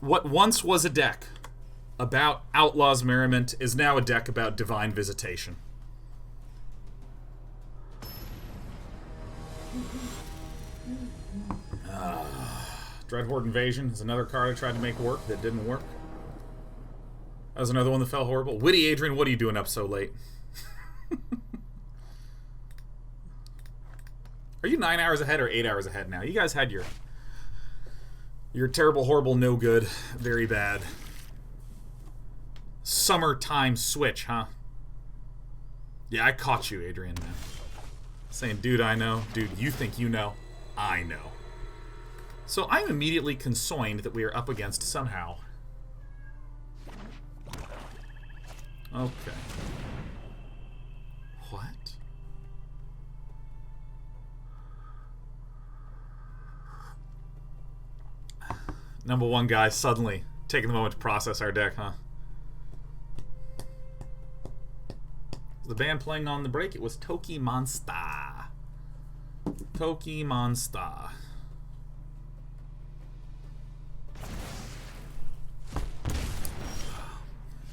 What once was a deck about Outlaw's Merriment is now a deck about Divine Visitation. Dreadhorde Invasion is another card I tried to make work that didn't work. That was another one that fell horrible. Witty Adrian, what are you doing up so late? Are you 9 hours ahead or 8 hours ahead now? You guys had your terrible, horrible, no good, very bad summertime switch, huh? Yeah, I caught you, Adrian, man. Saying, dude, I know. Dude, you think you know. I know. So I'm immediately consoined that we are up against somehow. Okay. What? Number one guy suddenly taking the moment to process our deck, huh? The band playing on the break, it was Toki Monster. Toki Monster.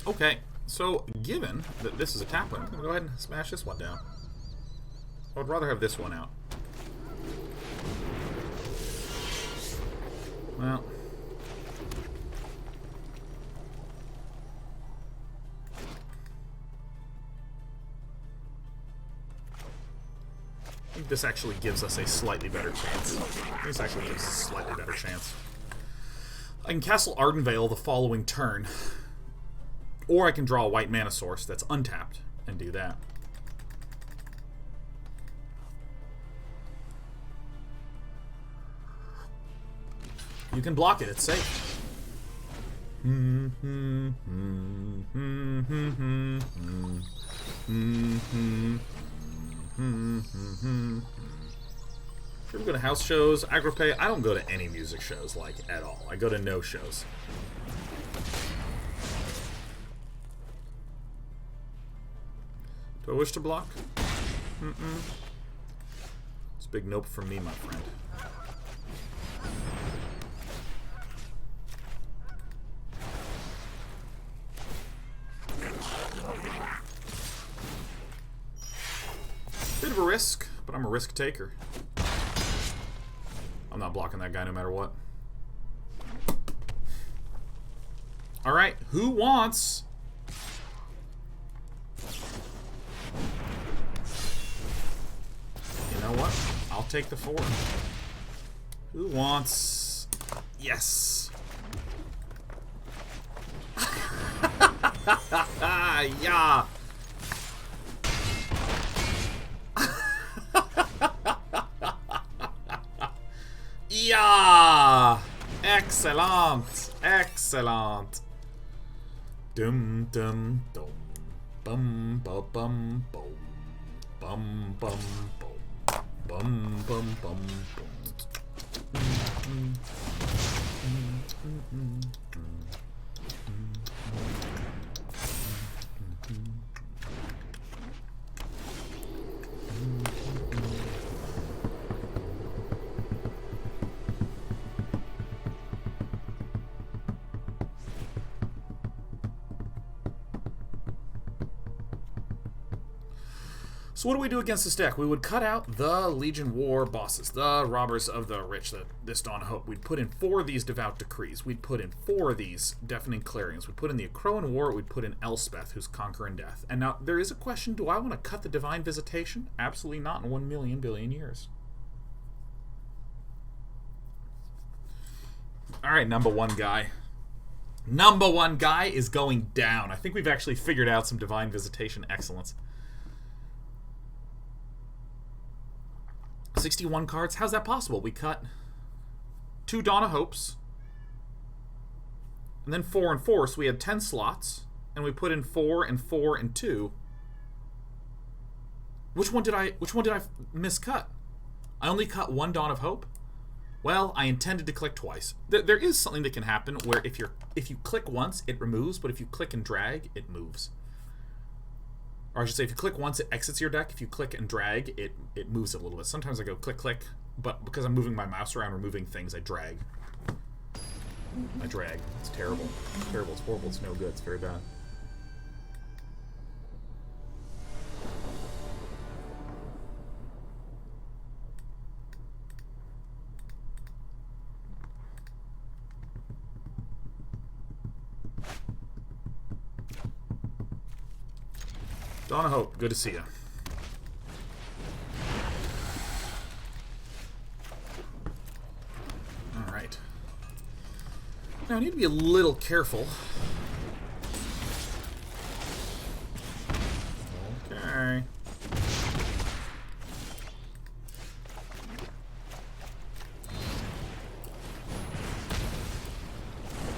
Okay, so given that this is a tap win, I'm going to go ahead and smash this one down. I would rather have this one out. Well. I think this actually gives us a slightly better chance. This actually gives us a slightly better chance. I can Castle Ardenvale the following turn. Or I can draw a white mana source that's untapped and do that. You can block it, it's safe. Should we go to house shows? Agropay? I don't go to any music shows, like, at all. I go to no shows. Do I wish to block? It's a big nope from me, my friend. Bit of a risk, but I'm a risk taker. I'm not blocking that guy no matter what. Alright, who wants... You know what? I'll take the 4. Who wants... Yes! Yeah! Yeah! Excellent! Excellent! Dum dum dum. Bum bum bum bum. Bum bum bum. Bum bum bum bum. So what do we do against this deck? We would cut out the Legion Warbosses, the Robbers of the Rich, this Dawn of Hope. We'd put in 4 of these Devout Decrees. We'd put in 4 of these Deafening Clarions. We'd put in the Akroan War. We'd put in Elspeth, who's Conquering Death. And now, there is a question, do I want to cut the Divine Visitation? Absolutely not in 1 million billion years. Alright, number one guy. Number one guy is going down. I think we've actually figured out some Divine Visitation excellence. 61 cards? How's that possible? We cut 2 Dawn of Hopes, and then 4 and 4, so we had 10 slots, and we put in 4 and 4 and 2. Which one did I miscut? I only cut 1 Dawn of Hope? Well, I intended to click twice. There is something that can happen where if you click once, it removes, but if you click and drag, it moves. Or I should say, if you click once, it exits your deck. If you click and drag, it moves it a little bit. Sometimes I go click, click, but because I'm moving my mouse around or moving things, I drag. I drag. It's terrible. It's terrible. It's horrible. It's no good. It's very bad. Dawn of Hope, good to see you. Alright. Now I need to be a little careful. Okay.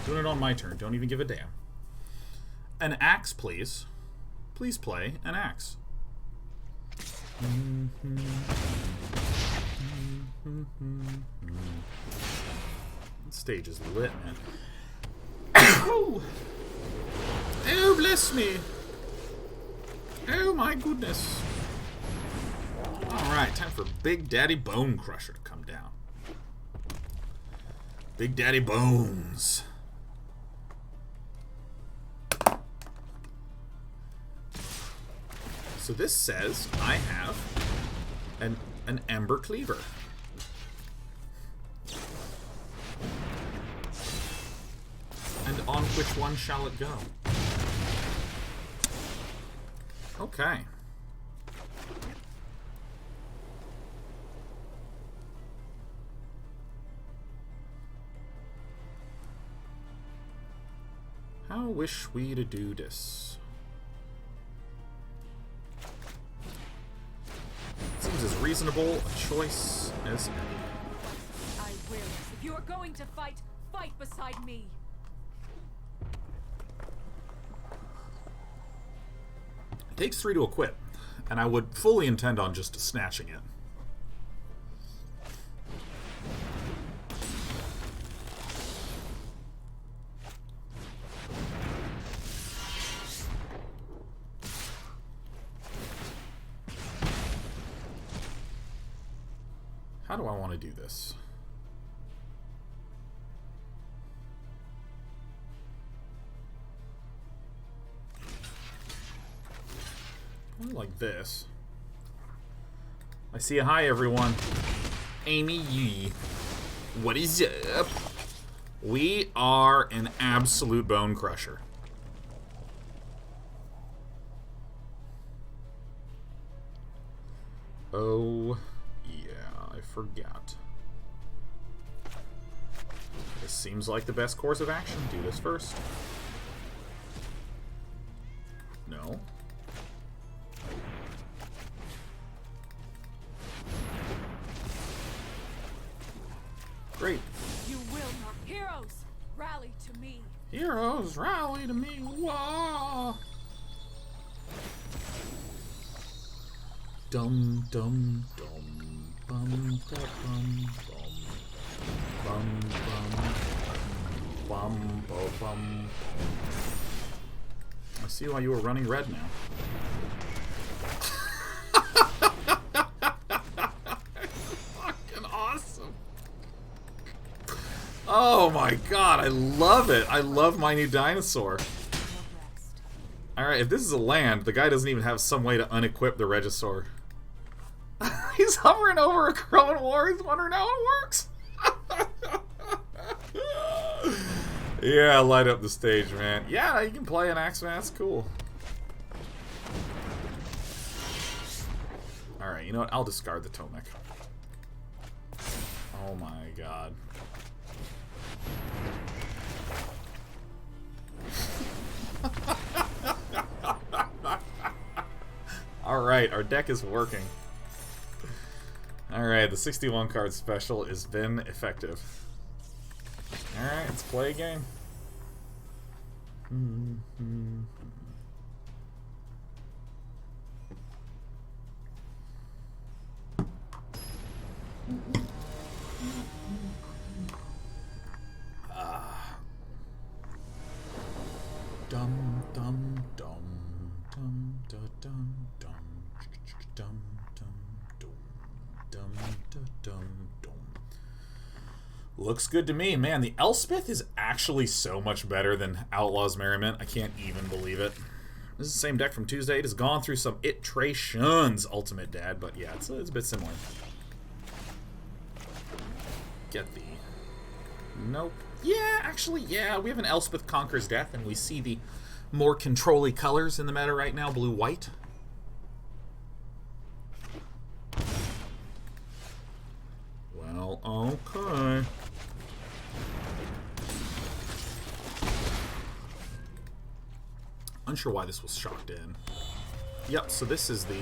Doing it on my turn. Don't even give a damn. An axe, please. Please play an axe. This stage is lit, man. Oh, bless me. Oh, my goodness. Alright, time for Big Daddy Bonecrusher to come down. Big Daddy Bones. So this says I have an Ember Cleaver. And on which one shall it go? Okay. How wish we to do this? Seems as reasonable a choice as any. I will. If you are going to fight, fight beside me. It takes 3 to equip, and I would fully intend on just snatching it. How do I want to do this? Like this. I see a hi, everyone. Amy Yee. What is up? We are an absolute Bonecrusher. Oh, yeah, I forgot. This seems like the best course of action. Do this first. No. Great. You will not. Heroes, rally to me. Heroes, rally to me. Whoa. Dum dum dum bum da, bum bum bum bum bum bum. I see why you were running red now. Fucking awesome. Oh my god, I love it. I love my new dinosaur. Alright, if this is a land, the guy doesn't even have some way to unequip the Regisaur. He's hovering over Akroan War. He's wondering how it works. Yeah, light up the stage, man. Yeah, you can play an Axeman. That's cool. Alright, you know what? I'll discard the Tomik. Oh my god. Alright, our deck is working. Alright, the 61 card special has been effective. Alright, let's play a game. Dum dum dum dum da dum dum dum dum dum dum dum dum. Looks good to me, man. The Elspeth is actually actually so much better than Outlaw's Merriment. I can't even believe it. This is the same deck from Tuesday. It has gone through some iterations, Ultimate Dad, but yeah, it's a bit similar. Get the... Nope. Yeah, actually, yeah, we have an Elspeth Conquers Death, and we see the more control-y colors in the meta right now, blue-white. Well, okay. Unsure why this was shocked in. Yep, so this is the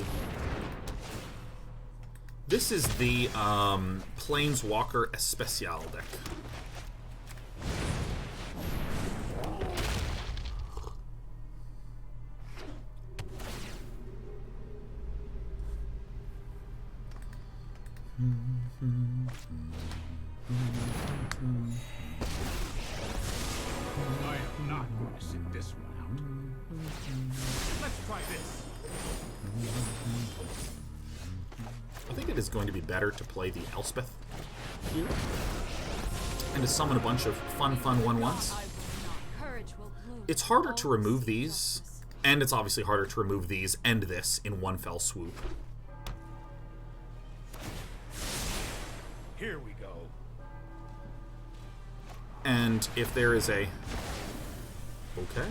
Planeswalker Especial deck. I am not going to sit this one out. Let's try this. I think it is going to be better to play the Elspeth here and to summon a bunch of fun 1/1s. It's harder to remove these, and it's obviously harder to remove these and this in one fell swoop. Here we go. And if there is a... Okay.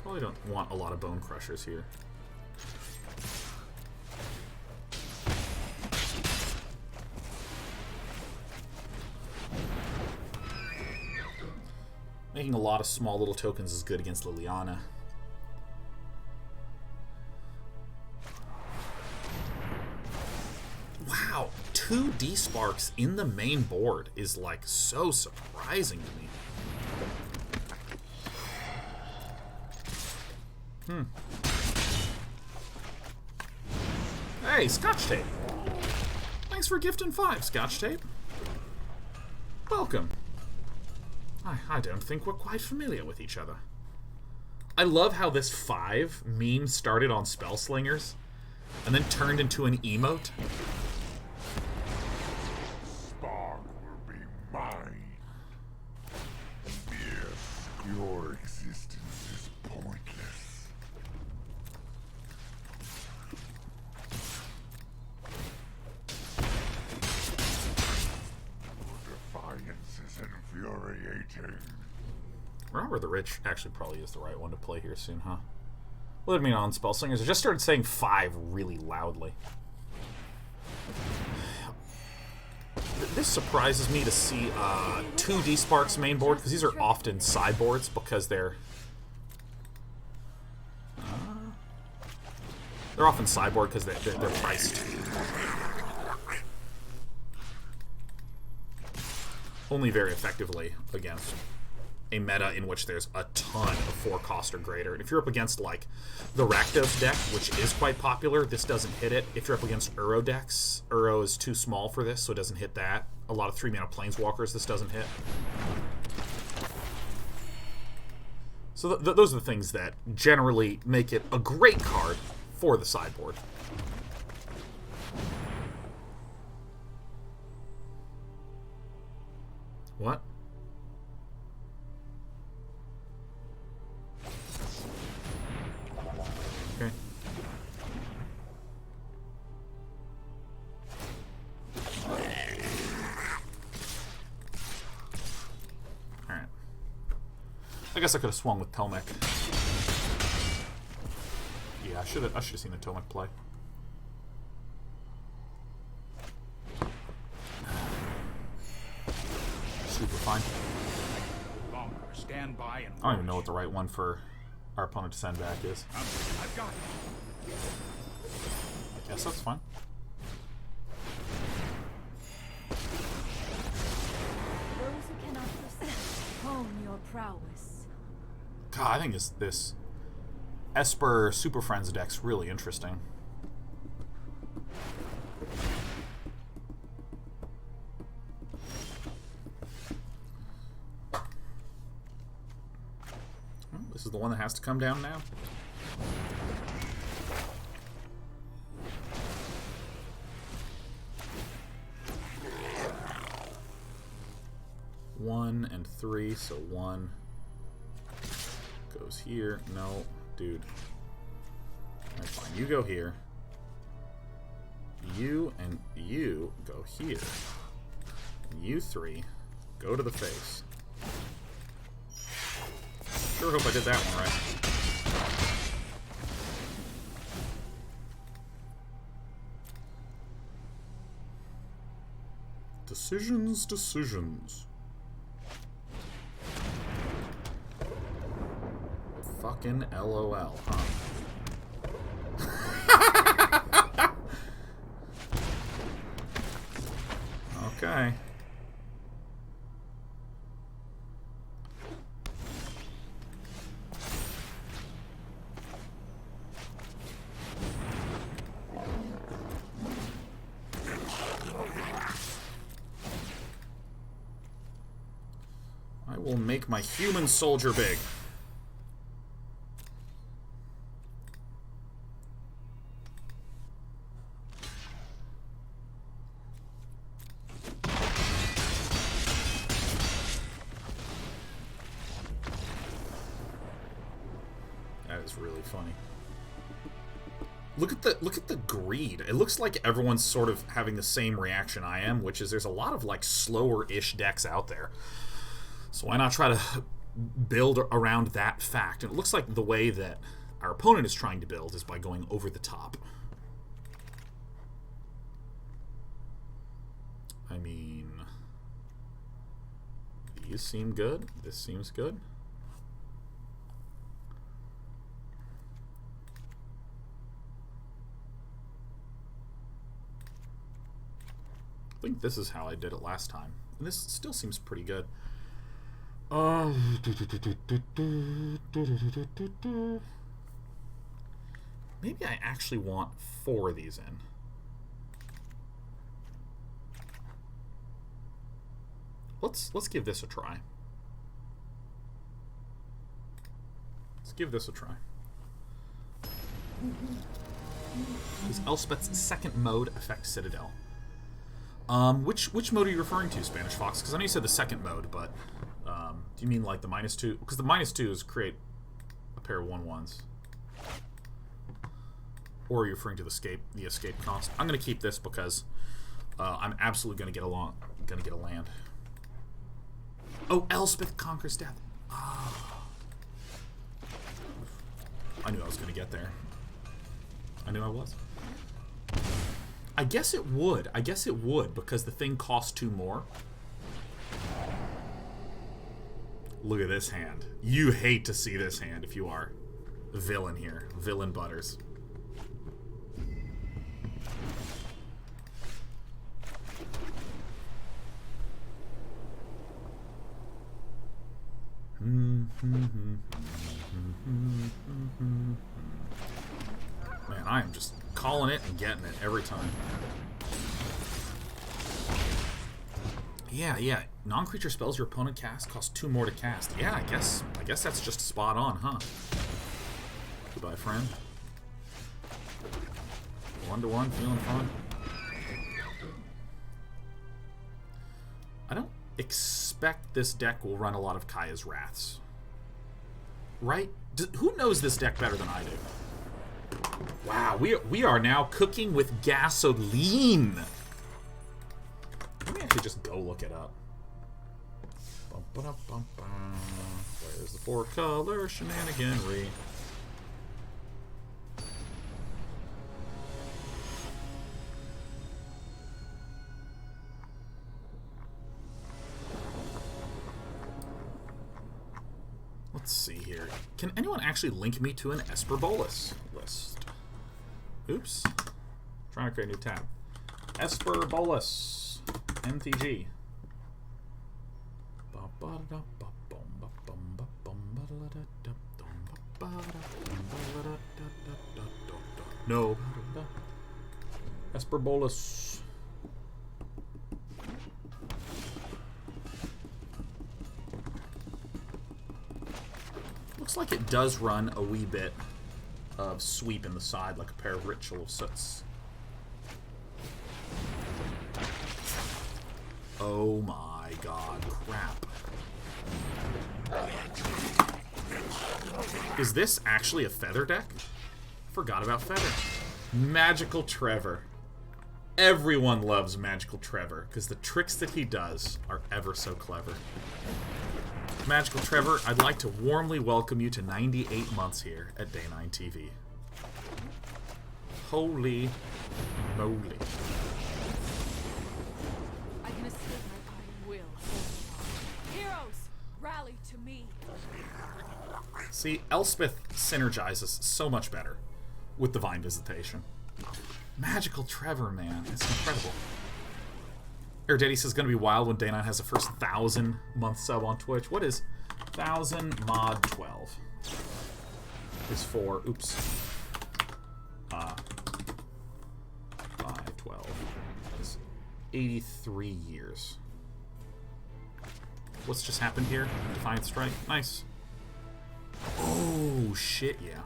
Probably don't want a lot of Bonecrushers here. Making a lot of small little tokens is good against Liliana. Wow, 2 D-Sparks in the main board is like so surprising to me. Hey, Scotch Tape. Thanks for gifting 5, Scotch Tape. Welcome. I don't think we're quite familiar with each other. I love how this 5 meme started on Spellslingers and then turned into an emote. Spark will be mine. Yes, your existence is pointless. Your defiance is infuriating. Robber the Rich actually probably is the right one to play here soon, huh? Let me know on Spellslingers. I just started saying 5 really loudly. This surprises me to see 2 D-Sparks main board, because these are often sideboards, because they're often sideboard because they're priced. Only very effectively against a meta in which there's a ton of 4 cost or greater. And if you're up against, like, the Rakdos deck, which is quite popular, this doesn't hit it. If you're up against Uro decks, Uro is too small for this, so it doesn't hit that. A lot of 3-mana Planeswalkers, this doesn't hit. So those are the things that generally make it a great card for the sideboard. What? Okay. Alright. I guess I could have swung with Tomik. Yeah, I should have seen the Tomik play. Super fine. Longer. Stand by and I don't even know what the right one for our opponent to send back is. I've got it. I guess that's fine. Those who cannot persist hone your prowess. God, I think this Esper Super Friends deck's really interesting. Well, this is the one that has to come down now. 1 and 3, so 1 goes here. No, dude. Alright, fine. You go here. You and you go here. And you 3 go to the face. Sure hope I did that one right. Decisions, decisions. Fucking LOL, huh? Okay. I will make my human soldier big. Really funny. Look at the greed. It looks like everyone's sort of having the same reaction I am, which is there's a lot of like slower-ish decks out there. So why not try to build around that fact? And it looks like the way that our opponent is trying to build is by going over the top. I mean, these seem good. This seems good. I think this is how I did it last time. And this still seems pretty good. Maybe I actually want 4 of these in. Let's give this a try. Let's give this a try. Does Elspeth's second mode affect Citadel? Which mode are you referring to, Spanish Fox? Because I know you said the second mode, but do you mean like the -2? Because the -2 is create a pair of 1/1s. Or are you referring to the escape cost? I'm gonna keep this because I'm absolutely gonna get a land. Oh, Elspeth conquers death. Oh. I knew I was gonna get there. I knew I was. I guess it would. I guess it would, because the thing costs 2 more. Look at this hand. You hate to see this hand if you are a villain here. Villain Butters. Man, I am just calling it and getting it every time. Yeah. Non-creature spells your opponent casts cost 2 more to cast. Yeah, I guess that's just spot on, huh? Goodbye, friend. 1/1, feeling fun. I don't expect this deck will run a lot of Kaya's Wraths. Right? Who knows this deck better than I do? Wow, we are now cooking with gasoline. Let me actually just go look it up. Where's the 4-color shenaniganry? Let's see here. Can anyone actually link me to an Esper Bolas list? Oops. Trying to create a new tab. Esper Bolas. MTG. No. Esper Bolas. Looks like it does run a wee bit of sweep in the side, like a pair of Ritual of Soots. Oh my god, crap. Is this actually a Feather deck? Forgot about Feather. Magical Trevor. Everyone loves Magical Trevor, because the tricks that he does are ever so clever. Magical Trevor, I'd like to warmly welcome you to 98 months here at Day 9 TV. Holy moly. I can escape my iron will. Heroes, rally to me. See, Elspeth synergizes so much better with Divine Visitation. Magical Trevor, man. It's incredible. Erideti says gonna be wild when Day 9 has the first 1,000-month sub on Twitch. What is 1,000 mod 12? Is for, oops. 512 is 83 years. What's just happened here? Defiant Strike. Nice. Oh, shit, yeah.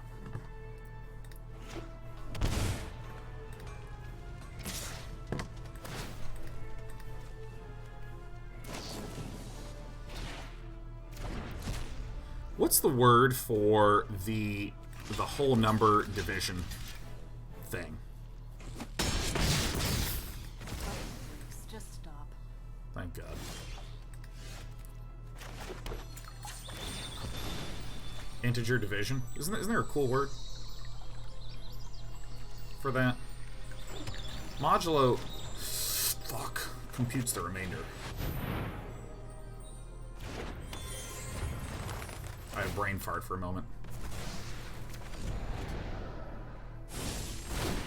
What's the word for the whole number division thing? Just stop. Thank God. Integer division? Isn't there a cool word for that? Modulo... Fuck. Computes the remainder. I have brain fart for a moment.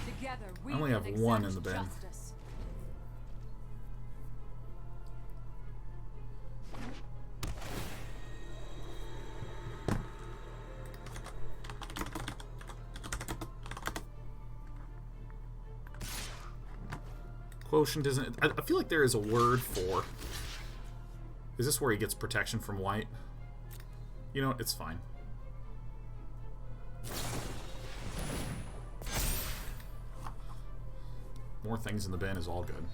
Together, we I only have can one exact in the bin. justice. Quotient isn't... I feel like there is a word for... Is this where he gets protection from white? You know what? It's fine. More things in the bin is all good.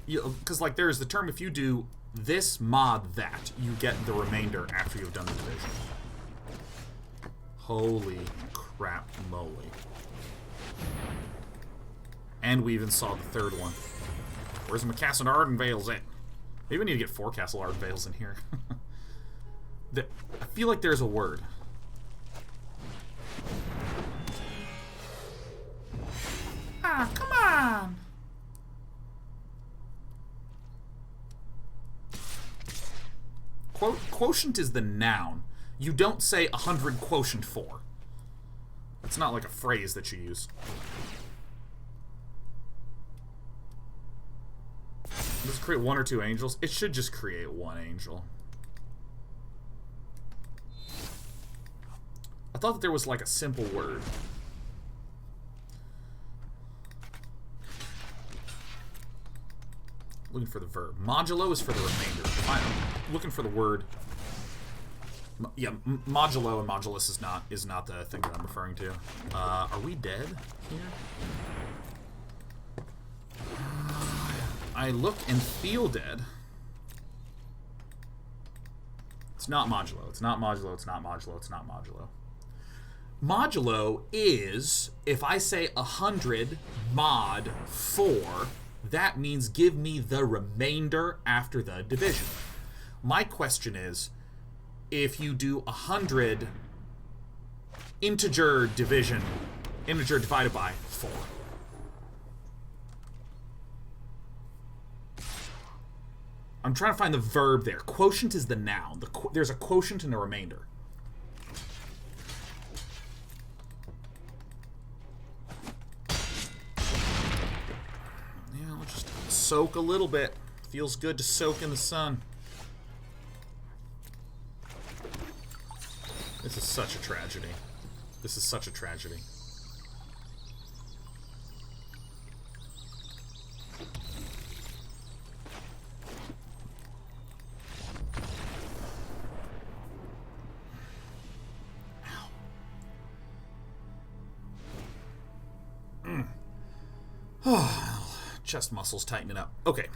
Because, like, there's the term, if you do this mod that, you get the remainder after you've done the division. Holy crap moly. And we even saw the third one. Where's my Castle Ardenvales at? Maybe we need to get 4 Castle Ardenvales in here. I feel like there's a word. Ah, come on! Quotient is the noun. You don't say 100 quotient 4. It's not like a phrase that you use. Does it create 1 or 2 angels? It should just create 1 angel. I thought that there was like a simple word. Looking for the verb. Modulo is for the remainder. I'm looking for the word. Yeah, modulo and modulus is not the thing that I'm referring to. Are we dead here? I look and feel dead. It's not modulo. It's not modulo. It's not modulo. It's not modulo. Modulo is, if I say 100 mod 4, that means give me the remainder after the division. My question is, if you do 100 integer division, integer divided by 4. I'm trying to find the verb there. Quotient is the noun. There's a quotient and a remainder. Yeah, I'll just soak a little bit. Feels good to soak in the sun. This is such a tragedy. This is such a tragedy. Chest muscles tightening up. Okay.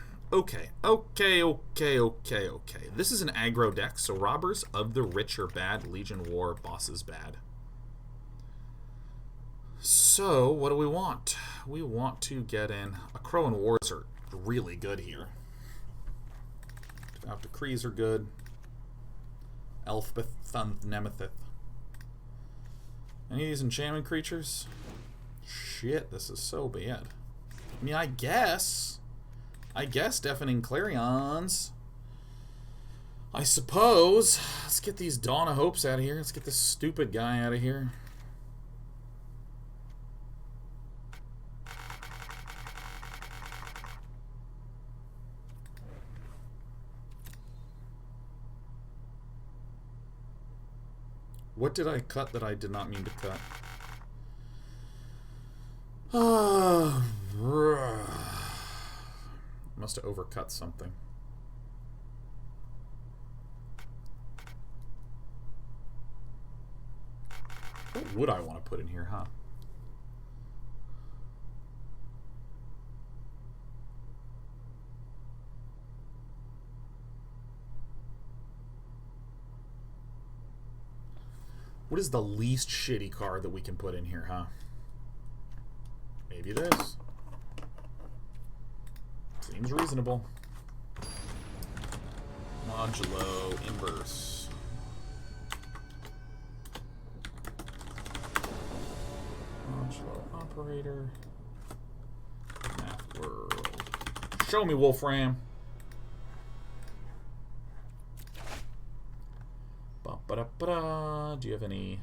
This is an aggro deck, so Robbers of the Rich are bad, Legion Warboss is bad. So, what do we want? We want to get in... Akroan Wars are really good here. Devout Decrees are good. Elspeth, Nemesis. Any of these enchantment creatures? Shit, this is so bad. I mean, I guess Deafening Clarions. I suppose. Let's get these Dawn of Hopes out of here. Let's get this stupid guy out of here. What did I cut that I did not mean to cut? Must have overcut something. What would I want to put in here, huh? What is the least shitty card that we can put in here, huh? Maybe this. Seems reasonable. Modulo Inverse. Modulo Operator. Math World. Show me, Wolfram. Ba-da-ba-da. Do you have any...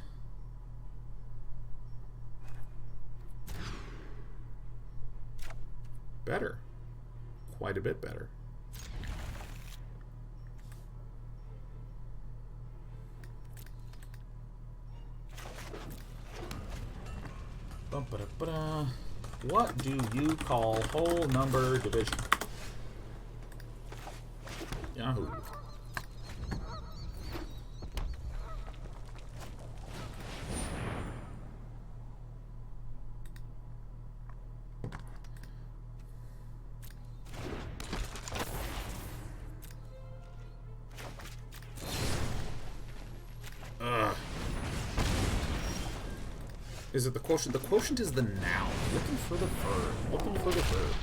better? Quite a bit better. Ba-da-ba-da. What do you call whole number division? Yahoo. Is it the quotient? The quotient is the noun. Looking for the verb. Looking for the verb.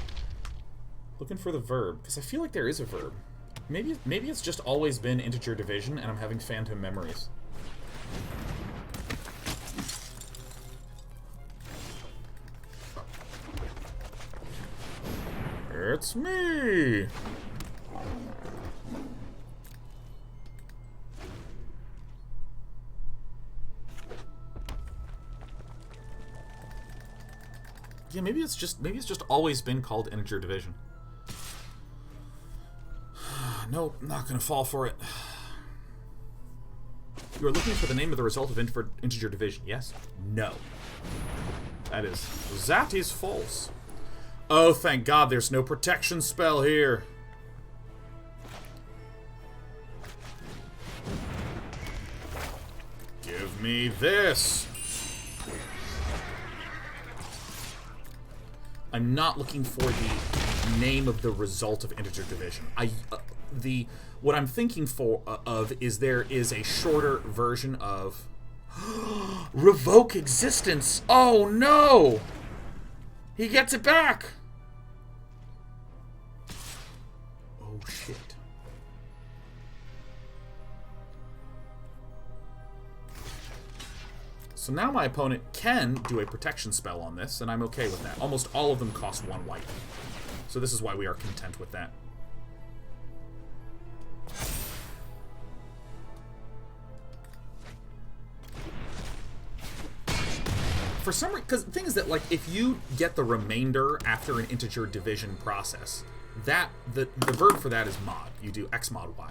Looking for the verb. Because I feel like there is a verb. Maybe it's just always been integer division and I'm having phantom memories. It's me! Yeah, maybe it's just always been called integer division. Nope, not gonna fall for it. You are looking for the name of the result of integer division, yes? No. That is false. Oh, thank God there's no protection spell here. Give me this. I'm not looking for the name of the result of integer division. What I'm thinking of is there is a shorter version of revoke existence. Oh no! He gets it back. Oh shit. So now my opponent can do a protection spell on this, and I'm okay with that. Almost all of them cost 1 white. So this is why we are content with that. For some reason, because the thing is that, like, if you get the remainder after an integer division process, that the verb for that is mod. You do X mod Y.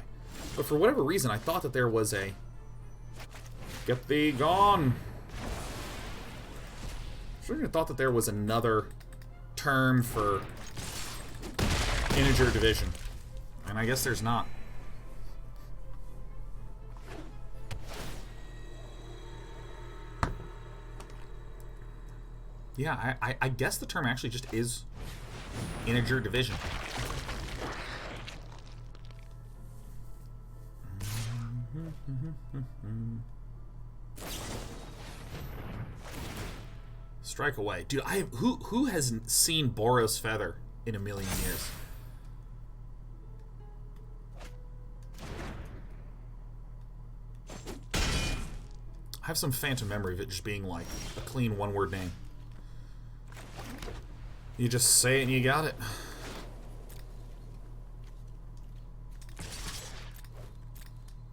But for whatever reason, I thought that there was a get thee gone. I thought that there was another term for integer division. And I guess there's not. Yeah, I guess the term actually just is integer division. Strike away. Dude, who hasn't seen Boros Feather in a million years? I have some phantom memory of it just being like a clean one-word name. You just say it and you got it.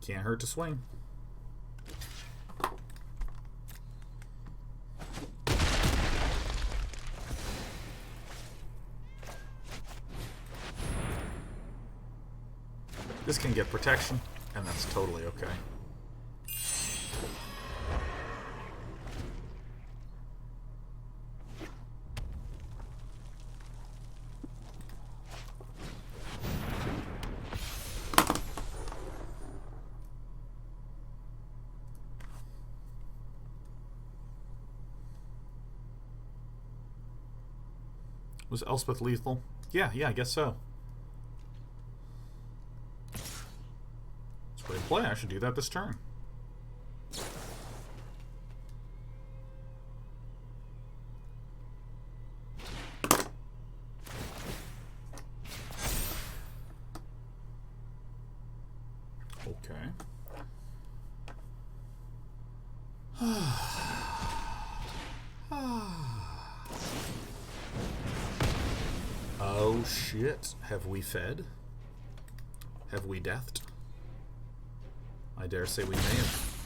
Can't hurt to swing. This can get protection, and that's totally okay. Was Elspeth lethal? Yeah, I guess so. It's way to play. I should do that this turn. Okay. Oh shit. Have we fed? Have we deathed? I dare say we may have.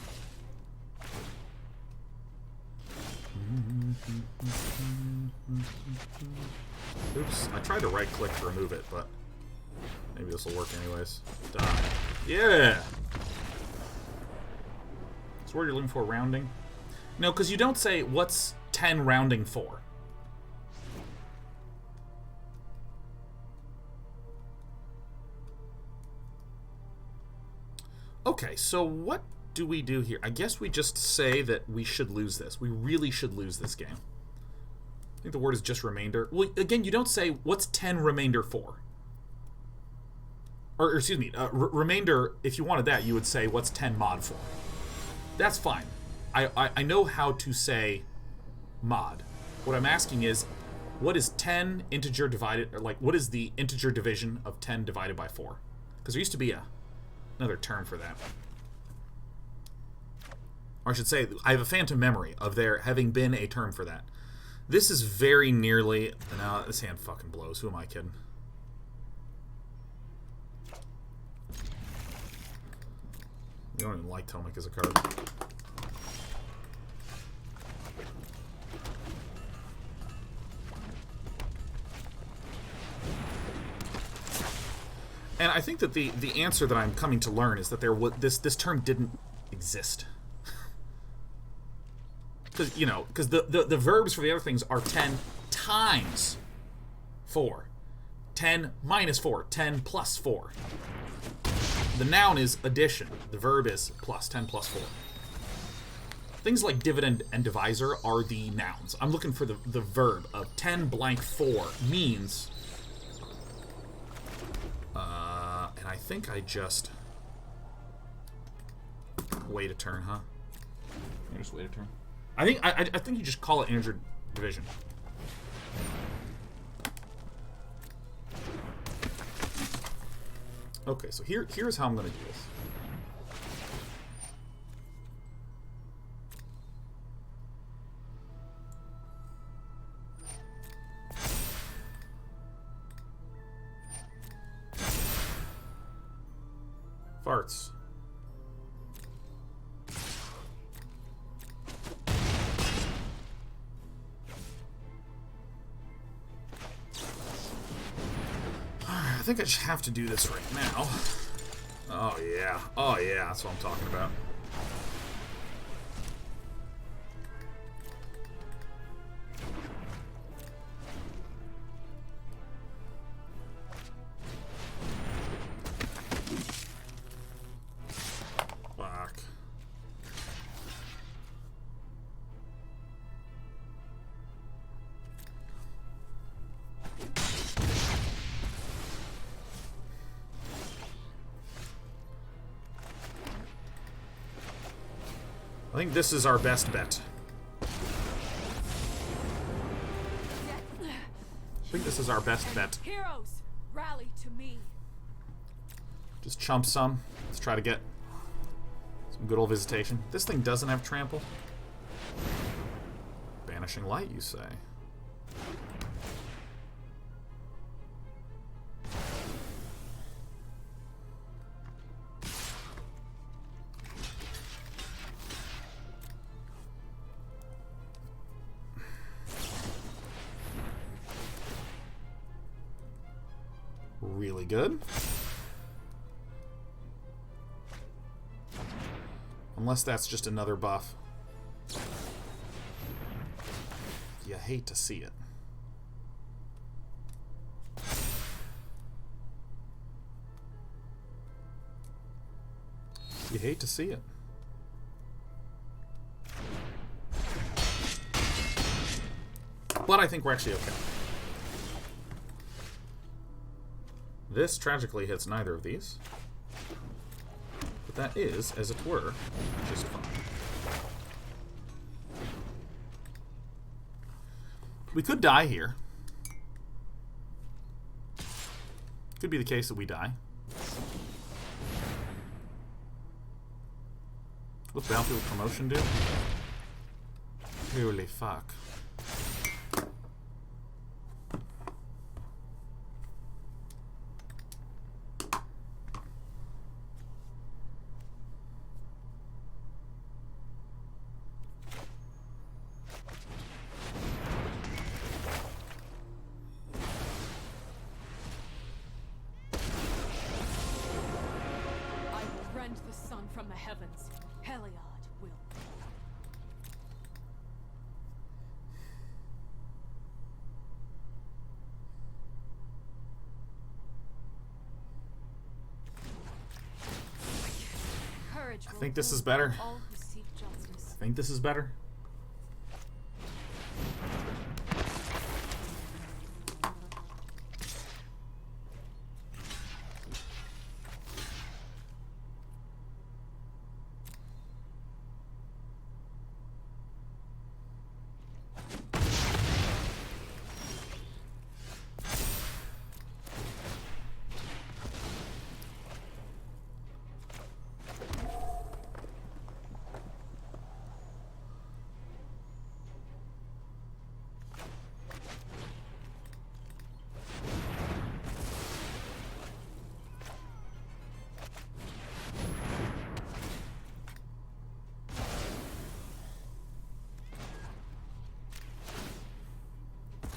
Oops. I tried to right click to remove it, but maybe this will work anyways. Die. Yeah! So what you're looking for, rounding? No, because you don't say, what's 10 rounding for? Okay, so what do we do here? I guess we just say that we should lose this. We really should lose this game. I think the word is just remainder. Well, again, you don't say, what's 10 remainder for? Or excuse me, remainder, if you wanted that, you would say, what's 10 mod for? That's fine. I know how to say mod. What I'm asking is, what is 10 integer divided, or like, what is the integer division of 10 divided by 4? Because there used to be another term for that. Or I should say, I have a phantom memory of there having been a term for that. This is very nearly... Now, this hand fucking blows. Who am I kidding? You don't even like Tomik as a card. And I think that the answer that I'm coming to learn is that this term didn't exist. Because, you know, because the verbs for the other things are 10 times 4. 10 minus 4. 10 plus 4. The noun is addition. The verb is plus. 10 plus 4. Things like dividend and divisor are the nouns. I'm looking for the verb of 10 blank 4 means... and I think I just... Wait a turn, huh? I just wait a turn. I think you just call it integer division. Okay, so here's how I'm going to do this. Farts. I think I just have to do this right now. Oh yeah. Oh yeah, that's what I'm talking about. Fuck. I think this is our best bet. I think this is our best bet. Heroes, rally to me. Just chump some. Let's try to get some good old visitation. This thing doesn't have trample. Banishing Light, you say? Really good. Unless that's just another buff. You hate to see it. You hate to see it. But I think we're actually okay. This tragically hits neither of these. But that is, as it were, just fine. We could die here. Could be the case that we die. What's Battlefield Promotion do? Holy fuck. From the heavens, Heliod will. Courage I think this is better. All who seek justice. I think this is better.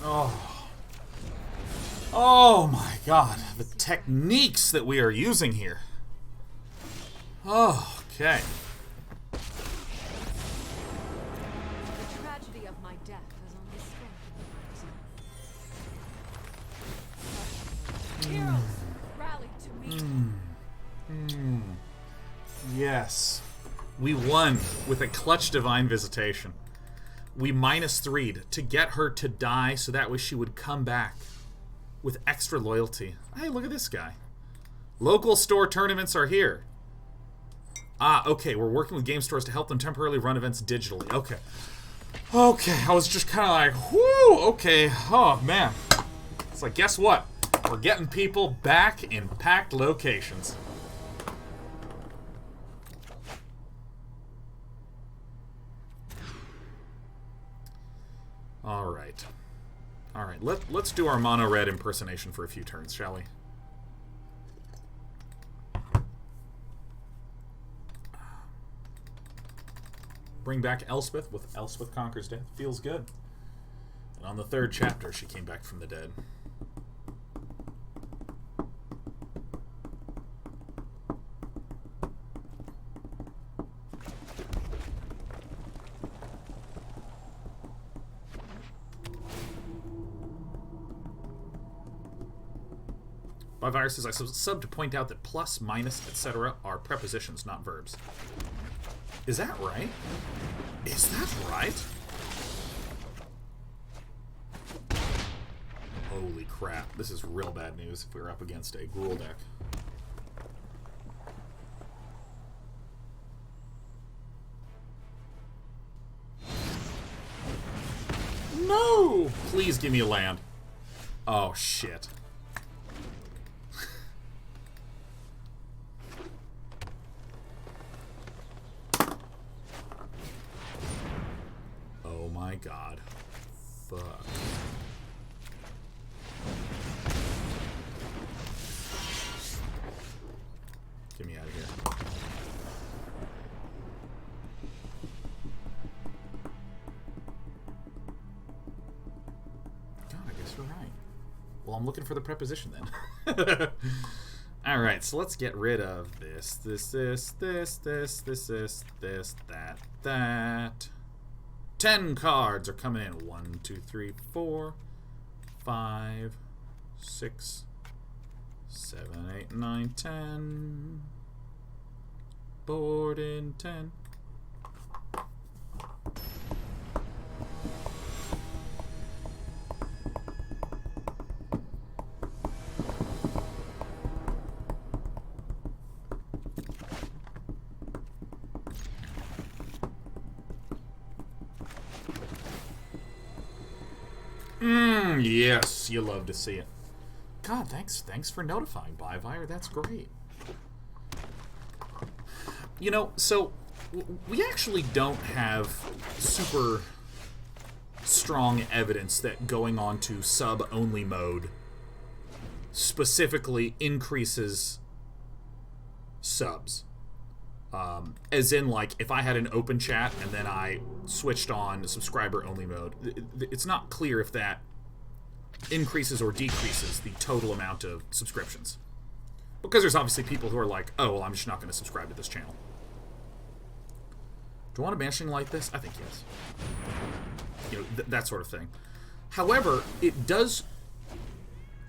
Oh. Oh my god. The techniques that we are using here. Oh, okay. The tragedy of my death is on the strength. Heroes, rally to me. Yes. We won with a clutch Divine Visitation. We -3'd to get her to die so that way she would come back with extra loyalty. Hey, look at this guy. Local store tournaments are here. Ah, okay, we're working with game stores to help them temporarily run events digitally. Okay. Okay, I was just kind of like, whoo, okay, oh, man. It's like, guess what? We're getting people back in packed locations. Alright. Alright, let's do our mono-red impersonation for a few turns, shall we? Bring back Elspeth with Elspeth Conquers Death. Feels good. And on the 3rd chapter, she came back from the dead. By viruses, I sub to point out that plus, minus, etc. are prepositions, not verbs. Is that right? Is that right? Holy crap. This is real bad news if we're up against a Gruul deck. No! Please give me a land. Oh, shit. Oh my god. Fuck. Get me out of here. God, I guess you're right. Well, I'm looking for the preposition then. Alright, so let's get rid of this, that. 10 cards are coming in. 1, 2, 3, 4, 5, 6, 7, 8, 9, 10. Board in 10. Yes, you love to see it. God, thanks for notifying, Byvire. That's great. You know, so we actually don't have super strong evidence that going on to sub-only mode specifically increases subs. As in, like, if I had an open chat and then I switched on subscriber-only mode, it's not clear if that increases or decreases the total amount of subscriptions. Because there's obviously people who are like, oh, well, I'm just not going to subscribe to this channel. Do I want a Banishing Light this? I think yes. You know, that sort of thing. However, it does...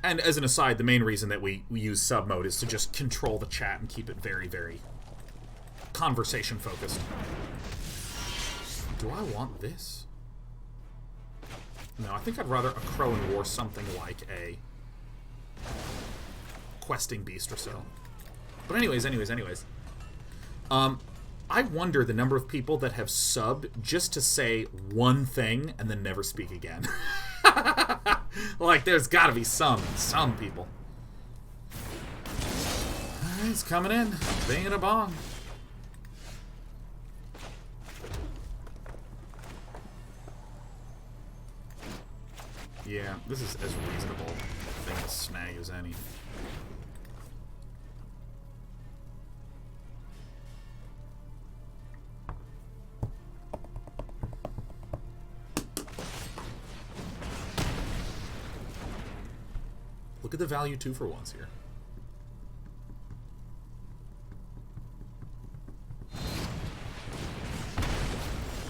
And as an aside, the main reason that we use sub mode is to just control the chat and keep it very, very conversation focused. Do I want this? No, I think I'd rather Akroan War something like a questing beast or so. But anyways. I wonder the number of people that have subbed just to say one thing and then never speak again. Like, there's gotta be some people. Alright, he's coming in. Banging a bong. Yeah, this is as reasonable a thing to snag as any. Look at the value 2 for once here.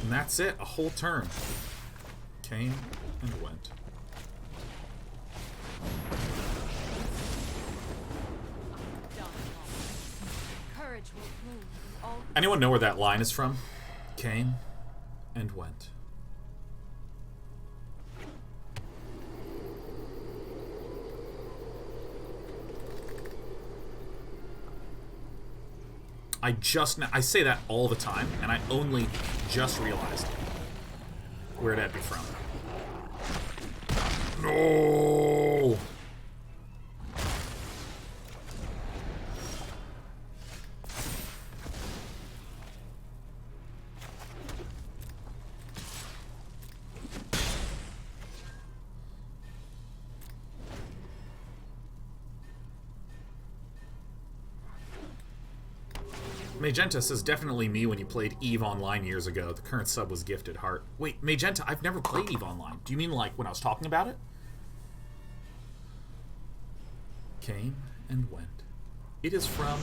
And that's it, a whole turn. Came and went. Anyone know where that line is from? Came and went. I say that all the time, and I only just realized where that'd be from. No! Magenta says, definitely me when you played EVE Online years ago. The current sub was gifted heart. Wait, Magenta, I've never played EVE Online. Do you mean like when I was talking about it? Came and went. It is from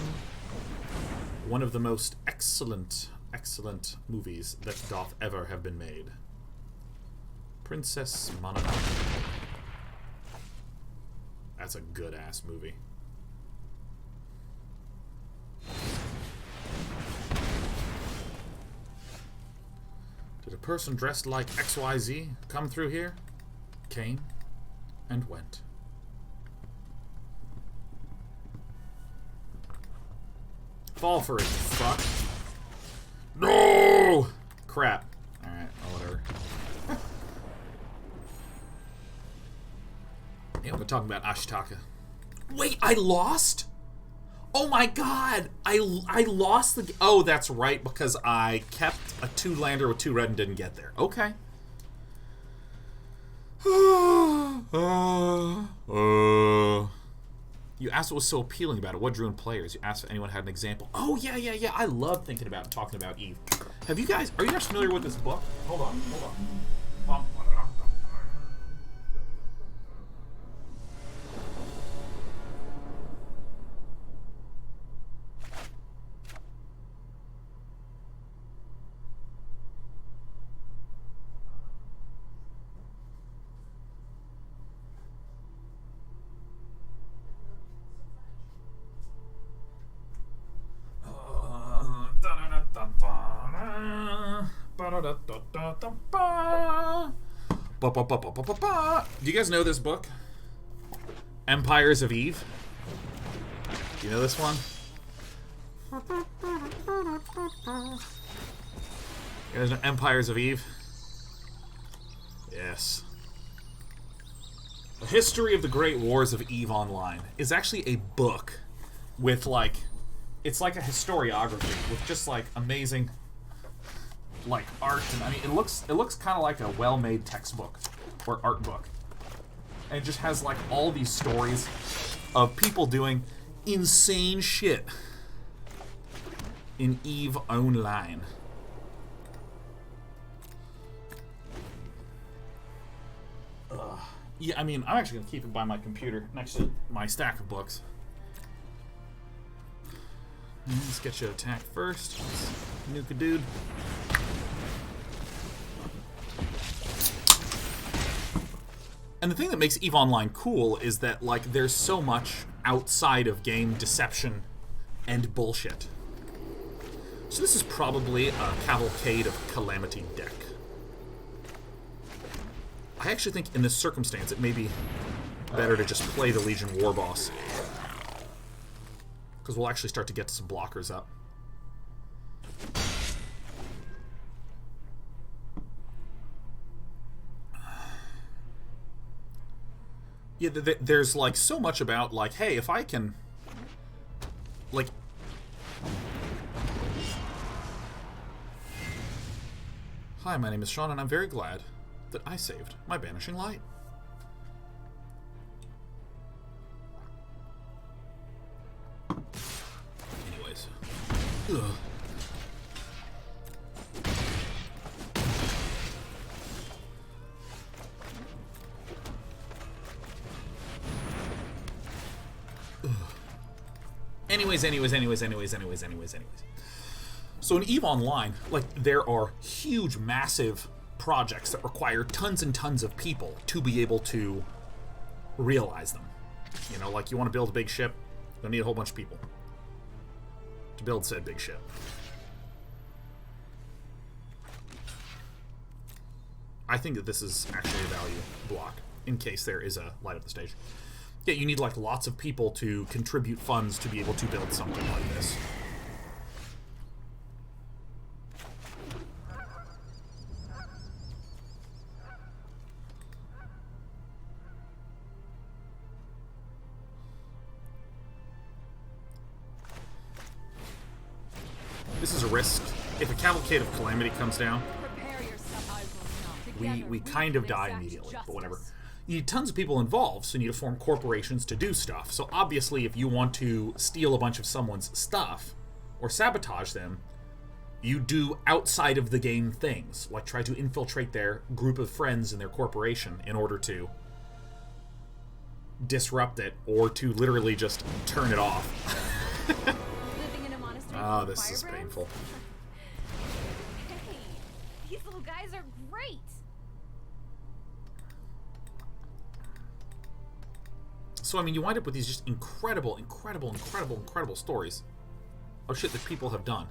one of the most excellent movies that doth ever have been made. Princess Mononoke. That's a good-ass movie. Did a person dressed like XYZ come through here? Came and went. Fall for it, you fuck. No! Crap. Alright, whatever. Yeah, we're talking about Ashitaka. Wait, I lost? Oh my god! I lost the... Oh, that's right, because I kept a 2-lander with 2 red and didn't get there. Okay. You asked what was so appealing about it. What drew in players? You asked if anyone had an example. Oh, yeah. I love thinking about and talking about Eve. Have you guys... Are you guys familiar with this book? Hold on. Do you guys know this book? Empires of Eve? Do you know this one? You guys know Empires of Eve? Yes. The History of the Great Wars of Eve Online is actually a book with, like, it's like a historiography with just, like, amazing, like, art. And I mean, it looks kind of like a well-made textbook or art book. And it just has, like, all these stories of people doing insane shit in Eve Online. Yeah, I mean, I'm actually going to keep it by my computer next to my stack of books. Let's get you attacked first. Nuke a dude. And the thing that makes EVE Online cool is that, like, there's so much outside of game deception and bullshit. So this is probably a cavalcade of Calamity deck. I actually think in this circumstance it may be better to just play the Legion Warboss. Because we'll actually start to get some blockers up. Yeah, there's, like, so much about, like, hey, if I can, like... Hi, my name is Sean, and I'm very glad that I saved my Banishing Light. Anyways. Ugh. Anyways. So in EVE Online, like, there are huge, massive projects that require tons and tons of people to be able to realize them. You know, like, you want to build a big ship, you'll need a whole bunch of people to build said big ship. I think that this is actually a value block, in case there is a light up the stage. Yeah, you need, like, lots of people to contribute funds to be able to build something like this. This is a risk. If a Cavalcade of Calamity comes down, we kind of die immediately, but whatever. You need tons of people involved, so you need to form corporations to do stuff. So obviously, if you want to steal a bunch of someone's stuff or sabotage them, you do outside of the game things, like try to infiltrate their group of friends in their corporation in order to disrupt it or to literally just turn it off. Living in a monastery. Oh, this is painful. Hey, these little guys are great. So, I mean, you wind up with these just incredible stories of shit that people have done.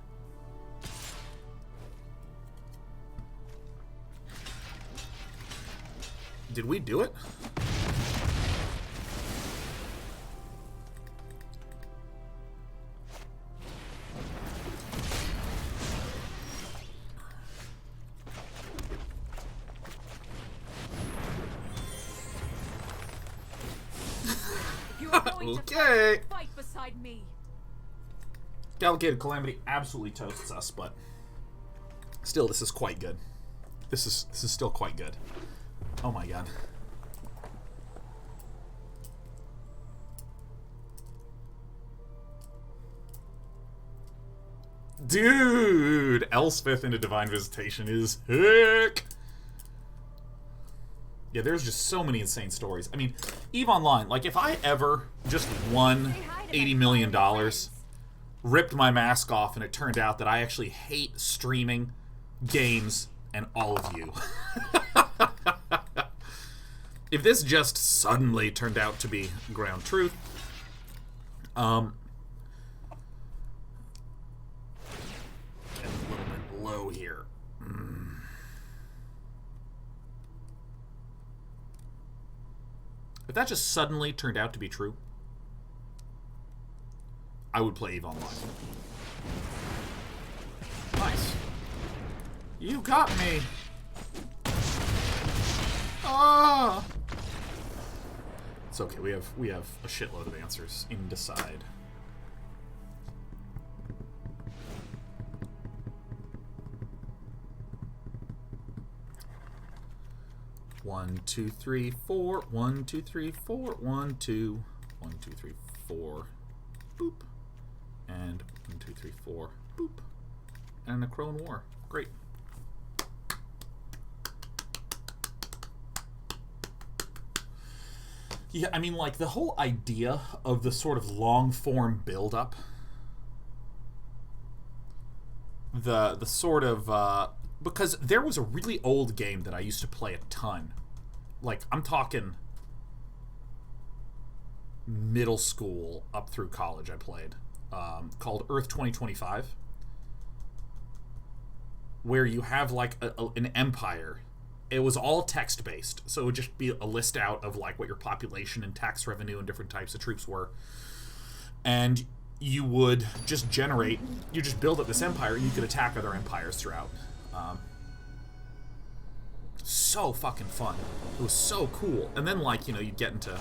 Did we do it? Going to Okay. fight beside me. Delegated Calamity absolutely toasts us, but still, this is quite good. This is still quite good. Oh my god. Dude, Elspeth into Divine Visitation is hick. Yeah, there's just so many insane stories. I mean, EVE Online, like, if I ever just won $80 million, ripped my mask off, and it turned out that I actually hate streaming games and all of you. If this just suddenly turned out to be ground truth, and a little bit low here. If that just suddenly turned out to be true, I would play EVE Online. Nice. You got me. Ah. It's okay. We have a shitload of answers in Decide. One, two, three, four. 1, 2, 3, 4. 1, 2. 1, 2, 3, 4. Boop. And 1, 2, 3, 4. Boop. And an Akroan War. Great. Yeah, I mean, like, the whole idea of the sort of long-form build-up, the sort of, because there was a really old game that I used to play a ton. Like, I'm talking middle school up through college I played, called Earth 2025, where you have, like, an empire. It was all text-based, so it would just be a list out of, like, what your population and tax revenue and different types of troops were. And you would just generate, you just build up this empire, and you could attack other empires throughout. So fucking fun. It was so cool. And then, like, you know, you'd get into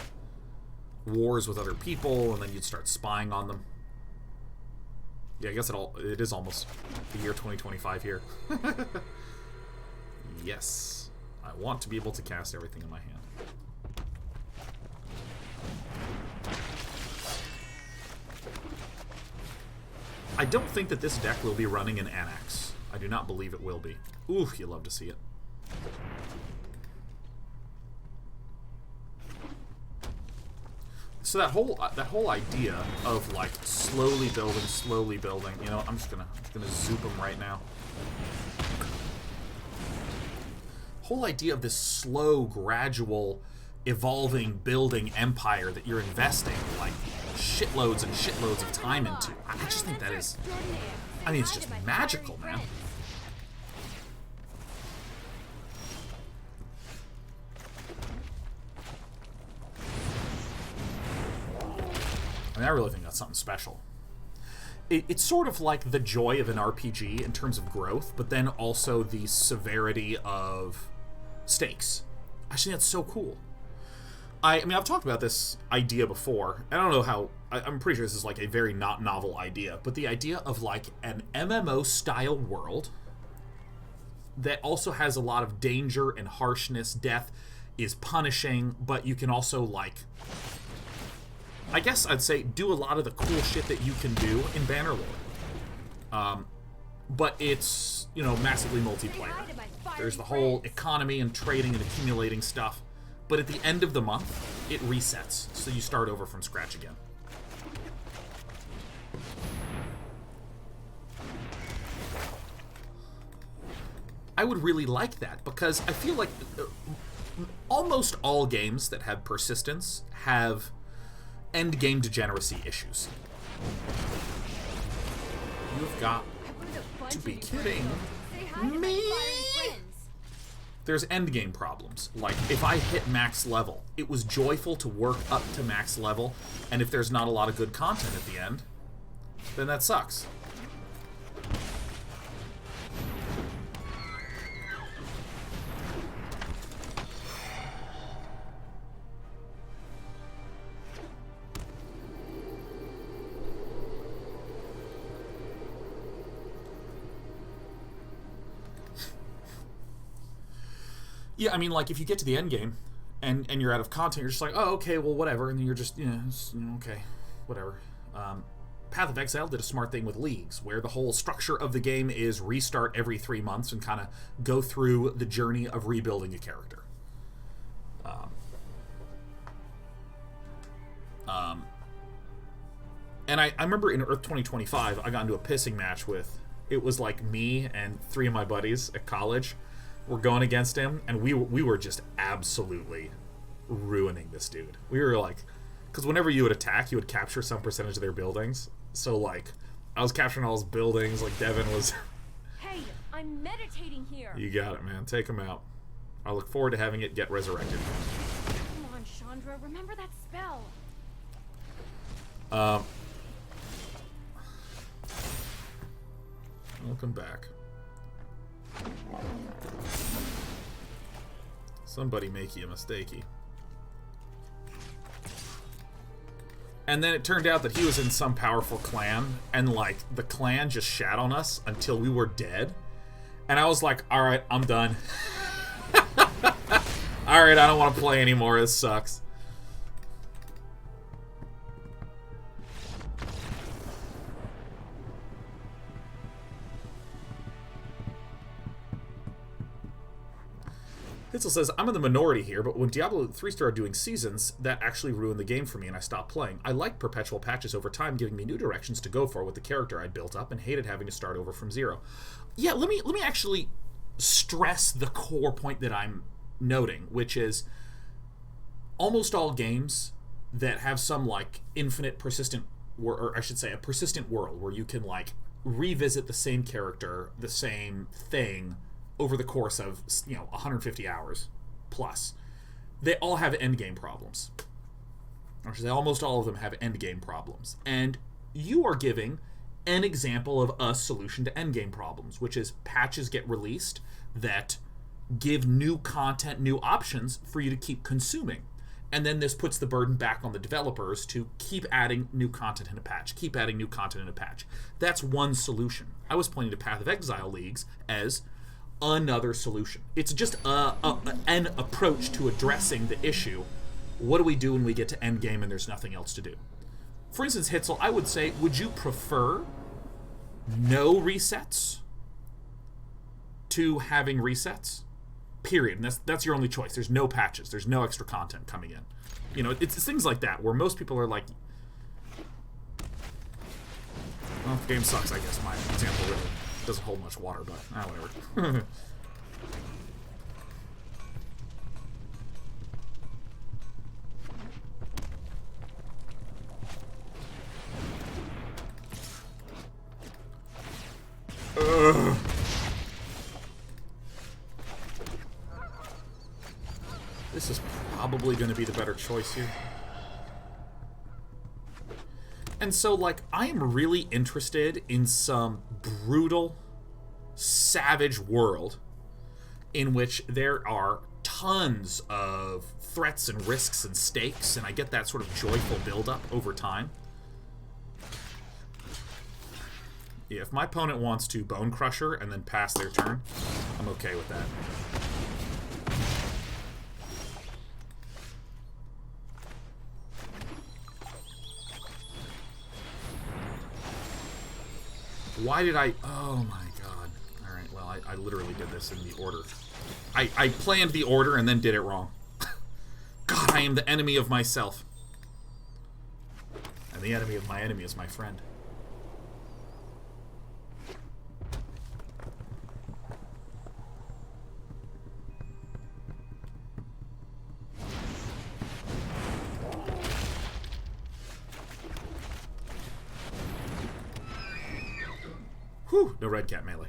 wars with other people, and then you'd start spying on them. Yeah, I guess it is almost the year 2025 here. Yes. I want to be able to cast everything in my hand. I don't think that this deck will be running an Annex. I do not believe it will be. Ooh, you love to see it. So that whole idea of, like, slowly building, you know, I'm just gonna zoop them right now. Whole idea of this slow, gradual, evolving, building empire that you're investing, like, shitloads and shitloads of time into. I just think that is, I mean, it's just magical, man. I mean, I really think that's something special. It's sort of like the joy of an RPG in terms of growth, but then also the severity of stakes. I just think that's so cool. I mean, I've talked about this idea before. I don't know how... I'm pretty sure this is, like, a very not novel idea, but the idea of, like, an MMO-style world that also has a lot of danger and harshness. Death is punishing, but you can also, like... I guess I'd say do a lot of the cool shit that you can do in Bannerlord. But it's, you know, massively multiplayer. There's the whole economy and trading and accumulating stuff. But at the end of the month, it resets. So you start over from scratch again. I would really like that, because I feel like almost all games that have persistence have endgame degeneracy issues. You've got to be kidding me. There's endgame problems. Like, if I hit max level, it was joyful to work up to max level, and if there's not a lot of good content at the end, then that sucks. Yeah, I mean, like, if you get to the end game and you're out of content, you're just like, oh, okay, well, whatever, and then you're just, okay, whatever. Path of Exile did a smart thing with leagues, where the whole structure of the game is restart every 3 months and kind of go through the journey of rebuilding a character. And I remember in Earth 2025, I got into a pissing match with, it was like me and 3 of my buddies at college were going against him, and we were just absolutely ruining this dude. We were like, because whenever you would attack, you would capture some percentage of their buildings. So, like, I was capturing all his buildings, like Devin was... Hey, I'm meditating here. You got it, man. Take him out. I look forward to having it get resurrected. Come on, Chandra, remember that spell. Welcome back. Somebody make you a mistakey. And then it turned out that he was in some powerful clan, and, like, the clan just shat on us until we were dead. And I was like, alright, I'm done. Alright, I don't want to play anymore, this sucks. Hitzel says, I'm in the minority here, but when Diablo 3 started doing seasons, that actually ruined the game for me and I stopped playing. I liked perpetual patches over time, giving me new directions to go for with the character I'd built up, and hated having to start over from zero. Yeah, let me actually stress the core point that I'm noting, which is almost all games that have some, like, infinite persistent, or I should say a persistent world where you can, like, revisit the same character, the same thing, over the course of, 150 hours plus. They all have endgame problems. Or should I say, almost all of them have endgame problems. And you are giving an example of a solution to endgame problems, which is patches get released that give new content, new options for you to keep consuming. And then this puts the burden back on the developers to keep adding new content in a patch, keep adding new content in a patch. That's one solution. I was pointing to Path of Exile leagues as another solution. It's just an approach to addressing the issue. What do we do when we get to endgame and there's nothing else to do? For instance, Hitzel, I would say, would you prefer no resets to having resets? Period. And that's your only choice. There's no patches. There's no extra content coming in. It's things like that where most people are like, well, if the game sucks, I guess my example really doesn't hold much water, but whatever. This is probably going to be the better choice here. And so, like, I am really interested in some brutal, savage world in which there are tons of threats and risks and stakes, and I get that sort of joyful build-up over time. Yeah, if my opponent wants to Bonecrusher and then pass their turn, I'm okay with that. Why did I... Oh my god. Alright, well, I literally did this in the order. I planned the order and then did it wrong. God, I am the enemy of myself. And the enemy of my enemy is my friend. Whew, no red cat melee.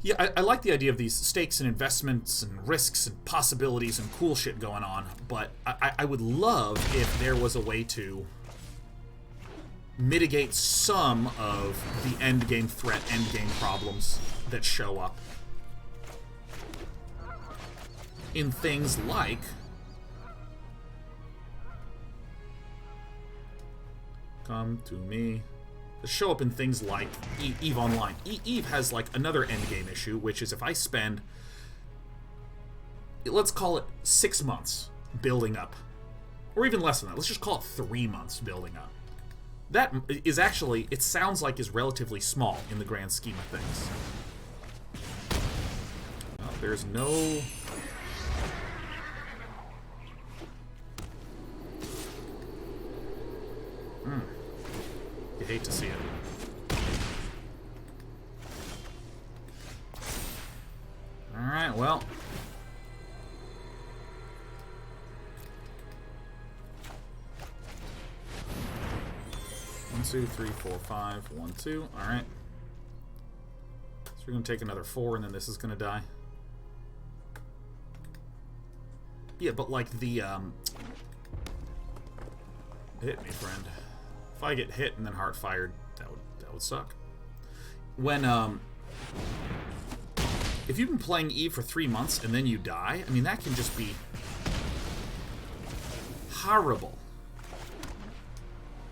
Yeah, I like the idea of these stakes and investments and risks and possibilities and cool shit going on, but I would love if there was a way to mitigate some of the endgame threat, endgame problems that show up in things like come to me. Show up in things like EVE Online. EVE has, like, another endgame issue, which is if I spend let's call it 6 months building up. Or even less than that. Let's just call it 3 months building up. That is actually, it sounds like is relatively small in the grand scheme of things. Well, there's no... You hate to see it. Alright, well... 1, 2, 3, 4, 5, 1, 2. Alright. So we're going to take another 4, and then this is going to die. Yeah, but like the, hit me, friend. If I get hit and then heart fired, that would suck. When, if you've been playing Eve for 3 months and then you die, I mean, that can just be horrible.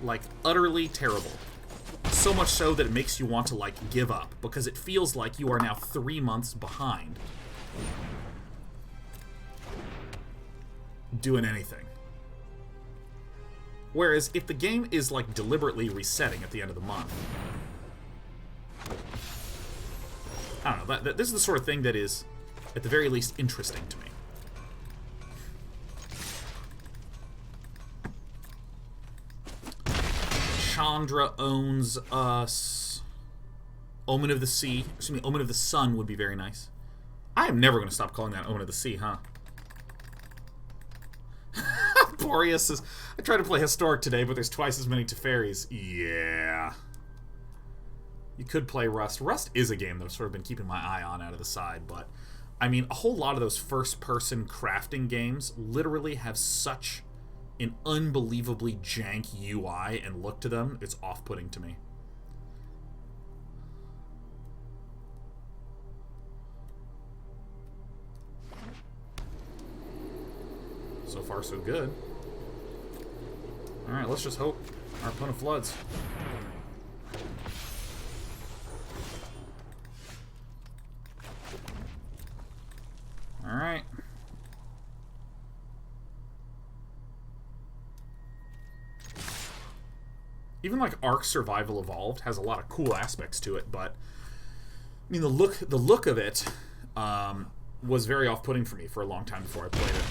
Like, utterly terrible. So much so that it makes you want to, like, give up, because it feels like you are now 3 months behind doing anything. Whereas, if the game is, like, deliberately resetting at the end of the month, I don't know, this is the sort of thing that is, at the very least, interesting to me. Chandra owns us. Omen of the Sea. Excuse me, Omen of the Sun would be very nice. I am never going to stop calling that Omen of the Sea, huh? Boreas says, I tried to play Historic today, but there's twice as many Teferis. Yeah. You could play Rust. Rust is a game that I've sort of been keeping my eye on out of the side, but I mean, a whole lot of those first-person crafting games literally have such an unbelievably jank UI and look to them. It's off-putting to me. So far, so good. Alright, let's just hope our opponent floods. Alright. Even like Ark Survival Evolved has a lot of cool aspects to it, but I mean the look of it was very off-putting for me for a long time before I played it.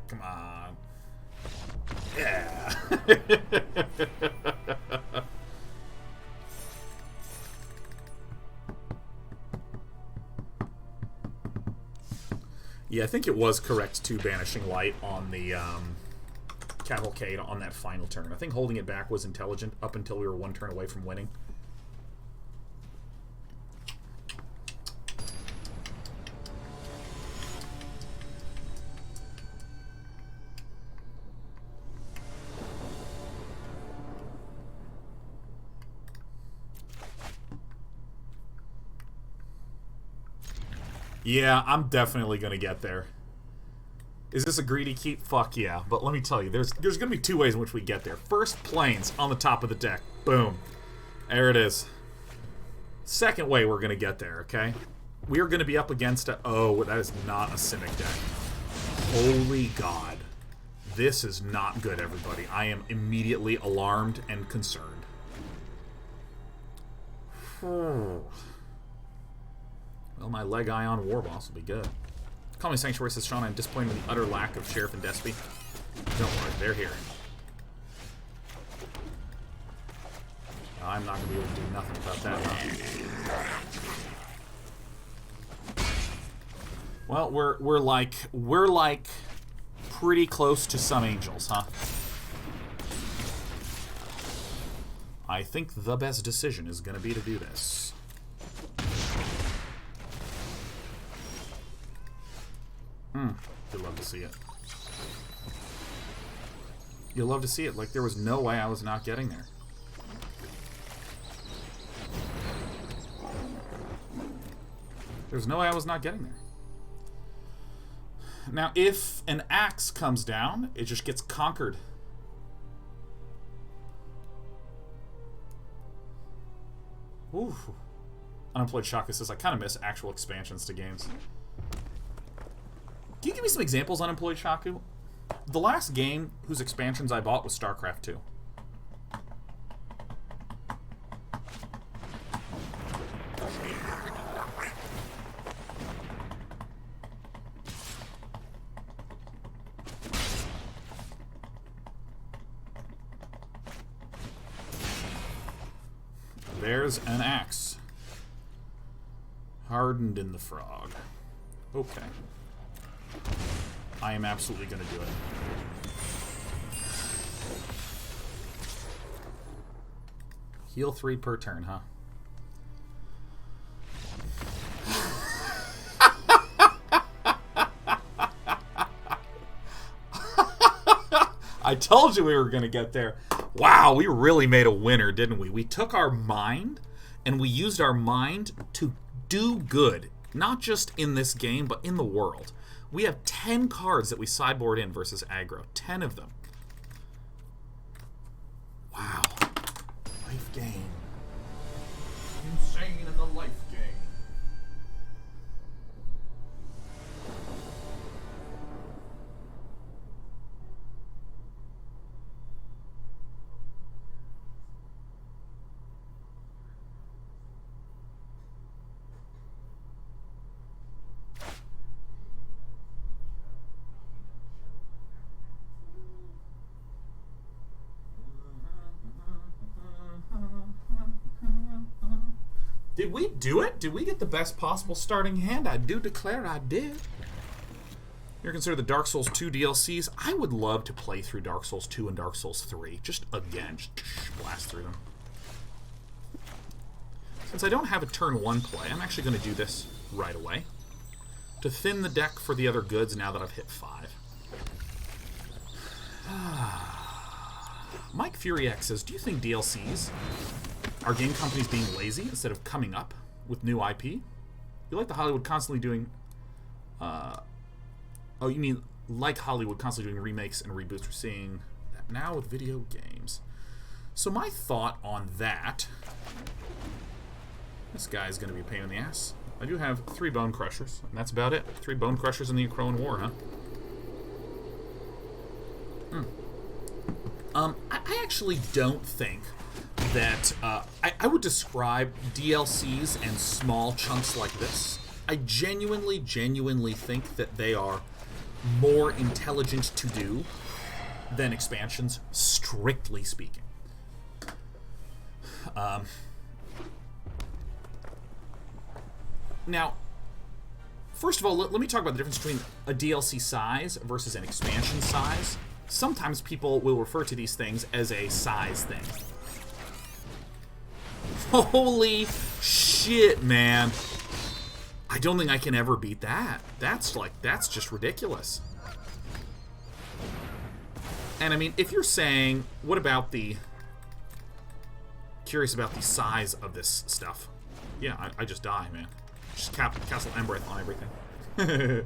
Come on. Yeah. Yeah, I think it was correct to Banishing Light on the Cavalcade on that final turn. I think holding it back was intelligent up until we were one turn away from winning. Yeah, I'm definitely going to get there. Is this a greedy keep? Fuck yeah. But let me tell you, there's going to be two ways in which we get there. First, planes on the top of the deck. Boom. There it is. Second way we're going to get there, okay? We are going to be up against a... Oh, that is not a Simic deck. Holy God. This is not good, everybody. I am immediately alarmed and concerned. Well, my Legion Warboss will be good. Call me Sanctuary, says Sean. I'm disappointed with the utter lack of Sheriff and Despy. Don't worry, they're here. I'm not going to be able to do nothing about that, huh? Well, we're like pretty close to some angels, huh? I think the best decision is going to be to do this. You'll love to see it. You'll love to see it. Like, there was no way I was not getting there. There's no way I was not getting there. Now, if an axe comes down, it just gets conquered. Ooh. Unemployed Shaka says, I kind of miss actual expansions to games. Can you give me some examples, Unemployed Shaku? The last game whose expansions I bought was StarCraft 2. There's an axe. Hardened in the frog. Okay. I am absolutely going to do it. Heal 3 per turn, huh? I told you we were going to get there. Wow, we really made a winner, didn't we? We took our mind, and we used our mind to do good. Not just in this game, but in the world. We have 10 cards that we sideboard in versus aggro. 10 of them. Wow. Life game. Insane in the life game. Did we do it? Did we get the best possible starting hand? I do declare I did. You're considered the Dark Souls 2 DLCs. I would love to play through Dark Souls 2 and Dark Souls 3. Just again, just blast through them. Since I don't have a turn 1 play, I'm actually going to do this right away. To thin the deck for the other goods now that I've hit 5. Mike Fury X says, do you think DLCs are game companies being lazy instead of coming up with new IP? You like the Hollywood constantly doing... oh, you mean like Hollywood constantly doing remakes and reboots? We're seeing that now with video games. So my thought on that... This guy's going to be a pain in the ass. I do have 3 Bonecrushers, and that's about it. 3 Bonecrushers in the Akroan War, huh? I actually don't think that I would describe DLCs and small chunks like this. I genuinely think that they are more intelligent to do than expansions, strictly speaking. Now, first of all, let me talk about the difference between a DLC size versus an expansion size. Sometimes people will refer to these things as a size thing. Holy shit, man. I don't think I can ever beat that. That's just ridiculous. And I mean, if you're saying, what about the... Curious about the size of this stuff. Yeah, I just die, man. Just Castle Ardenvale on everything.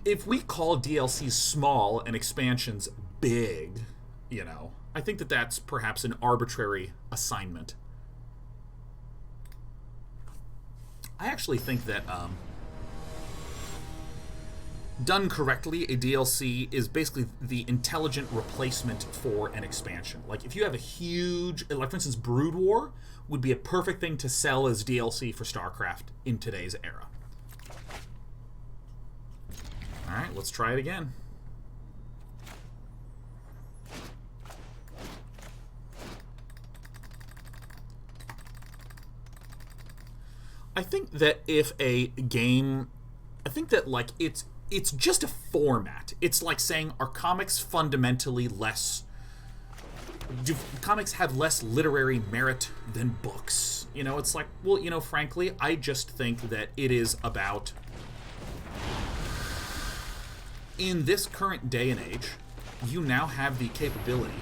If we call DLCs small and expansions big, you know, I think that that's perhaps an arbitrary assignment. I actually think that, done correctly, a DLC is basically the intelligent replacement for an expansion. Like, if you have a huge... Like, for instance, Brood War would be a perfect thing to sell as DLC for StarCraft in today's era. Alright, let's try it again. I think that if a game... I think that, like, it's just a format. It's like saying, are comics fundamentally less... Do comics have less literary merit than books? You know, it's like, well, you know, frankly, I just think that it is about... In this current day and age, you now have the capability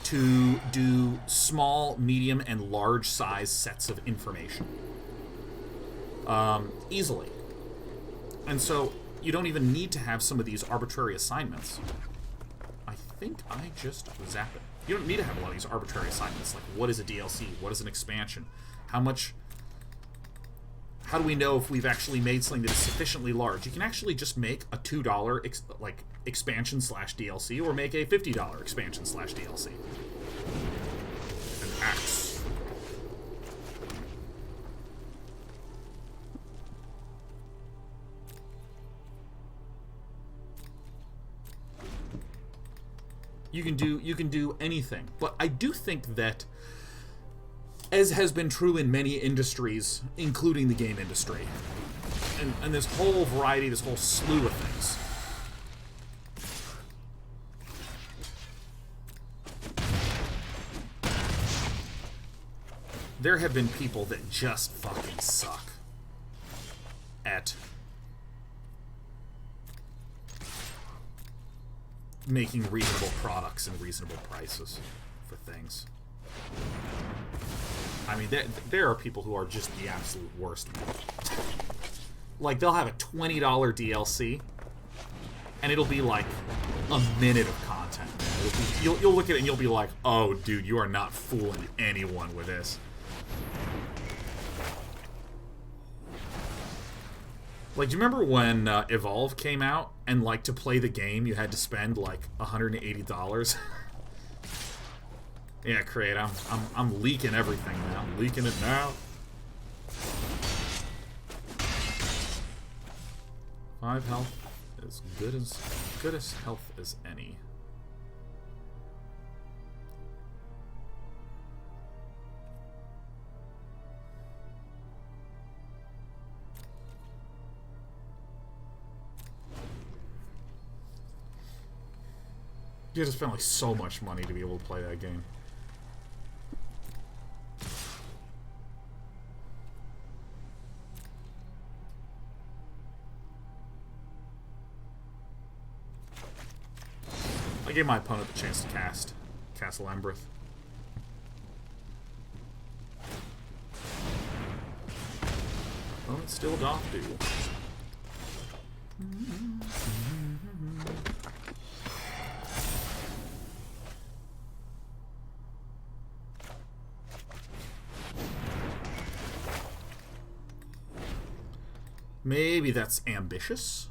to do small, medium, and large size sets of information. Easily. And so you don't even need to have some of these arbitrary assignments. I think I just zapped it. You don't need to have a lot of these arbitrary assignments, like what is a DLC, what is an expansion, how do we know if we've actually made something that is sufficiently large? You can actually just make a $2 expansion slash DLC, or make a $50 expansion slash DLC. An axe. You can do anything, but I do think that, as has been true in many industries, including the game industry, and this whole variety, this whole slew of things, there have been people that just fucking suck at making reasonable products and reasonable prices for things. I mean, there are people who are just the absolute worst. Like, they'll have a $20 DLC, and it'll be like a minute of content. You'll look at it and you'll be like, oh, dude, you are not fooling anyone with this. Like, do you remember when Evolve came out, and, like, to play the game, you had to spend, like, $180? Yeah, Crate, I'm leaking everything now. I'm leaking it now. 5 health, as good as health as any. You have to spend like so much money to be able to play that game. I gave my opponent the chance to cast Castle Ardenvale. Opponent still doth do. Maybe that's ambitious.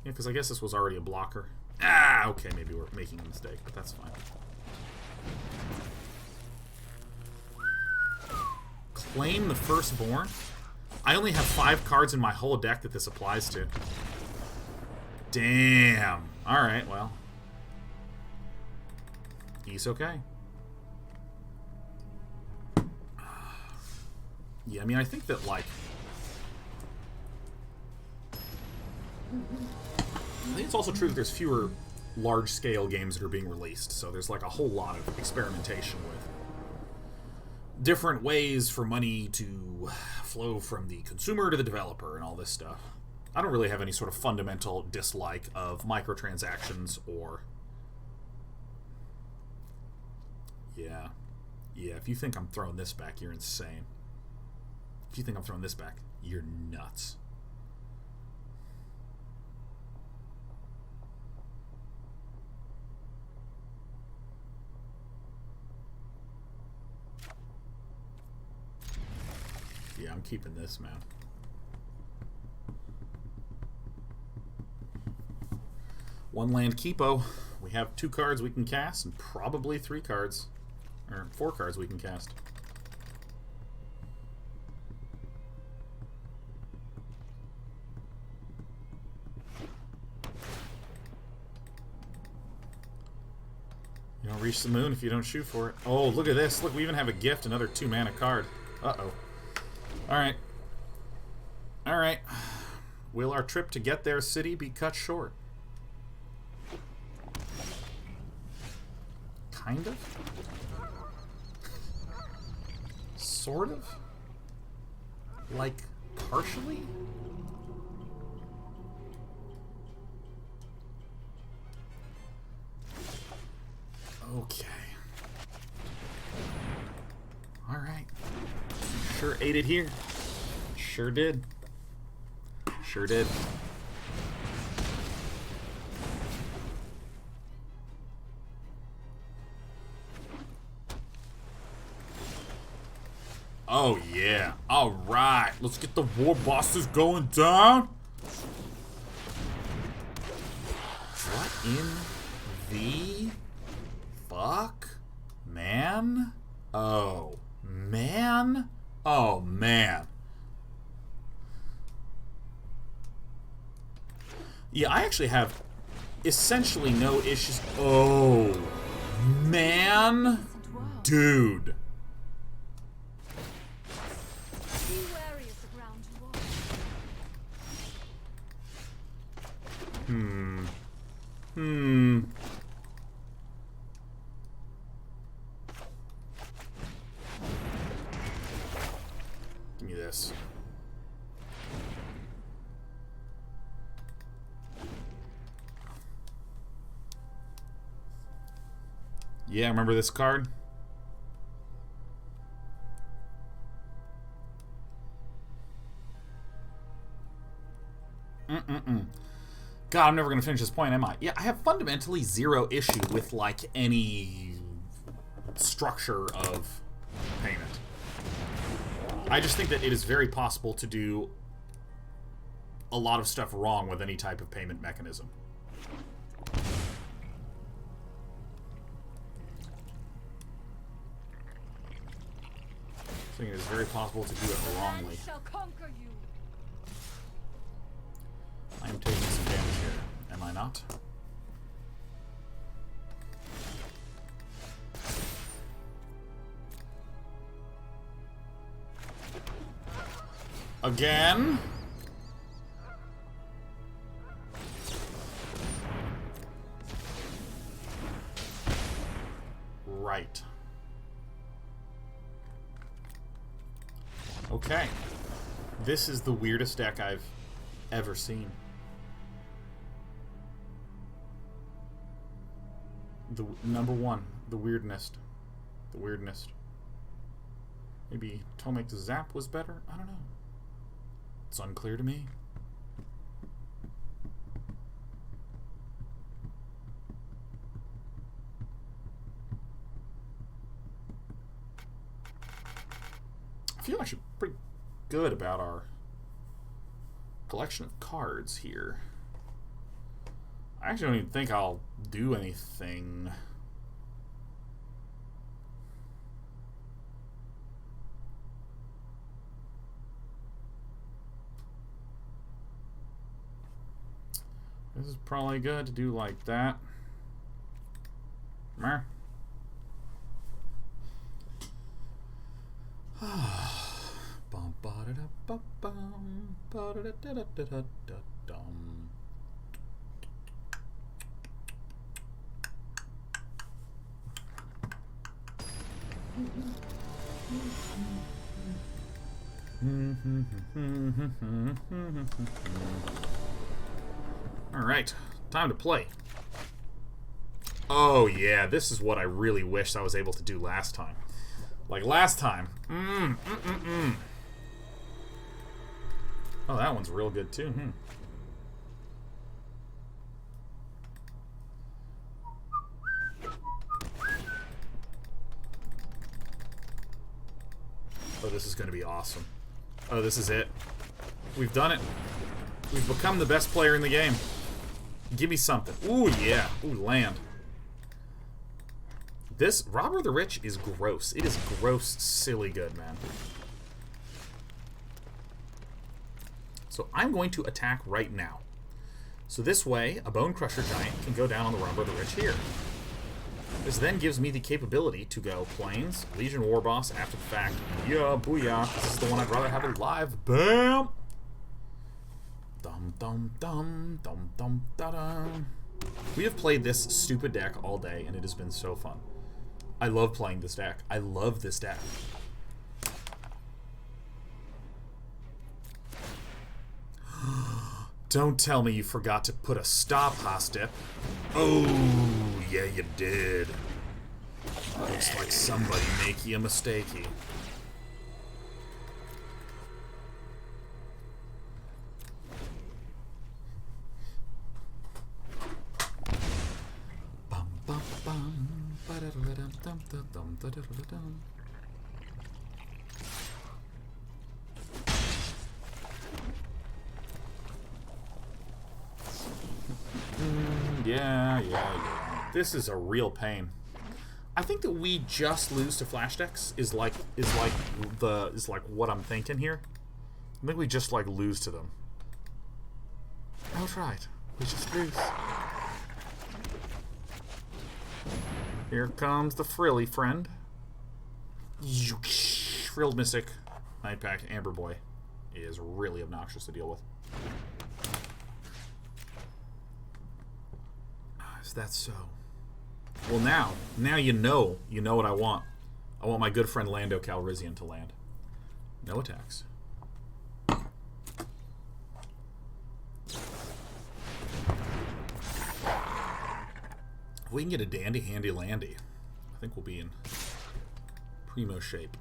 Yeah, because I guess this was already a blocker. Ah, okay, maybe we're making a mistake, but that's fine. Claim the Firstborn? I only have 5 cards in my whole deck that this applies to. Damn. Alright, well. He's okay. Yeah, I mean, I think that, like... I think it's also true that there's fewer large-scale games that are being released, so there's like a whole lot of experimentation with different ways for money to flow from the consumer to the developer and all this stuff. I don't really have any sort of fundamental dislike of microtransactions or... Yeah, if you think I'm throwing this back, you're insane. If you think I'm throwing this back, you're nuts. Yeah, I'm keeping this, man. One land Keepo. We have 2 cards we can cast, and probably 3 cards. Or 4 cards we can cast. You don't reach the moon if you don't shoot for it. Oh, look at this. Look, we even have a gift, another 2-mana card. Uh-oh. Alright. Alright. Will our trip to get their city be cut short? Kind of? Sort of? Like, partially? Okay. Alright. Sure ate it here. Sure did. Sure did. Oh yeah. Alright. Let's get the war bosses going down. What in the fuck? Man? Oh. Man? Oh man. Yeah, I actually have essentially no issues. Oh. Man? Dude. Be wary of the ground you walk. Give me this. Yeah, remember this card? God, I'm never gonna finish this point, am I? Yeah, I have fundamentally zero issue with, like, any structure of payment. I just think that it is very possible to do a lot of stuff wrong with any type of payment mechanism. I think it is very possible to do it wrongly. I shall conquer you. I am taking some damage here, am I not? Again? Right. Okay. This is the weirdest deck I've ever seen. The number one, the weirdness. The weirdness. Maybe Tomik Zap was better? I don't know. It's unclear to me. I feel actually pretty good about our collection of cards here. I actually don't even think I'll do anything. This is probably good to do like that. Meh. Bum ba da da ba bum ba da da da da da da dum. All right, time to play. Oh yeah, this is what I really wished I was able to do last time. Like last time. Oh, that one's real good too. Oh, this is going to be awesome. Oh, this is it. We've done it. We've become the best player in the game. Give me something. Ooh, yeah. Ooh, land. This Robber the Rich is gross. It is gross, silly good, man. So I'm going to attack right now. So this way, a Bonecrusher Giant can go down on the Robber the Rich here. This then gives me the capability to go Plains, Legion Warboss after the fact. Yeah, booyah. This is the one I'd rather have alive. Bam! Dum dum dum dum dum da dum. We have played this stupid deck all day, and it has been so fun. I love playing this deck. I love this deck. Don't tell me you forgot to put a stop, Hostep. Oh, yeah, you did. Looks like somebody making a mistakey. Bum bum bum. Ba-da-da-dum dum dum dum da-da-da-dum. Yeah. This is a real pain. I think that we just lose to flash decks is like what I'm thinking here. I think we just like lose to them. That's right. We just lose. Here comes the frilly friend. Frilled Mystic, Night Pack, Amber Boy is really obnoxious to deal with. Is that so? Well, now you know what I want. I want my good friend Lando Calrissian to land. No attacks. If we can get a dandy handy landy, I think we'll be in primo shape.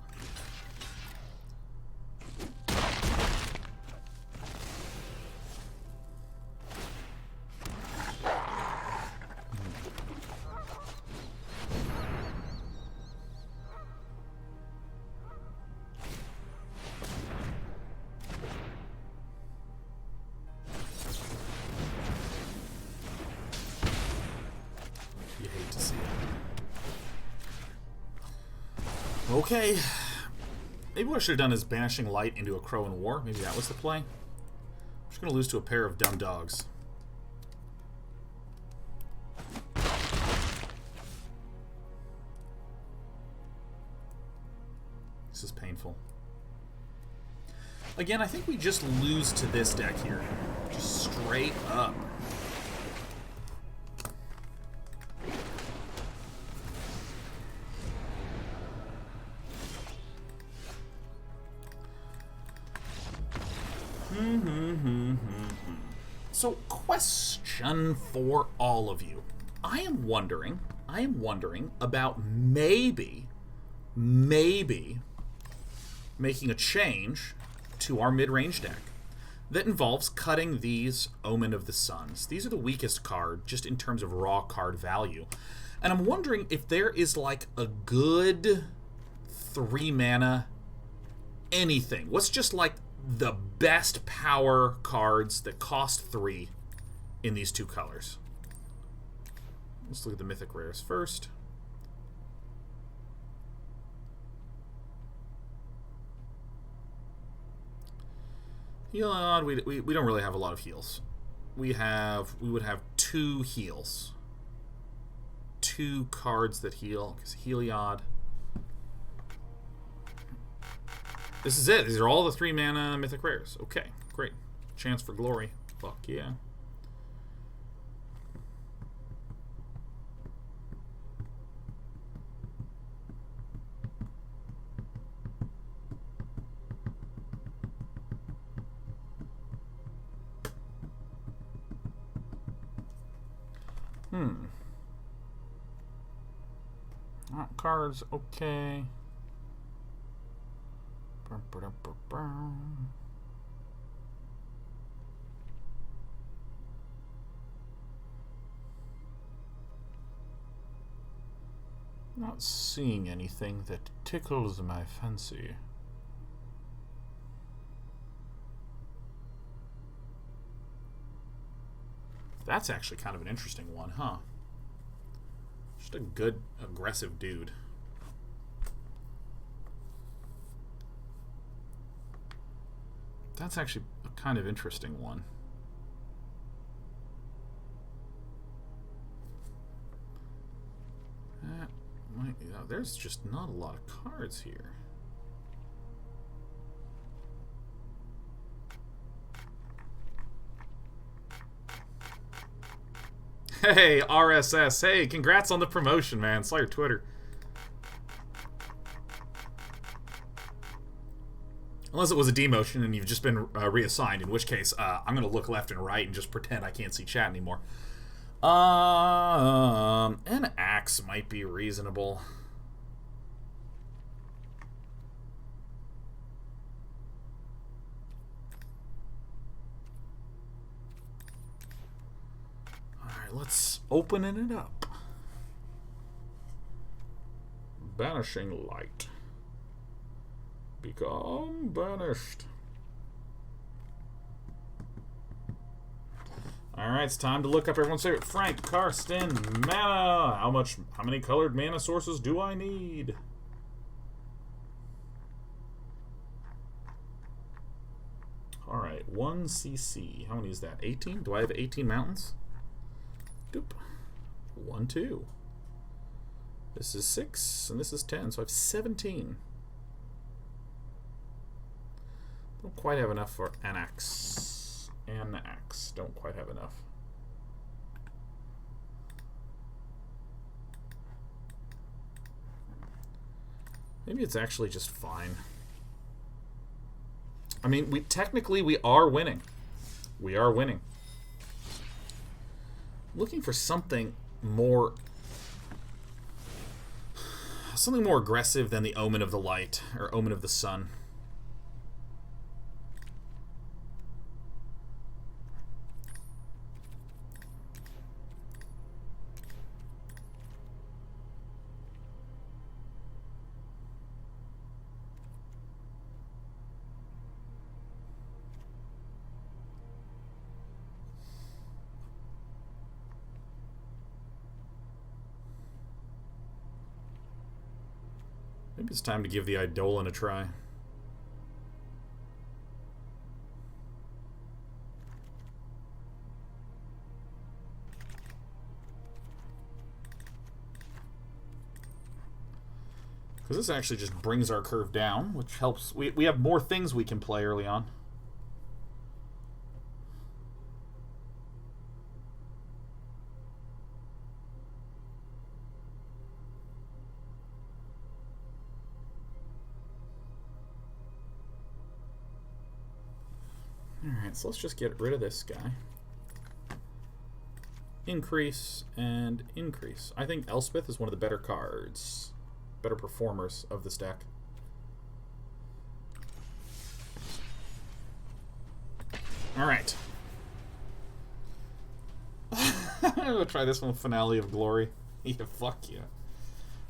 Okay. Maybe what I should have done is Banishing Light into Akroan War. Maybe that was the play. I'm just going to lose to a pair of dumb dogs. This is painful. Again, I think we just lose to this deck here. Just straight up. So, question for all of you. I am wondering about maybe making a change to our mid-range deck that involves cutting these Omen of the Suns. These are the weakest card, just in terms of raw card value. And I'm wondering if there is like a good 3 mana anything. What's just like the best power cards that cost 3 in these two colors? Let's look at the mythic rares first. Heal, we don't really have a lot of heals. We would have 2 heals. 2 cards that heal, because Heliod. This is it. These are all the 3 mana mythic rares. Okay, great. Chance for glory. Fuck yeah. Cards, okay. Not seeing anything that tickles my fancy. That's actually kind of an interesting one, huh? Just a good, aggressive dude. That's actually a kind of interesting one. There's just not a lot of cards here. Hey, RSS. Hey, congrats on the promotion, man. Saw your Twitter. Unless it was a demotion and you've just been reassigned, in which case I'm going to look left and right and just pretend I can't see chat anymore. An axe might be reasonable. let's open it up. Banishing Light. Become banished. Alright, it's time to look up everyone's favorite Frank Karsten mana. How many colored mana sources do I need? Alright, 1 CC. How many is that? 18? Do I have 18 mountains? Doop. 1, 2. This is 6, and this is 10, so I have 17. Don't quite have enough for Anax. Anax. Don't quite have enough. Maybe it's actually just fine. I mean, technically we are winning. We are winning. Looking for something more aggressive than the Omen of the Light or Omen of the Sun. Maybe it's time to give the Eidolon a try. Because this actually just brings our curve down, which helps. We have more things we can play early on. Alright, so let's just get rid of this guy. Increase and increase. I think Elspeth is one of the better cards. Better performers of this deck. Alright. I'm gonna try this one, Finale of Glory. Yeah, fuck yeah.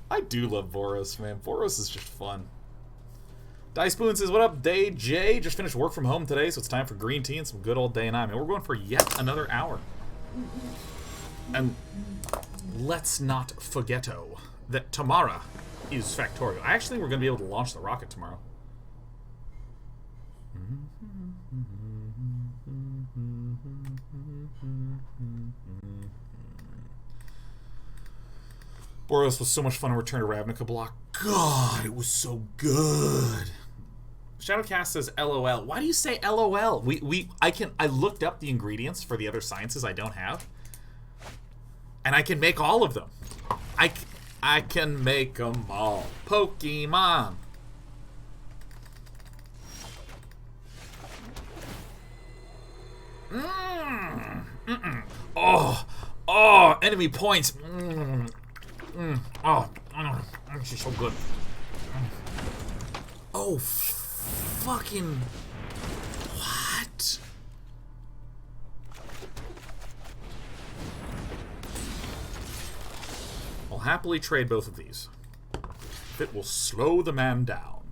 I do love Boros, man. Boros is just fun. Dice Spoon says, what up, Day J? Just finished work from home today, so it's time for green tea and some good old day and I. Man, we're going for yet another hour. And let's not forget-o that tomorrow is Factorio. I actually think we're going to be able to launch the rocket tomorrow. Boros was so much fun to Return to Ravnica block. God, it was so good. Shadowcast says LOL. Why do you say LOL? I looked up the ingredients for the other sciences I don't have. And I can make all of them. I can make them all. Pokemon. Oh, enemy points. Oh, this is so good. Oh, fucking what? I'll happily trade both of these. If it will slow the man down.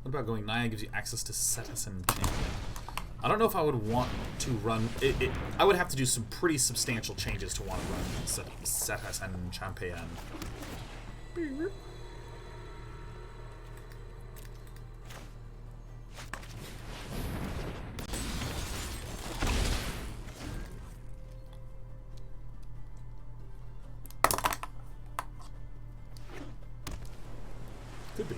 What about going Naya gives you access to Cetus Enchantment? I don't know if I would want to run... I would have to do some pretty substantial changes to want to run Cetus Enchantment. Could be.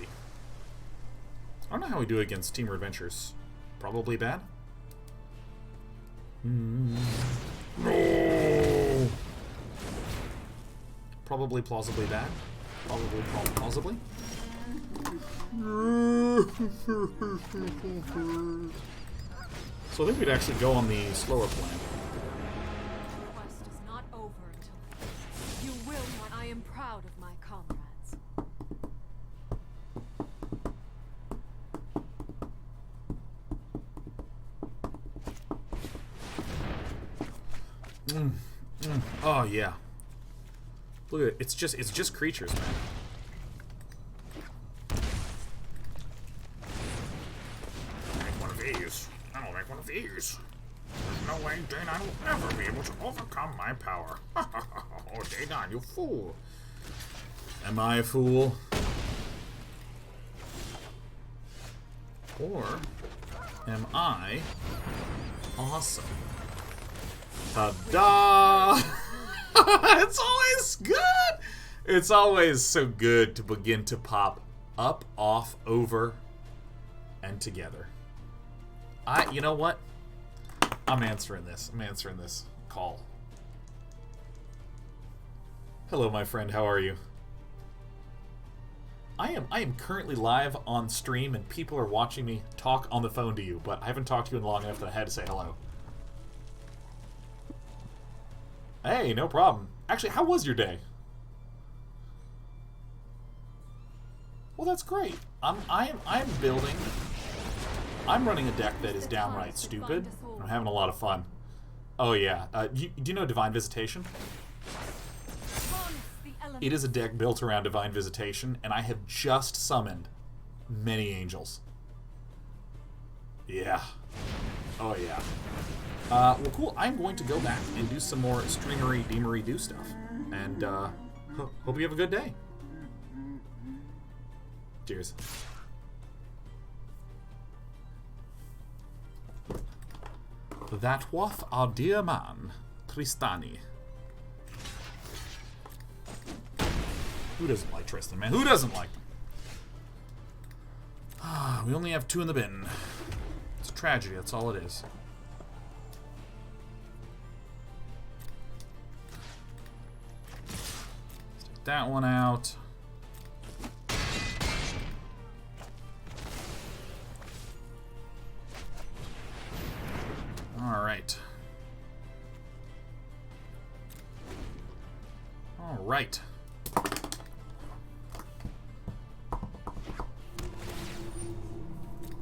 I don't know how we do against Teamer Adventures. Probably bad. No. Probably plausibly bad. Probably plausibly. So I think we'd actually go on the slower plan. The quest is not over until you will not. I am proud of my comrades. Oh yeah. Look at it. It's just creatures, man. Make one of these. I'll make one of these. There's no way, Dagon will ever be able to overcome my power. Oh, Dagon, you fool. Am I a fool? Or am I awesome? Ta-da! It's always good! It's always so good to begin to pop up, off, over, and together. You know what? I'm answering this. I'm answering this call. Hello, my friend. How are you? I am currently live on stream, and people are watching me talk on the phone to you, but I haven't talked to you in long enough that I had to say hello. Hey, no problem. Actually, how was your day? Well, that's great. I'm building. I'm running a deck that is downright stupid. I'm having a lot of fun. Oh yeah. Do you know Divine Visitation? It is a deck built around Divine Visitation, and I have just summoned many angels. Yeah. Oh yeah. Well, cool. I'm going to go back and do some more stringery, deamery do stuff. And, hope you have a good day. Cheers. That was our dear man, Tristani. Who doesn't like Tristan, man? Who doesn't like him? We only have 2 in the bin. It's a tragedy, that's all it is. Let's take that one out. Alright. Alright.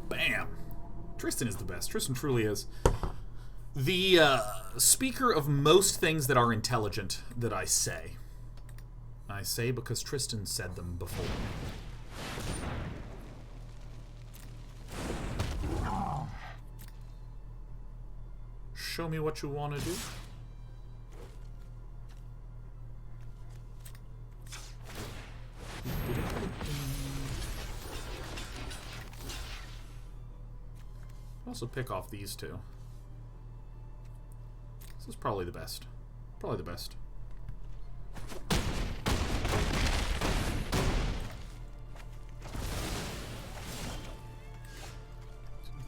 Bam! Tristan is the best. Tristan truly is. The speaker of most things that are intelligent that I say. I say because Tristan said them before. Show me what you want to do. Also pick off these 2. This is probably the best. Probably the best. 2,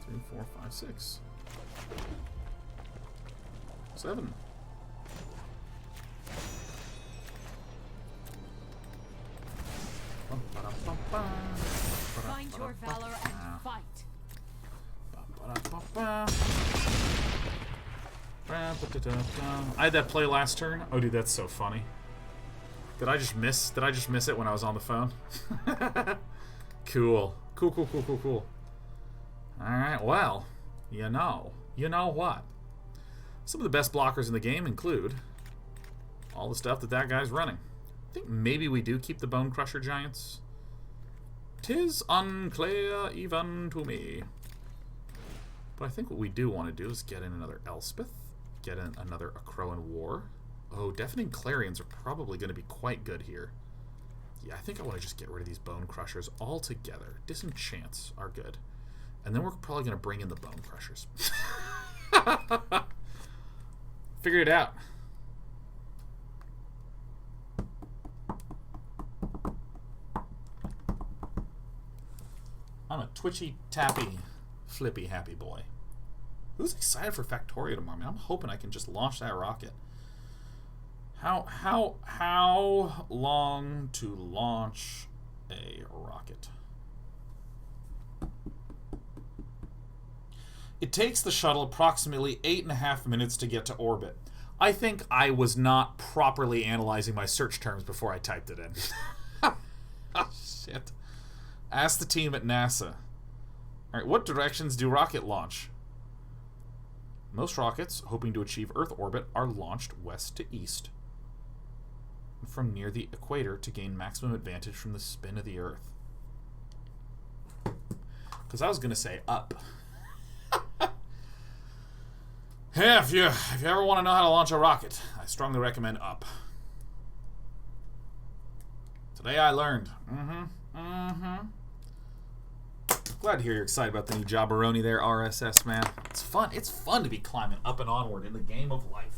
3, 4, 5, 6. 7. Find your valor and fight. I had that play last turn. Oh, dude, that's so funny. Did I just miss it when I was on the phone? Cool. Cool. Alright, well, you know what? Some of the best blockers in the game include all the stuff that guy's running. I think maybe we do keep the Bonecrusher Giants. 'Tis unclear even to me. But I think what we do want to do is get in another Elspeth, get in another Akroan War. Oh, Deafening Clarions are probably going to be quite good here. Yeah, I think I want to just get rid of these Bonecrushers altogether. Disenchants are good. And then we're probably going to bring in the Bonecrushers. Figured it out. I'm a twitchy, tappy, flippy, happy boy. Who's excited for Factorio tomorrow? Man, I'm hoping I can just launch that rocket. How long to launch a rocket? It takes the shuttle approximately 8.5 minutes to get to orbit. I think I was not properly analyzing my search terms before I typed it in. Oh, shit. Ask the team at NASA. Alright, what directions do rocket launch? Most rockets, hoping to achieve Earth orbit, are launched west to east. from near the equator to gain maximum advantage from the spin of the Earth. Because I was going to say up. Yeah, if you ever want to know how to launch a rocket, I strongly recommend up. Today I learned. Glad to hear you're excited about the new Jabberoni there, RSS, man. It's fun. It's fun to be climbing up and onward in the game of life.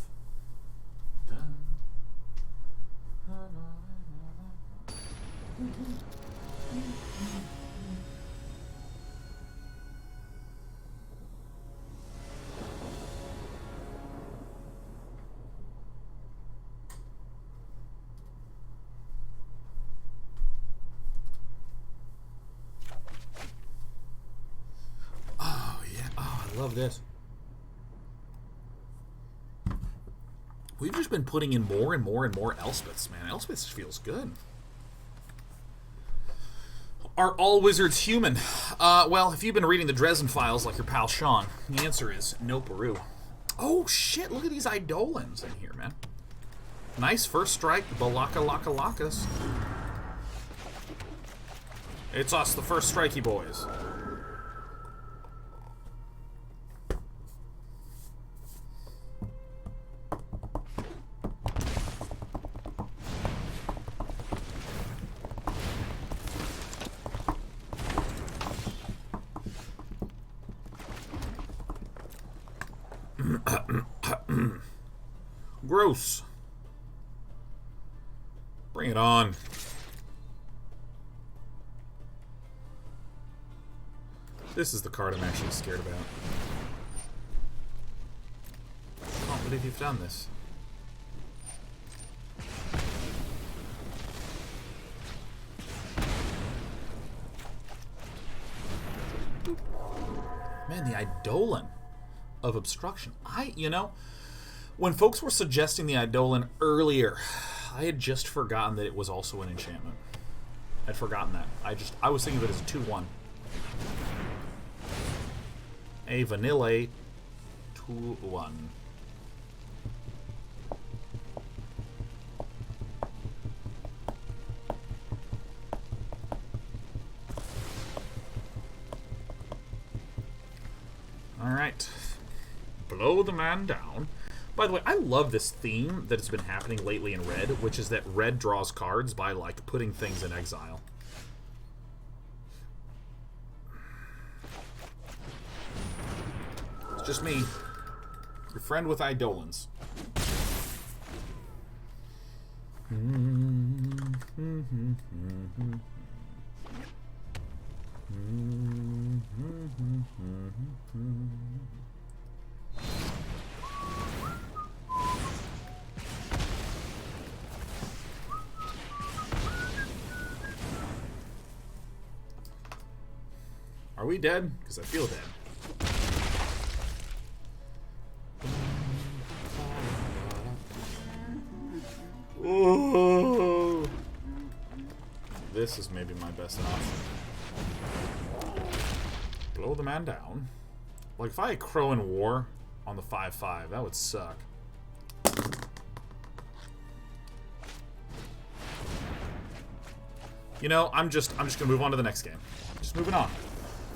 Love this. We've just been putting in more and more and more Elspeths, man. Elspeth feels good. Are all wizards human? Well, if you've been reading the Dresden Files like your pal Sean, the answer is no Peru. Oh shit, look at these Eidolons in here, man. Nice first strike, Balaka Laka Lakas. It's us, the first strikey boys. Gross. Bring it on. This is the card I'm actually scared about. I can't believe you've done this. Man, the Eidolon of Obstruction. When folks were suggesting the Eidolon earlier, I had just forgotten that it was also an enchantment. I'd forgotten that. I was thinking of it as a 2-1. A vanilla 2-1. Alright. Blow the man down. By the way, I love this theme that has been happening lately in Red, which is that Red draws cards by, like, putting things in exile. It's just me, your friend with Eidolons. Are we dead? Because I feel dead. Oh. This is maybe my best option. Blow the man down. Like, if I had Akroan War on the 5/5, that would suck. You know, I'm just gonna move on to the next game. Just moving on.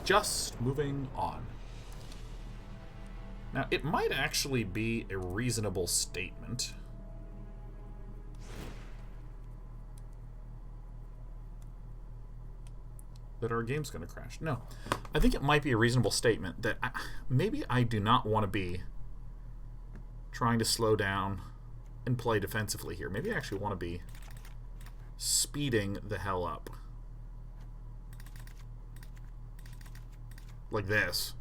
Just moving on. Now, it might actually be a reasonable statement that our game's going to crash. No. I think it might be a reasonable statement that maybe I do not want to be trying to slow down and play defensively here. Maybe I actually want to be speeding the hell up. Like this.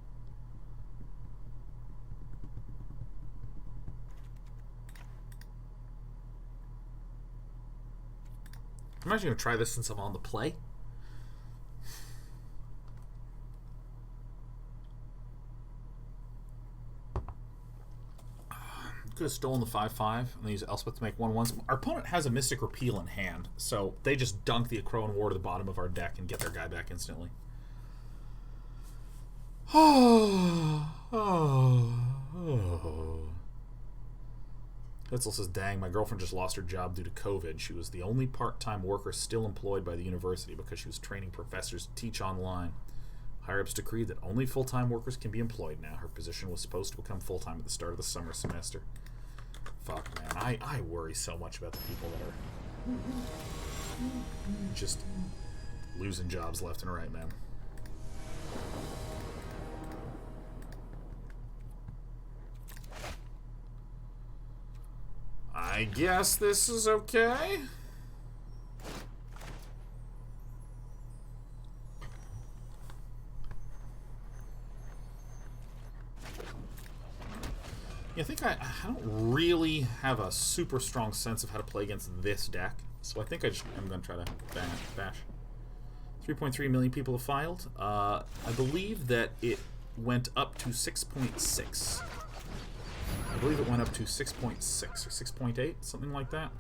I'm actually going to try this since I'm on the play. Could have stolen the 5/5 and use Elspeth to make 1/1s. Our opponent has a Mystic Repeal in hand, so they just dunk the Akroan War to the bottom of our deck and get their guy back instantly. Hitzel says, dang, my girlfriend just lost her job due to COVID. She was the only part-time worker still employed by the university because she was training professors to teach online. Higher-ups decreed that only full-time workers can be employed now. Her position was supposed to become full-time at the start of the summer semester. Fuck, man. I worry so much about the people that are just losing jobs left and right, man. I guess this is okay. Yeah, I think I don't really have a super strong sense of how to play against this deck, so I think I'm going to try to bash. 3.3 million people have filed. I believe that it went up to 6.6. I believe it went up to 6.6 or 6.8, something like that.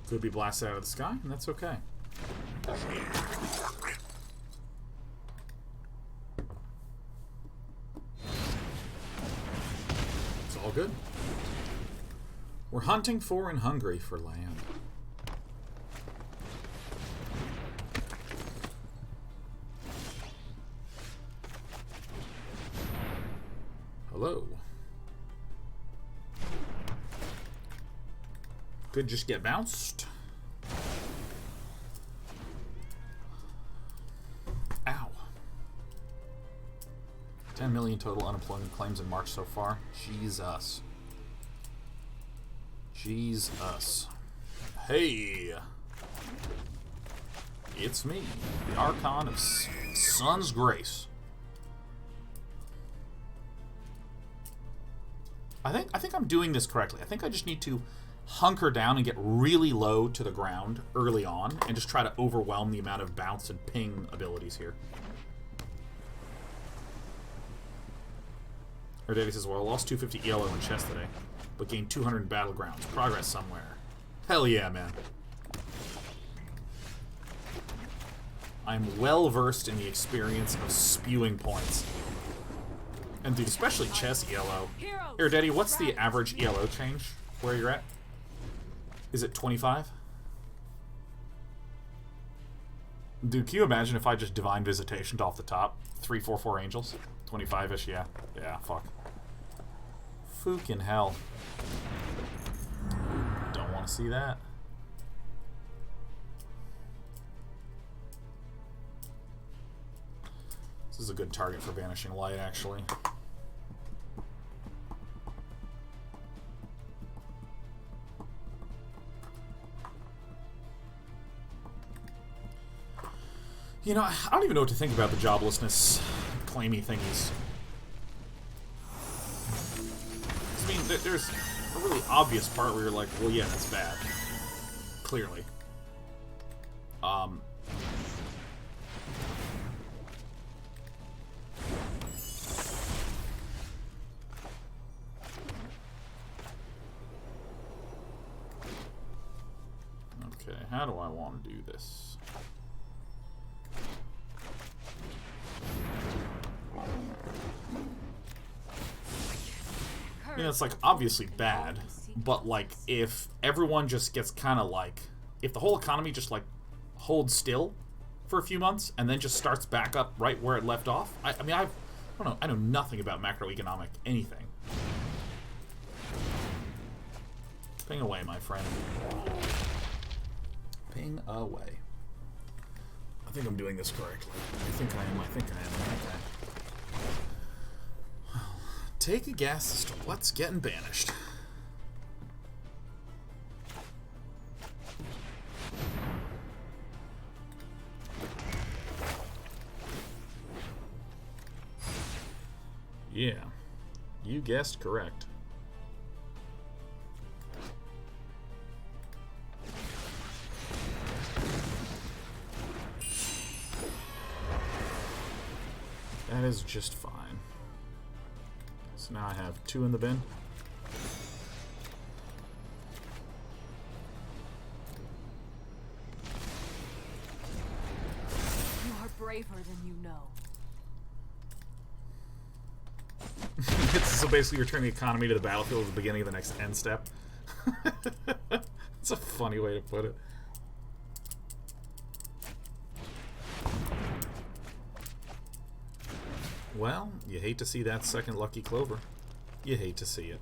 Could be blasted out of the sky, and that's okay. It's all good. We're hunting for and hungry for land. Hello. Could just get bounced. Ow. 10 million total unemployment claims in March so far. Jesus. Jesus. Hey. It's me, the Archon of Sun's Grace. I think I'm doing this correctly. I think I just need to hunker down and get really low to the ground early on and just try to overwhelm the amount of bounce and ping abilities here. Her Davey says, well, I lost 250 ELO in chess today, but gained 200 in Battlegrounds. Progress somewhere. Hell yeah, man. I'm well versed in the experience of spewing points. And dude, especially chess ELO. Here, Daddy, what's the average ELO change where you're at? Is it 25? Dude, can you imagine if I just Divine Visitation off the top? 3/4/4 Angels? 25-ish, yeah. Yeah, fuck. Fucking hell. Don't want to see that. This is a good target for Banishing Light, actually. You know, I don't even know what to think about the joblessness claimy thingies. I mean, there's a really obvious part where you're like, well, yeah, that's bad. Clearly. Okay, how do I want to do this? You know, it's like obviously bad, but like if everyone just gets kind of like, if the whole economy just like holds still for a few months and then just starts back up right where it left off. I mean, I don't know, I know nothing about macroeconomic anything. Ping away, my friend. Ping away. I think I'm doing this correctly. I think I am. Okay. Take a guess as to what's getting banished. Yeah, you guessed correct. That is just fine. So now I have 2 in the bin. braver than you know. So basically return the economy to the battlefield at the beginning of the next end step. It's a funny way to put it. Well, you hate to see that second lucky clover. You hate to see it.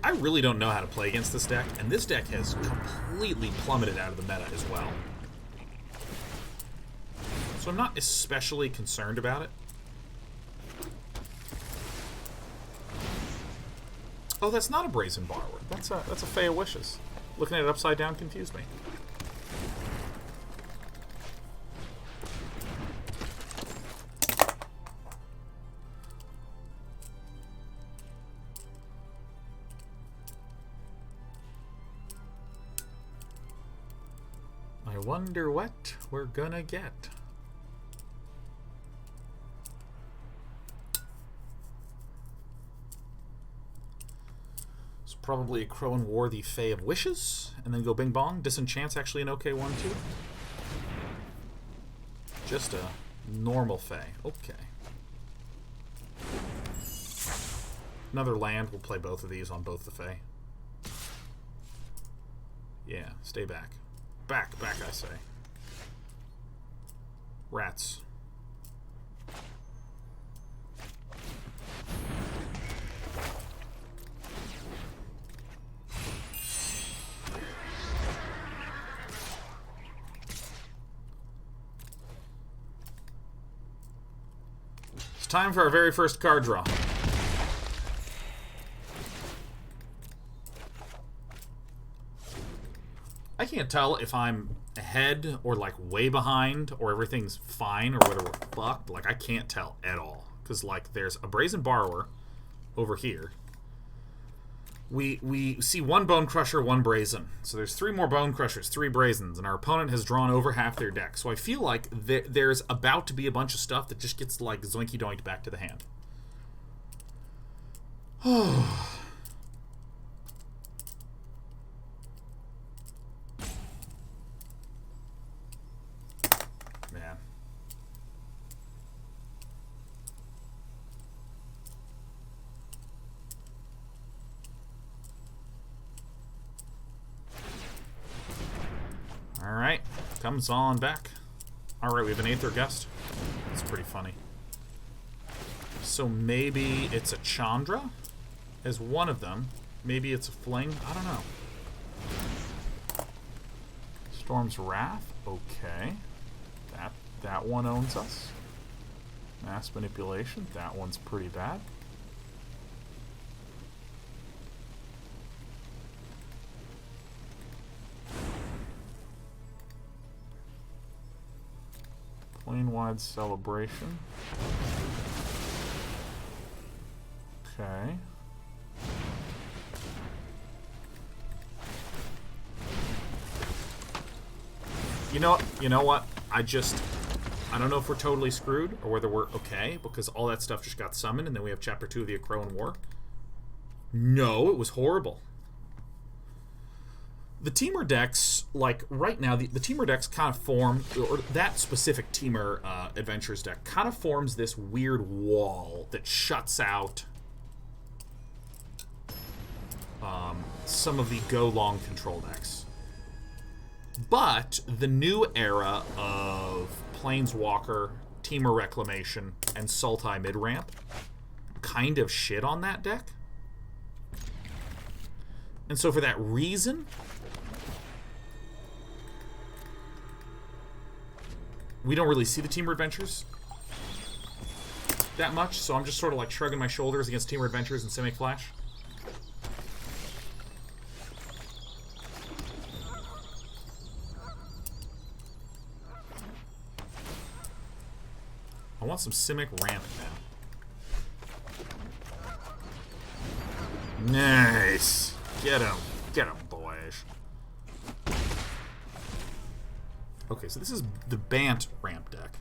I really don't know how to play against this deck, and this deck has completely plummeted out of the meta as well. So I'm not especially concerned about it. Oh, that's not a Brazen Borrower. That's a Fae of Wishes. Looking at it upside down confused me. I wonder what we're gonna get. So probably Akroan War, the Fae of Wishes, and then go Bing Bong. Disenchant's actually an okay one too. Just a normal Fae. Okay. Another land. We'll play both of these on both the Fae. Yeah, stay back. Back, I say. Rats. It's time for our very first card draw. I can't tell if I'm ahead or like way behind or everything's fine or whether we're fucked. Like, I can't tell at all. Because, like, there's a Brazen Borrower over here. We see one Bonecrusher, one Brazen. So there's 3 more Bonecrushers, 3 Brazens, and our opponent has drawn over half their deck. So I feel like there's about to be a bunch of stuff that just gets, like, zoinky-doinked back to the hand. Man. Alright, comes on back. Alright, we have an Aether Gust. That's pretty funny. So maybe it's a Chandra as one of them. Maybe it's a Fling. I don't know. Storm's Wrath. Okay. That one owns us. Mass Manipulation. That one's pretty bad. Plane-wide Celebration. Okay. You know what? I don't know if we're totally screwed or whether we're okay, because all that stuff just got summoned, and then we have Chapter 2 of the Akroan War. No, it was horrible. The Teamer decks, like, right now, the Teamer decks kind of form, or that specific Teamer Adventures deck kind of forms this weird wall that shuts out some of the go-long control decks. But the new era of Planeswalker, Teamer Reclamation, and Sultai mid-ramp kind of shit on that deck. And so for that reason, we don't really see the Teamer Adventures that much, so I'm just sort of like shrugging my shoulders against Teamer Adventures and Simic Flash. I want some Simic Ramp now. Nice! Get him, boys. Okay, so this is the Bant Ramp deck.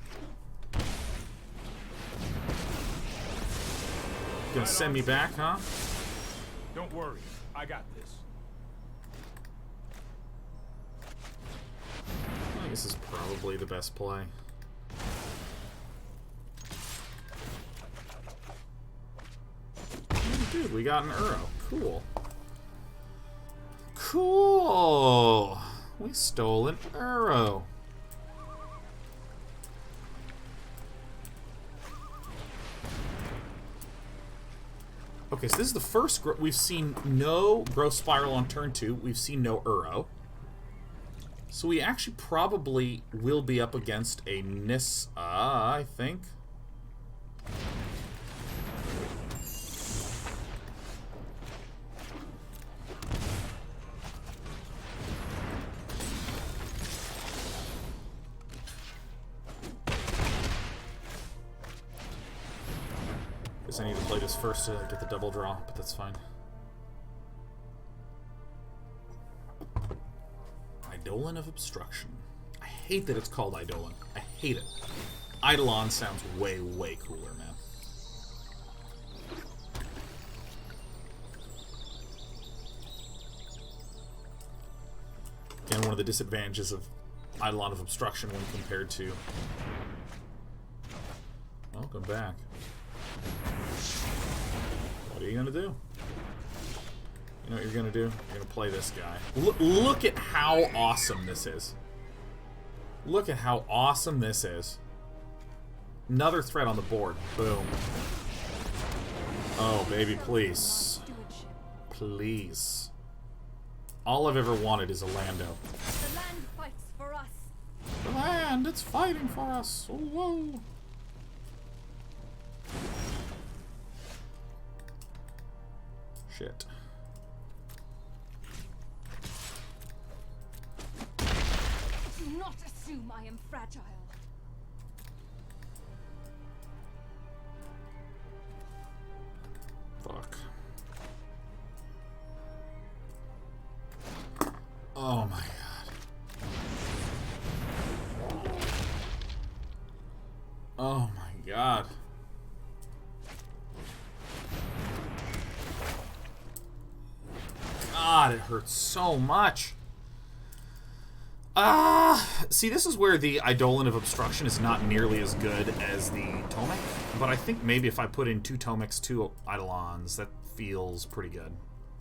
Gonna send me back, huh? Don't worry, I got this. I This is probably the best play. Oh, dude, we got an Uro. Cool. Cool! We stole an Uro. Okay, so this is the first... We've seen no Growth Spiral on turn 2. We've seen no Uro. So we actually probably will be up against a Nissa, I think. Guess I need to play this first to get the double draw, but that's fine. Eidolon of Obstruction. I hate that it's called Eidolon. I hate it. Eidolon sounds way, way cooler, man. Again, one of the disadvantages of Eidolon of Obstruction when compared to... Welcome back. What are you gonna do? You know what you're gonna do? You're gonna play this guy. Look at how awesome this is. Look at how awesome this is. Another threat on the board. Boom. Oh, baby, please. Please. All I've ever wanted is a Lando. The land fights for us. The land, it's fighting for us. Oh, whoa. Shit. Do not assume I am fragile. Fuck. Oh my god. Oh my god. God, it hurts so much. See, this is where the Eidolon of Obstruction is not nearly as good as the Tomik, but I think maybe if I put in 2 Tomiks, 2 Eidolons, that feels pretty good.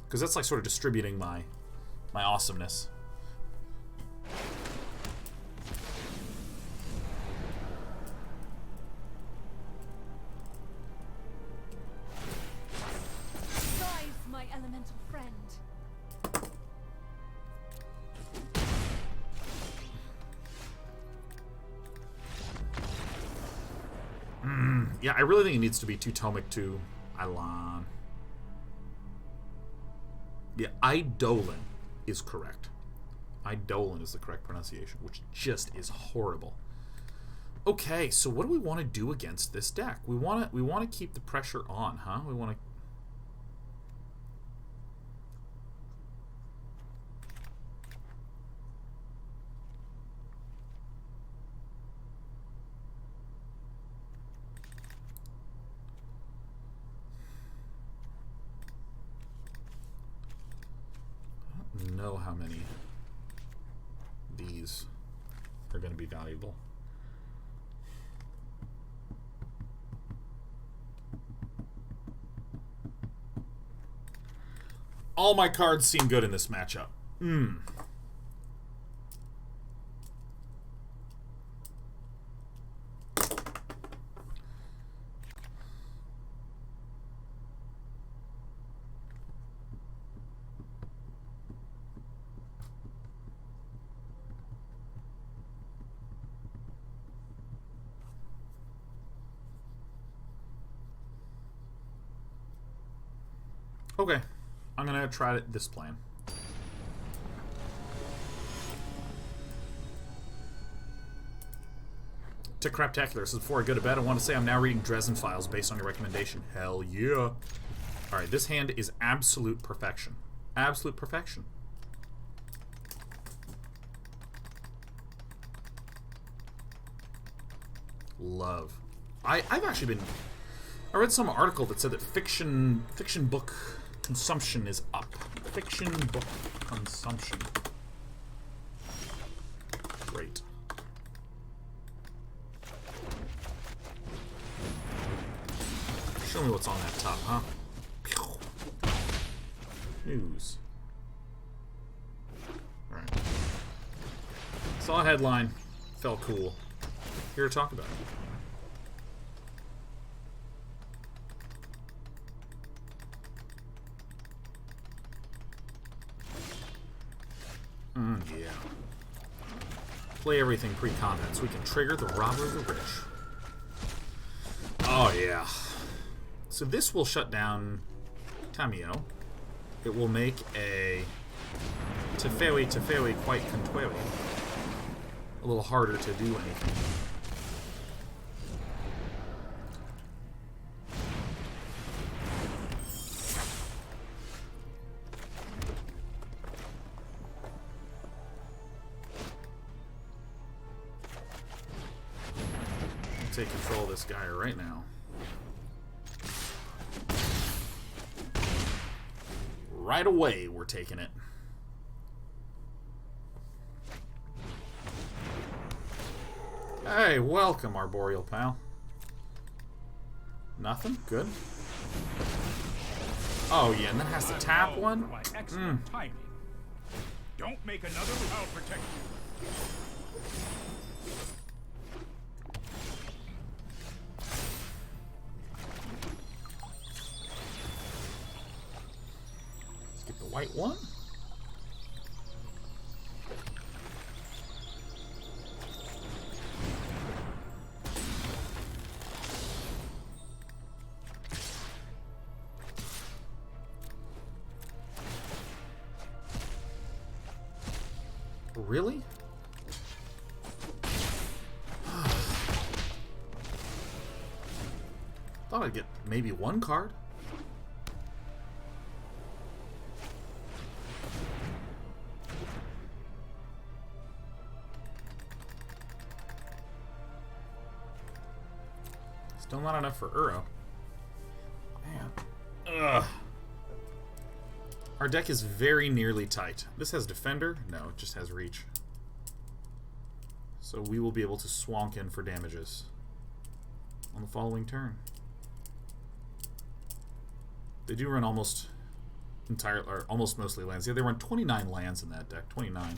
Because that's like sort of distributing my awesomeness. Rise, my elemental friend. Yeah, I really think it needs to be 2 Tomik, 2 Eidolon. Yeah, Eidolon is correct. Eidolon is the correct pronunciation, which just is horrible. Okay, so what do we want to do against this deck? We want to keep the pressure on, huh? We want to... know how many these are going to be valuable. All my cards seem good in this matchup. Okay, I'm gonna try this plan. To Craptacular says, before I go to bed, I want to say I'm now reading Dresden Files based on your recommendation. Hell yeah. Alright, this hand is absolute perfection. Absolute perfection. Love. I've actually been... I read some article that said that fiction book consumption is up. Fiction book consumption. Great. Show me what's on that top, huh? News. Alright. Saw a headline. Felt cool. Here to talk about it. Yeah. Play everything pre-combat so we can trigger the Robber of the Rich. Oh, yeah. So this will shut down Tamio. It will make a Teferi quite Contweri. A little harder to do anything. Take control of this guy right now. Right away, we're taking it. Hey, welcome, Arboreal pal. Nothing? Good. Oh, yeah, and then has to tap one? My excellent timing. Don't make another. I'll protect you. White one? Really? Thought I'd get maybe one card. Still not enough for Uro. Man. Ugh. Our deck is very nearly tight. This has Defender? No, it just has Reach. So we will be able to swonk in for damages on the following turn. They do run almost mostly lands. Yeah, they run 29 lands in that deck. 29.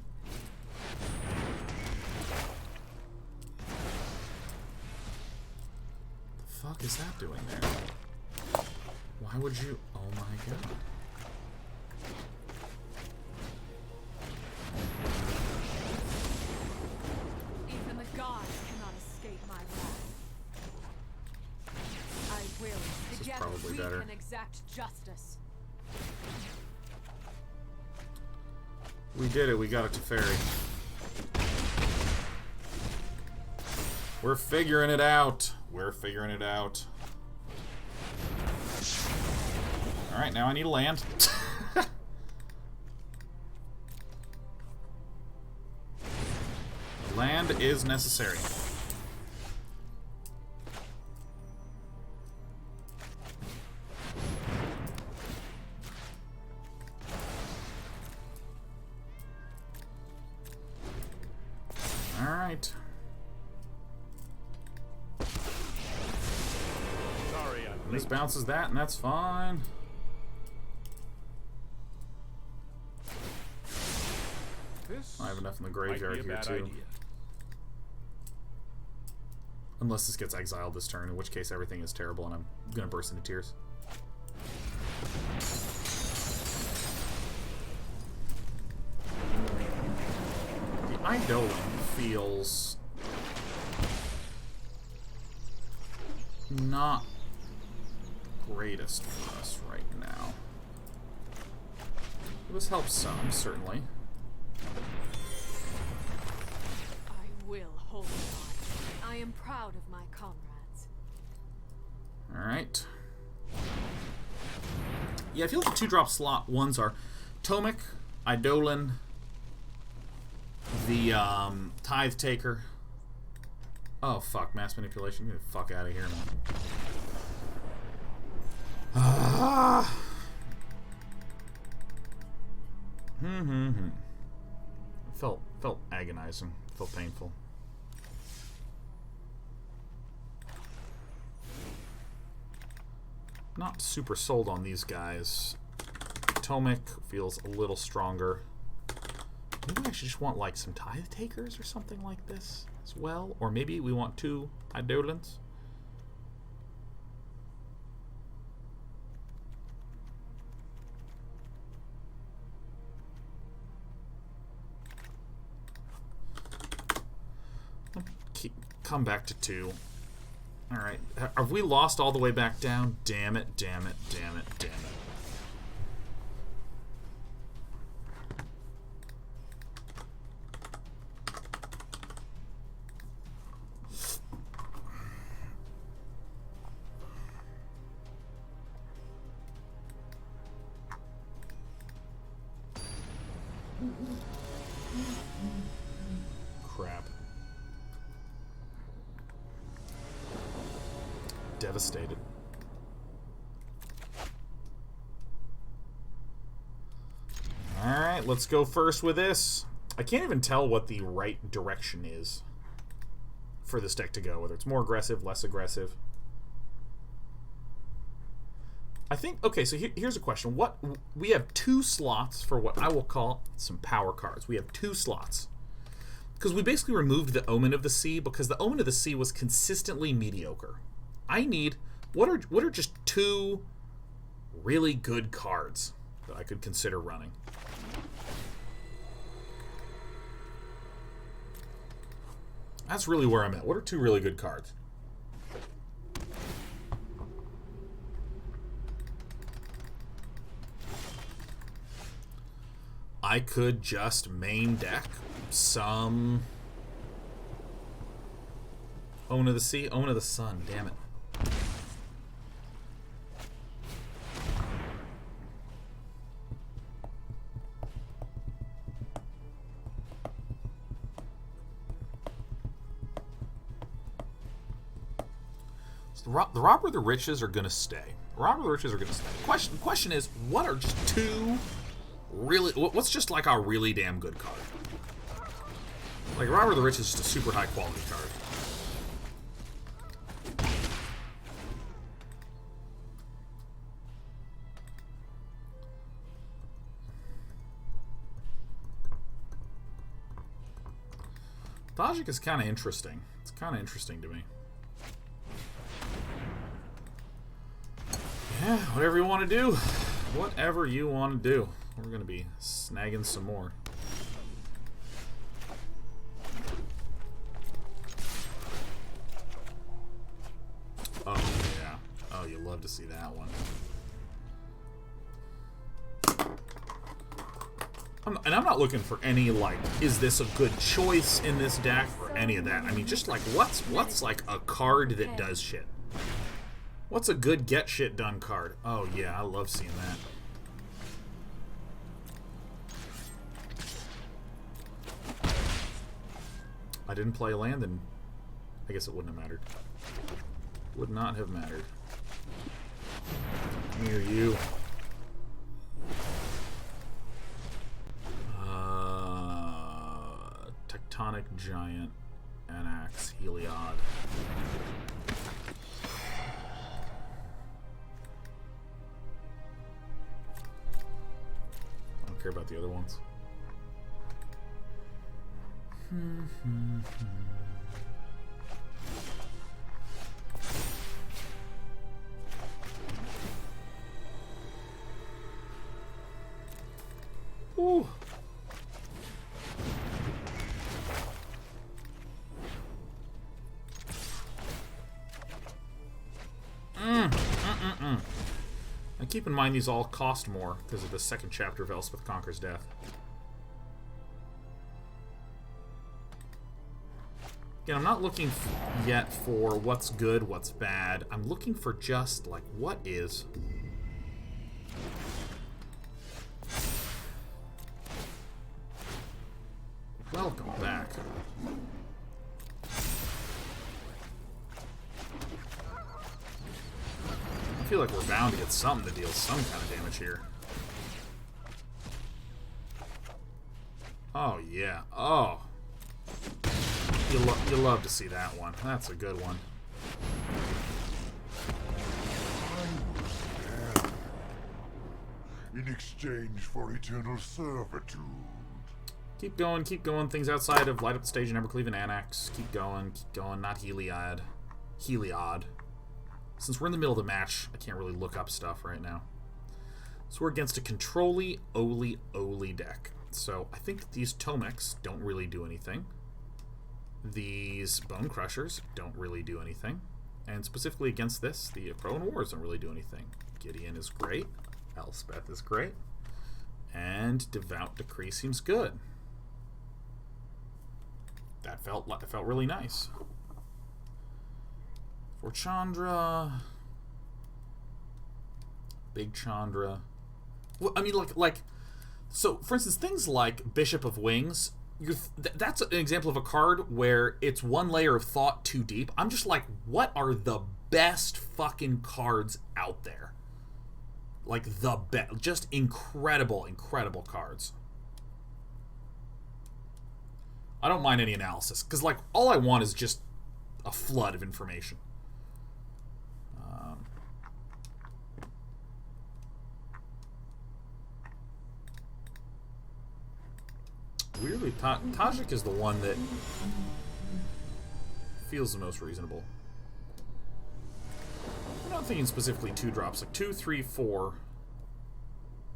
What the fuck is that doing there? Why would you? Oh my god. Even the gods cannot escape my wrath. I will. This is Together probably we better. can exact justice. We did it. We got a Teferi. We're figuring it out. We're figuring it out. Alright, now I need a land. Land is necessary. Alright. Sorry, I'm This late. bounces that, and that's fine. This I have enough in the might graveyard be a here, bad too. idea. Unless this gets exiled this turn, in which case everything is terrible and I'm gonna burst into tears. The Eidolon feels not greatest for us right now. This helps some, certainly. I will hold on. I am proud of my comrades. Alright. Yeah, I feel like the 2-drop slot ones are Tomik, Eidolon, the Tithe Taker. Oh fuck, Mass Manipulation. Get the fuck out of here, man. Felt agonizing. Felt painful. Not super sold on these guys. Tomik feels a little stronger. Maybe I actually just want like some Tithe Takers or something like this as well. Or maybe we want 2 Eidolons. Come back to 2. Alright. Have we lost all the way back down? Damn it, damn it, damn it, damn it. Crap. Devastated. Alright, let's go first with this. I can't even tell what the right direction is for this deck to go, whether it's more aggressive, less aggressive. I think, okay, so here's a question. We have 2 slots for what I will call some power cards. We have 2 slots. Because we basically removed the Omen of the Sea because the Omen of the Sea was consistently mediocre. I need, what are just 2 really good cards that I could consider running? That's really where I'm at. What are 2 really good cards? I could just main deck some Omen of the Sea, Omen of the Sun, damn it. So the Robber of the Riches are gonna stay. Robber of the Riches are gonna stay. The question is, what are just 2 really, what's just like a really damn good card? Like, Robber of the Rich is just a super high quality card. Thajik is kind of interesting. It's kind of interesting to me. Yeah, whatever you want to do. Whatever you want to do. We're going to be snagging some more. Oh, yeah. Oh, you love to see that one. And I'm not looking for any, like, is this a good choice in this deck or any of that. I mean, just, like, what's like, a card that does shit? What's a good get shit done card? Oh, yeah, I love seeing that. I didn't play land, and I guess it wouldn't have mattered. Would not have mattered. Near you. Tectonic Giant, Anax, Heliod. I don't care about the other ones. Ooh. And keep in mind these all cost more because of the second chapter of Elspeth Conquers Death. Again, I'm not looking yet for what's good, what's bad. I'm looking for just, like, what is. Welcome back. I feel like we're bound to get something to deal some kind of damage here. Oh, yeah. Oh. You love to see that one. That's a good one. in exchange for eternal servitude. Keep going, keep going. Things outside of Light Up the Stage and Evercleave and Annex. Keep going, keep going. Not Heliod. Heliod. Since we're in the middle of the match, I can't really look up stuff right now. So we're against a Control-y, Oli deck. So I think that these Tomiks don't really do anything. These Bonecrushers don't really do anything. And specifically against this, the Akroan Wars don't really do anything. Gideon is great. Elspeth is great. And Devout Decree seems good. That felt really nice. For Chandra, Big Chandra. Well, I mean, like, so for instance, things like Bishop of Wings. That's an example of a card where it's one layer of thought too deep. I'm just like, what are the best fucking cards out there? Like the best, just incredible cards. I don't mind any analysis, because like all I want is just a flood of information. Weirdly, Tajik is the one that feels the most reasonable. I'm not thinking specifically 2-drops, like 2, 3, 4.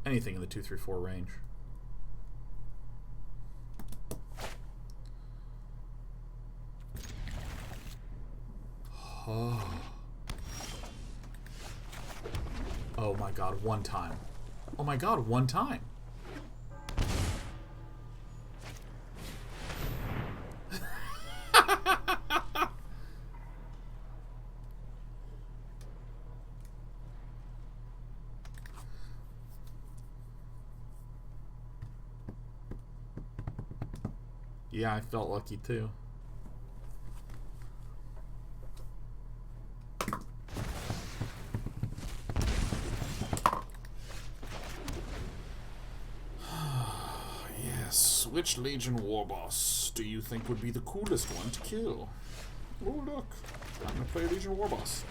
Anything in the 2, 3, 4 range. Oh my god, one time. Oh my god, one time. Yeah, I felt lucky too. Yes, which Legion Warboss do you think would be the coolest one to kill? Oh look, I'm gonna play Legion Warboss.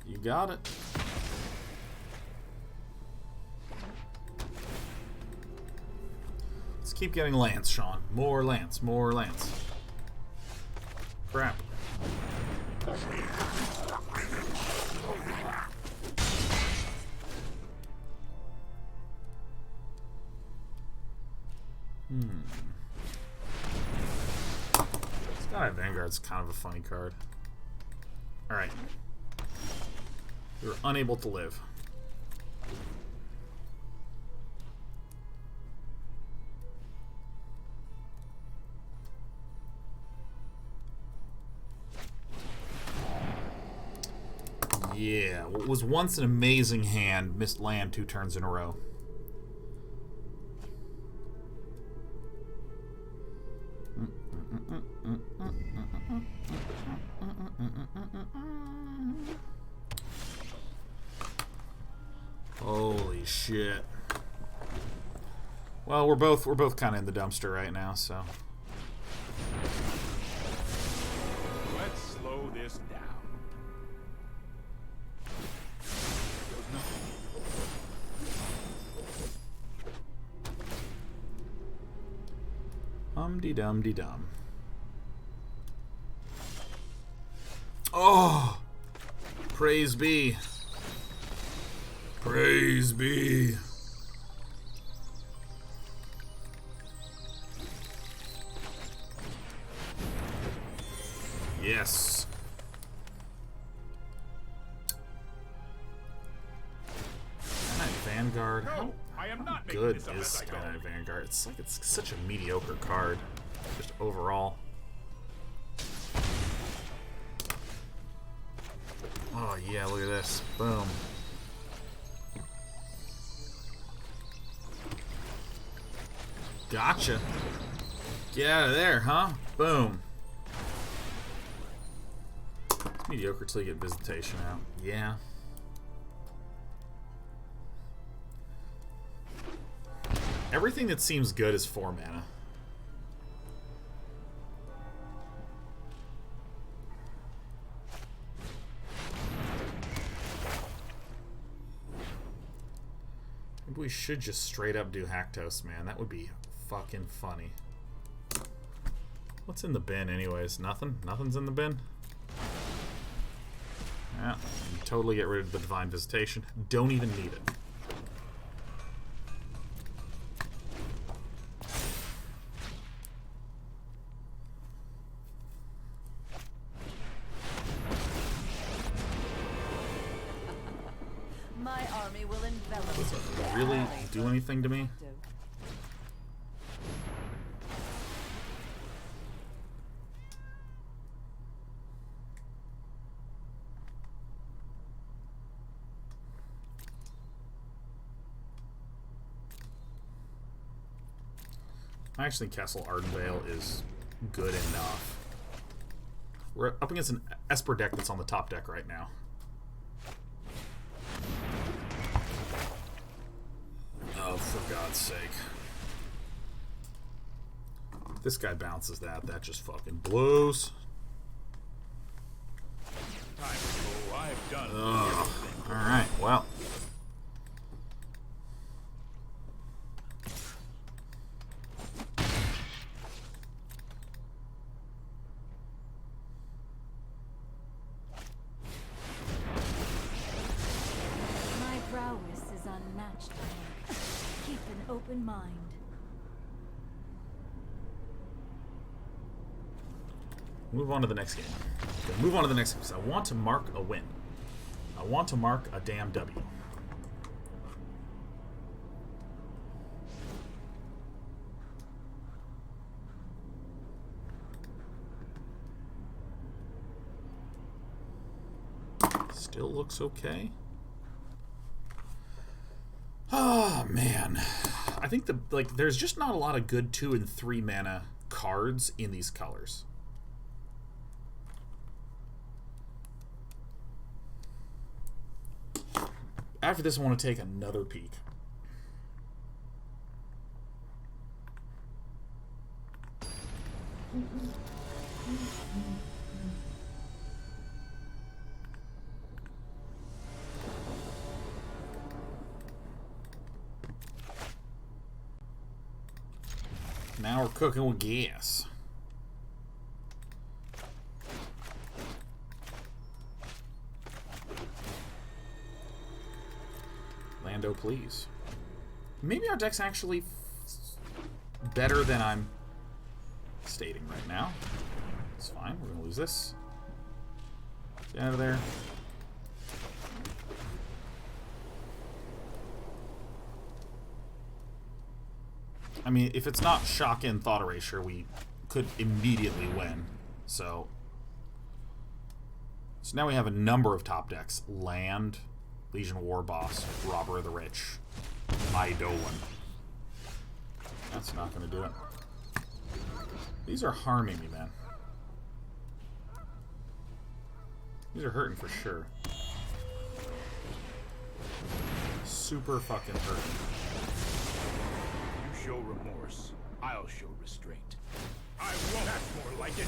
You got it. Let's keep getting Lance, Sean. More Lance, more Lance. Crap. Sky Vanguard's kind of a funny card. Alright. You're unable to live. Yeah, what was once an amazing hand missed land 2 turns in a row. Holy shit. Well, we're both kind of in the dumpster right now, so. Let's slow this down. Hum-de-dum-de-dum. Oh! Praise be. Praise be. Yes. Skynight Vanguard. No, I am not making Good this up is as I go. Skynight Vanguard. It's like it's such a mediocre card, just overall. Oh yeah, look at this. Boom. Gotcha. Get out of there, huh? Boom. It's mediocre till you get Visitation out. Yeah. Everything that seems good is 4 mana. Maybe we should just straight up do Haktos, man. That would be fucking funny. What's in the bin anyways? Nothing? Nothing's in the bin? Yeah, totally get rid of the Divine Visitation. Don't even need it. My army will envelop. Does it really do anything to me? I actually think Castle Ardenvale is good enough. We're up against an Esper deck that's on the top deck right now. Oh, for God's sake. If this guy bounces that, that just fucking blows. I've done. Alright, well. Open mind. Move on to the next game. Okay, move on to the next game because I want to mark a win. I want to mark a damn W. Still looks okay. Oh man, I think there's just not a lot of good 2 and 3 mana cards in these colors. After this, I want to take another peek. Now we're cooking with gas. Lando, please. Maybe our deck's actually better than I'm stating right now. It's fine. We're going to lose this. Get out of there. I mean, if it's not Shock-In Thought Erasure, we could immediately win. So now we have a number of top decks. Land, Legion Warboss, Robber of the Rich, Eidolon. That's not going to do it. These are harming me, man. These are hurting for sure. Super fucking hurting. You show remorse, I'll show restraint. I won't. That's more like it.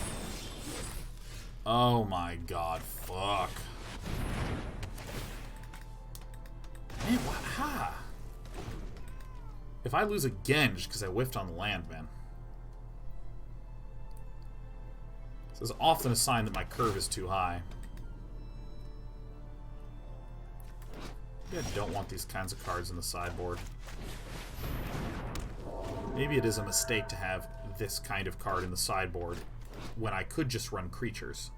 Oh my god, fuck. Man, what? Ha! If I lose again just because I whiffed on the land, man. This is often a sign that my curve is too high. Maybe I don't want these kinds of cards in the sideboard. Maybe it is a mistake to have this kind of card in the sideboard when I could just run creatures.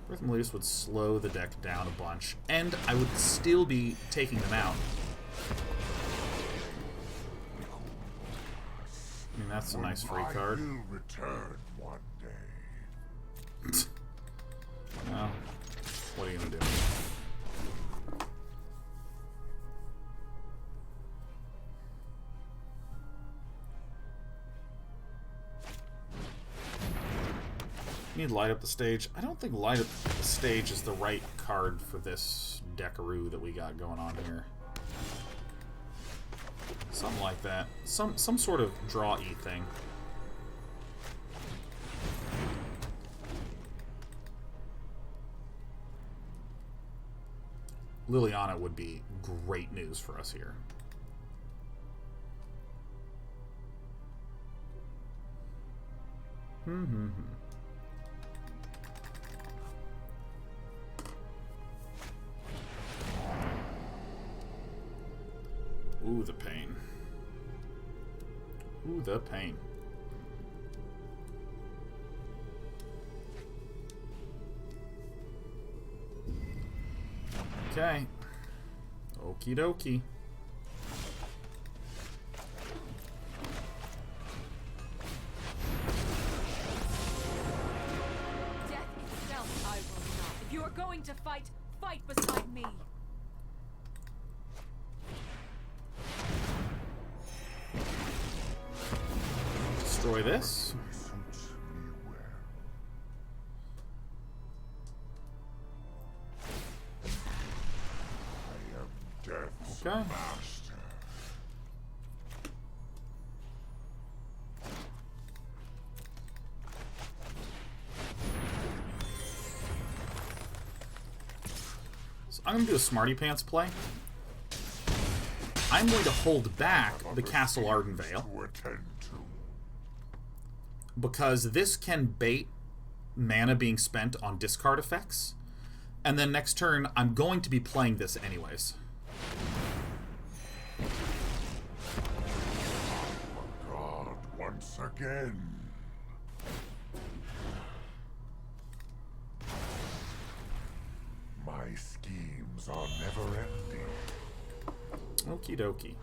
Birth Malleus would slow the deck down a bunch, and I would still be taking them out. I mean, that's a nice free card. I will return one day. Well, what are you gonna do? You need Light Up the Stage. I don't think Light Up the Stage is the right card for this deckaroo that we got going on here. Something like that. Some sort of draw-y thing. Liliana would be great news for us here. Ooh, the pain. Ooh, the pain. Okay. Okie dokie. Death itself I will not. If you are going to fight, fight beside me. Destroy this. Suits me well. I am Death's Okay. master. So I'm going to do a Smarty Pants play. I'm going to hold back the Castle Ardenvale, To attend to. because this can bait mana being spent on discard effects. And then next turn, I'm going to be playing this anyways. God, once again. My schemes are never ending. Okie dokie.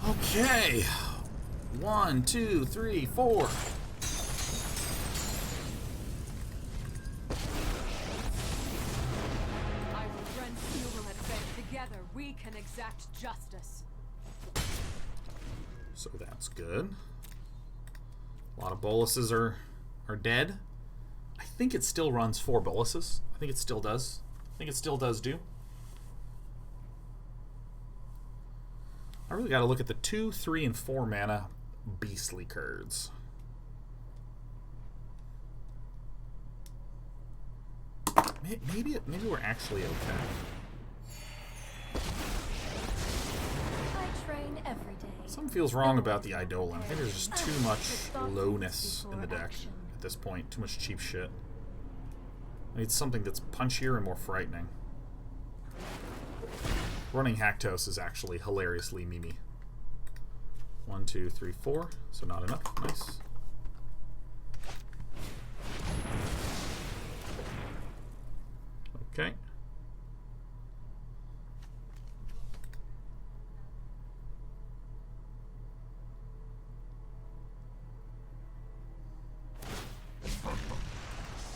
Okay. 1, 2, 3, 4. I will rend fuel at bay. Together we can exact justice. So that's good. A lot of boluses are dead. I think it still runs 4 boluses. I think it still does. I think it still does do. I really got to look at the 2, 3, and 4 mana beastly cards. Maybe we're actually okay. I train every day. Something feels wrong about the Eidolon. I think there's just too much lowness in the deck at this point. Too much cheap shit. I need something that's punchier and more frightening. Running Haktos is actually hilariously memey. 1, 2, 3, 4. So not enough. Nice. Okay.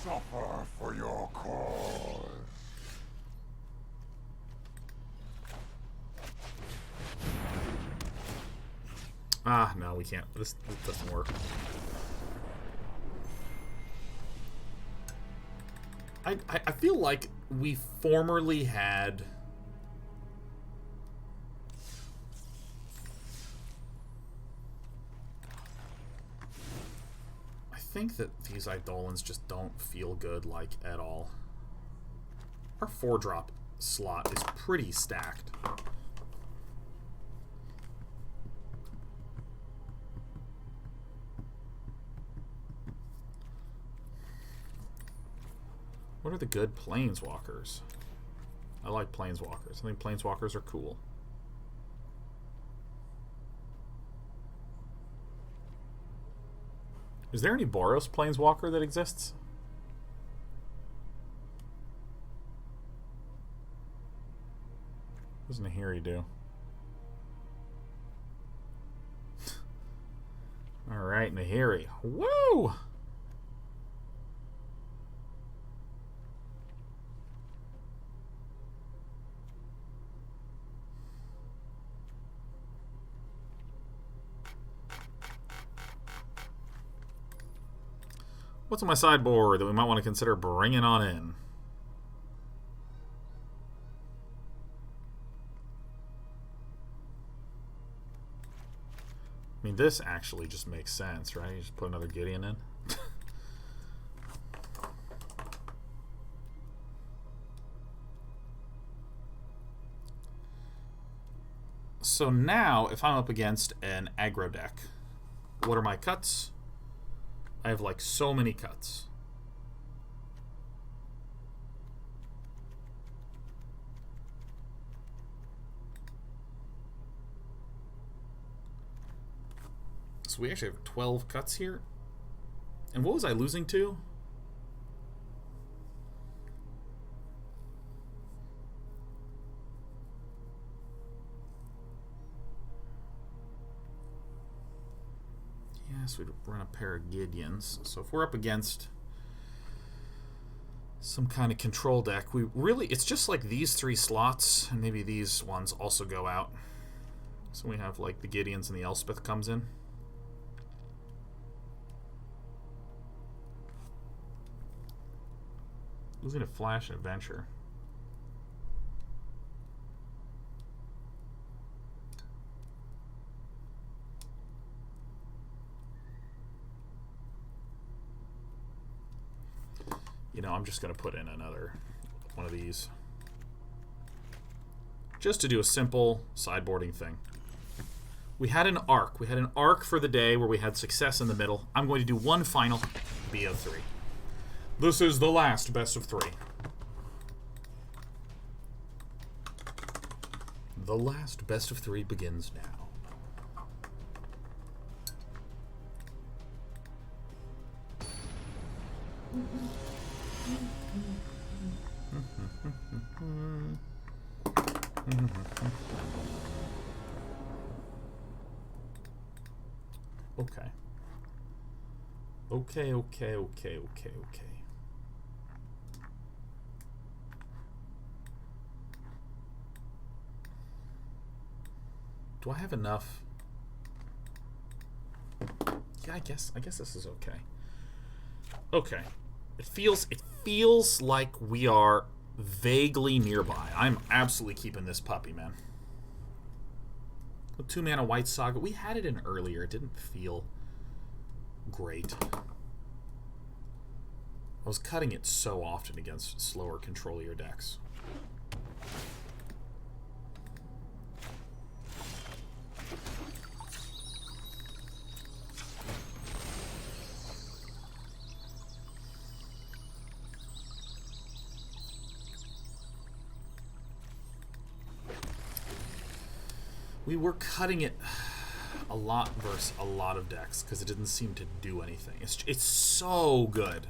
Suffer for your cause. Ah, no, we can't. This doesn't work. I feel like we formerly had... I think that these Eidolons just don't feel good, like, at all. Our 4-drop slot is pretty stacked. What are the good planeswalkers? I like planeswalkers. I think planeswalkers are cool. Is there any Boros planeswalker that exists? What does Nahiri do? Alright, Nahiri. Woo! What's on my sideboard that we might want to consider bringing on in? I mean, this actually just makes sense, right? You just put another Gideon in. So now, if I'm up against an aggro deck, what are my cuts? I have like so many cuts. So we actually have 12 cuts here. And what was I losing to? Yes, we'd run a pair of Gideons. So if we're up against some kind of control deck, we really, it's just like these 3 slots, and maybe these ones also go out. So we have like the Gideons and the Elspeth comes in. Losing a Flash and Adventure. You know, I'm just going to put in another one of these. Just to do a simple sideboarding thing. We had an arc. We had an arc for the day where we had success in the middle. I'm going to do one final BO3. This is the last best of 3. The last best of 3 begins now. Okay. Okay. Do I have enough? Yeah, I guess this is okay. Okay. It feels like we are vaguely nearby. I'm absolutely keeping this puppy, man. The 2-mana White Saga, we had it in earlier. It didn't feel great. I was cutting it so often against slower controlier decks. We were cutting it a lot versus a lot of decks because it didn't seem to do anything. It's so good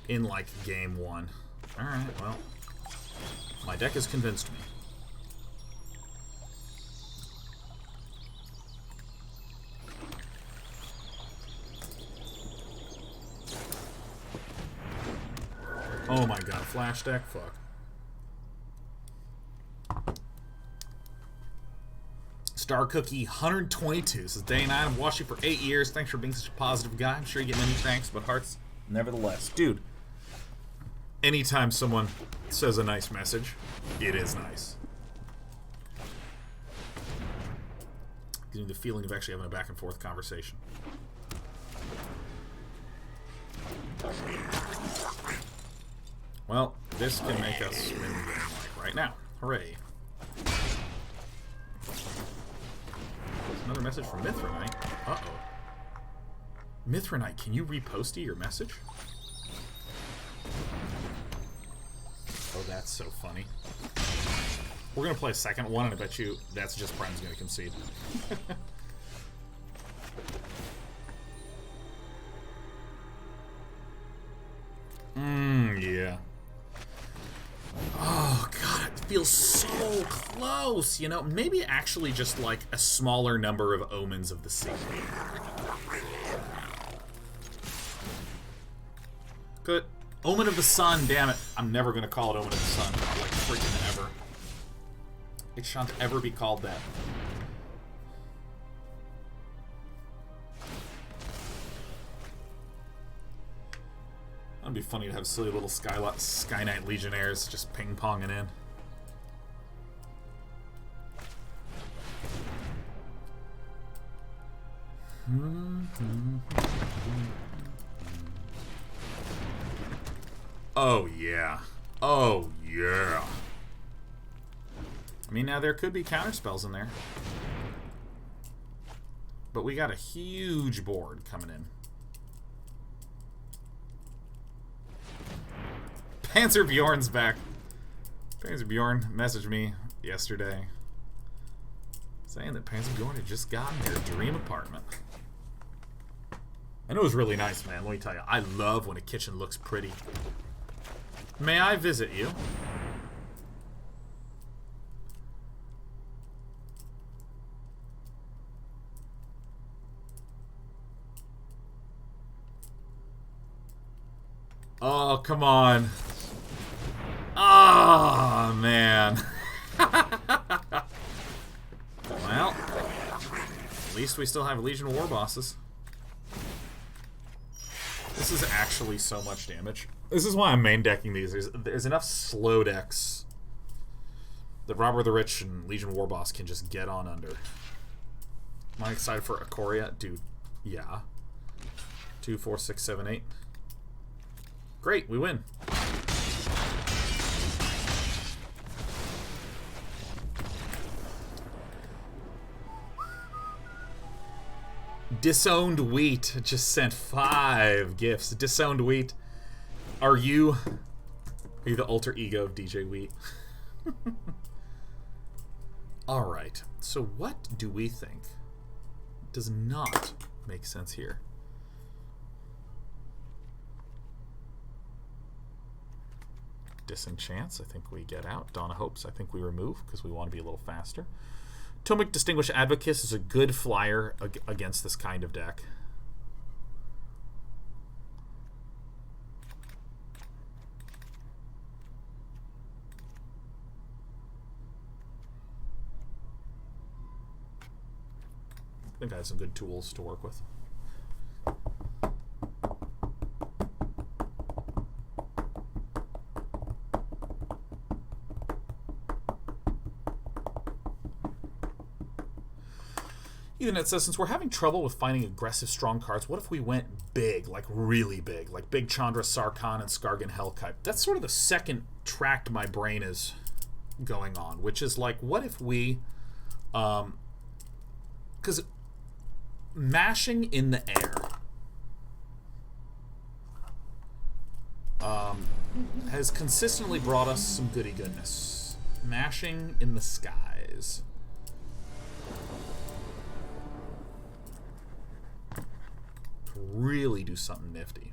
in, like, game 1. Alright, well, my deck has convinced me. Oh my god, flash deck? Fuck. Star Cookie 122 says, Day and I have watched you for 8 years. Thanks for being such a positive guy. I'm sure you get many thanks, but hearts nevertheless. Dude, anytime someone says a nice message, it is nice. Getting the feeling of actually having a back and forth conversation. Well, this can make us win the game like right now. Hooray. Another message from Mithranite. Uh-oh. Mithranite, can you repost your message? Oh, that's so funny. We're going to play a second one, and I bet you that's just Prem's going to concede. Yeah. Oh, God, it feels so close, you know? Maybe actually just, like, a smaller number of Omens of the Sea. Good. Omen of the Sun, damn it. I'm never going to call it Omen of the Sun, like, freaking ever. It shan't ever be called that. That'd be funny to have silly little Sky Knight Legionnaires just ping-ponging in. Oh, yeah. Oh, yeah. I mean, now there could be counter spells in there. But we got a huge board coming in. Panzer Bjorn's back. Panzer Bjorn messaged me yesterday saying that Panzer Bjorn had just gotten their dream apartment. And it was really nice, man. Let me tell you, I love when a kitchen looks pretty. May I visit you? Oh, come on. Oh, man. Well, at least we still have Legion Warbosses. This is actually so much damage. This is why I'm main decking these. There's enough slow decks that Robber the Rich and Legion Warboss can just get on under. Am I excited for Ikoria? Dude, yeah. 2, 4, 6, 7, 8. Great, we win. Disowned Wheat just sent 5 gifts. Disowned Wheat, are you the alter ego of DJ Wheat? Alright, so what do we think does not make sense here? Disenchants, I think we get out. Dawn of Hopes, I think we remove because we want to be a little faster. Tomik Distinguished Advokist is a good flyer against this kind of deck. I think I have some good tools to work with. Ethernet says, since we're having trouble with finding aggressive strong cards, what if we went big, like really big, like Big Chandra, Sarkhan, and Skargan Hellkite? That's sort of the second track my brain is going on, which is like, what if we, because mashing in the air has consistently brought us some goody goodness. Mashing in the skies. Really do something nifty.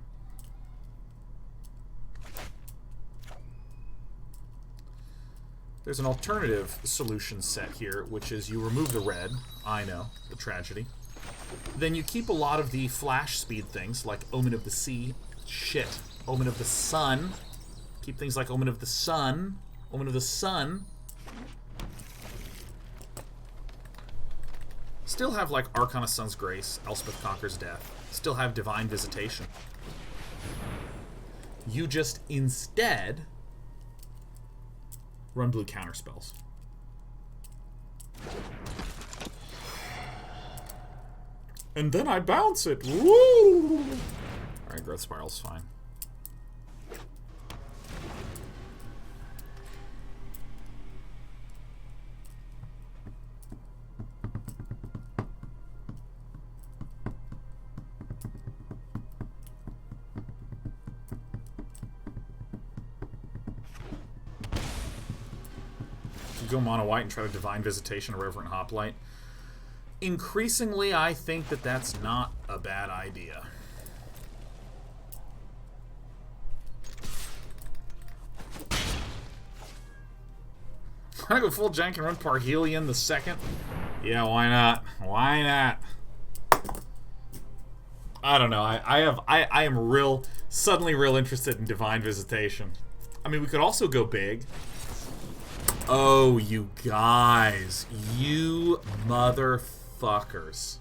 There's an alternative solution set here, which is you remove the red. I know, the tragedy. Then you keep a lot of the flash speed things, like Omen of the Sea. Shit. Omen of the Sun. Keep things like Omen of the Sun. Omen of the Sun. Still have, like, Archon of Sun's Grace, Elspeth Conquers Death. Still have Divine Visitation. You just, instead, run blue counterspells. And then I bounce it. Woo! Alright, Growth Spiral's fine. Go mono white and try to Divine Visitation or Reverent Hoplite. Increasingly, I think that that's not a bad idea. I go full jank and run Parhelion the second. Yeah, why not? Why not? I don't know. I am suddenly real interested in Divine Visitation. I mean, we could also go big. Oh, you guys. You motherfuckers.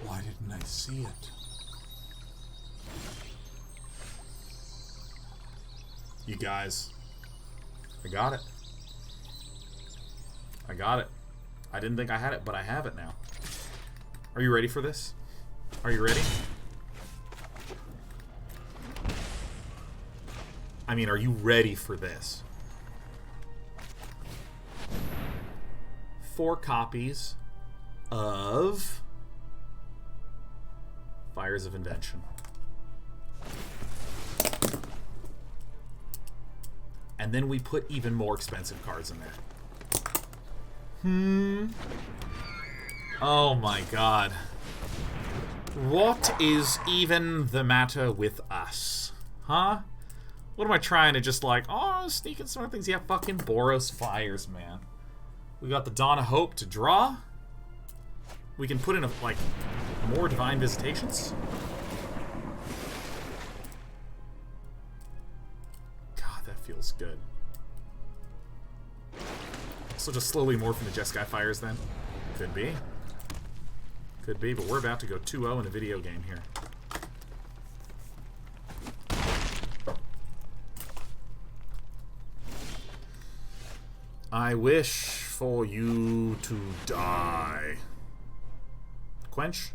Why didn't I see it? You guys. I got it. I got it. I didn't think I had it, but I have it now. Are you ready for this? Are you ready? I mean, are you ready for this? 4 copies of Fires of Invention. And then we put even more expensive cards in there. Oh my god. What is even the matter with us? Huh? What am I trying to just like, oh, sneak in some other things? Yeah, fucking Boros Fires, man. We got the Dawn of Hope to draw. We can put in, like, more Divine Visitations. God, that feels good. So just slowly morph into Jeskai Fires then? Could be. Could be, but we're about to go 2-0 in a video game here. I wish for you to die. Quench?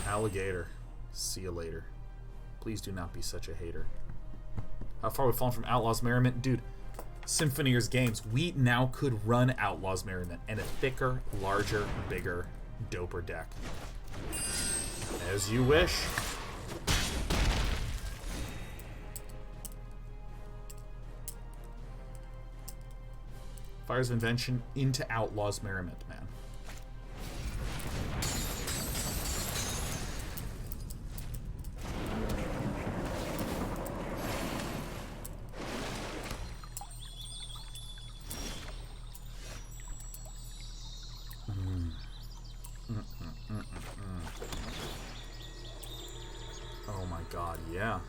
Alligator. See you later. Please do not be such a hater. How far we've fallen from Outlaws Merriment? Dude, Symphoneers games, we now could run Outlaws Merriment and a thicker, larger, bigger, doper deck. As you wish. Fires of Invention into Outlaws Merriment, man. Oh my god, yeah.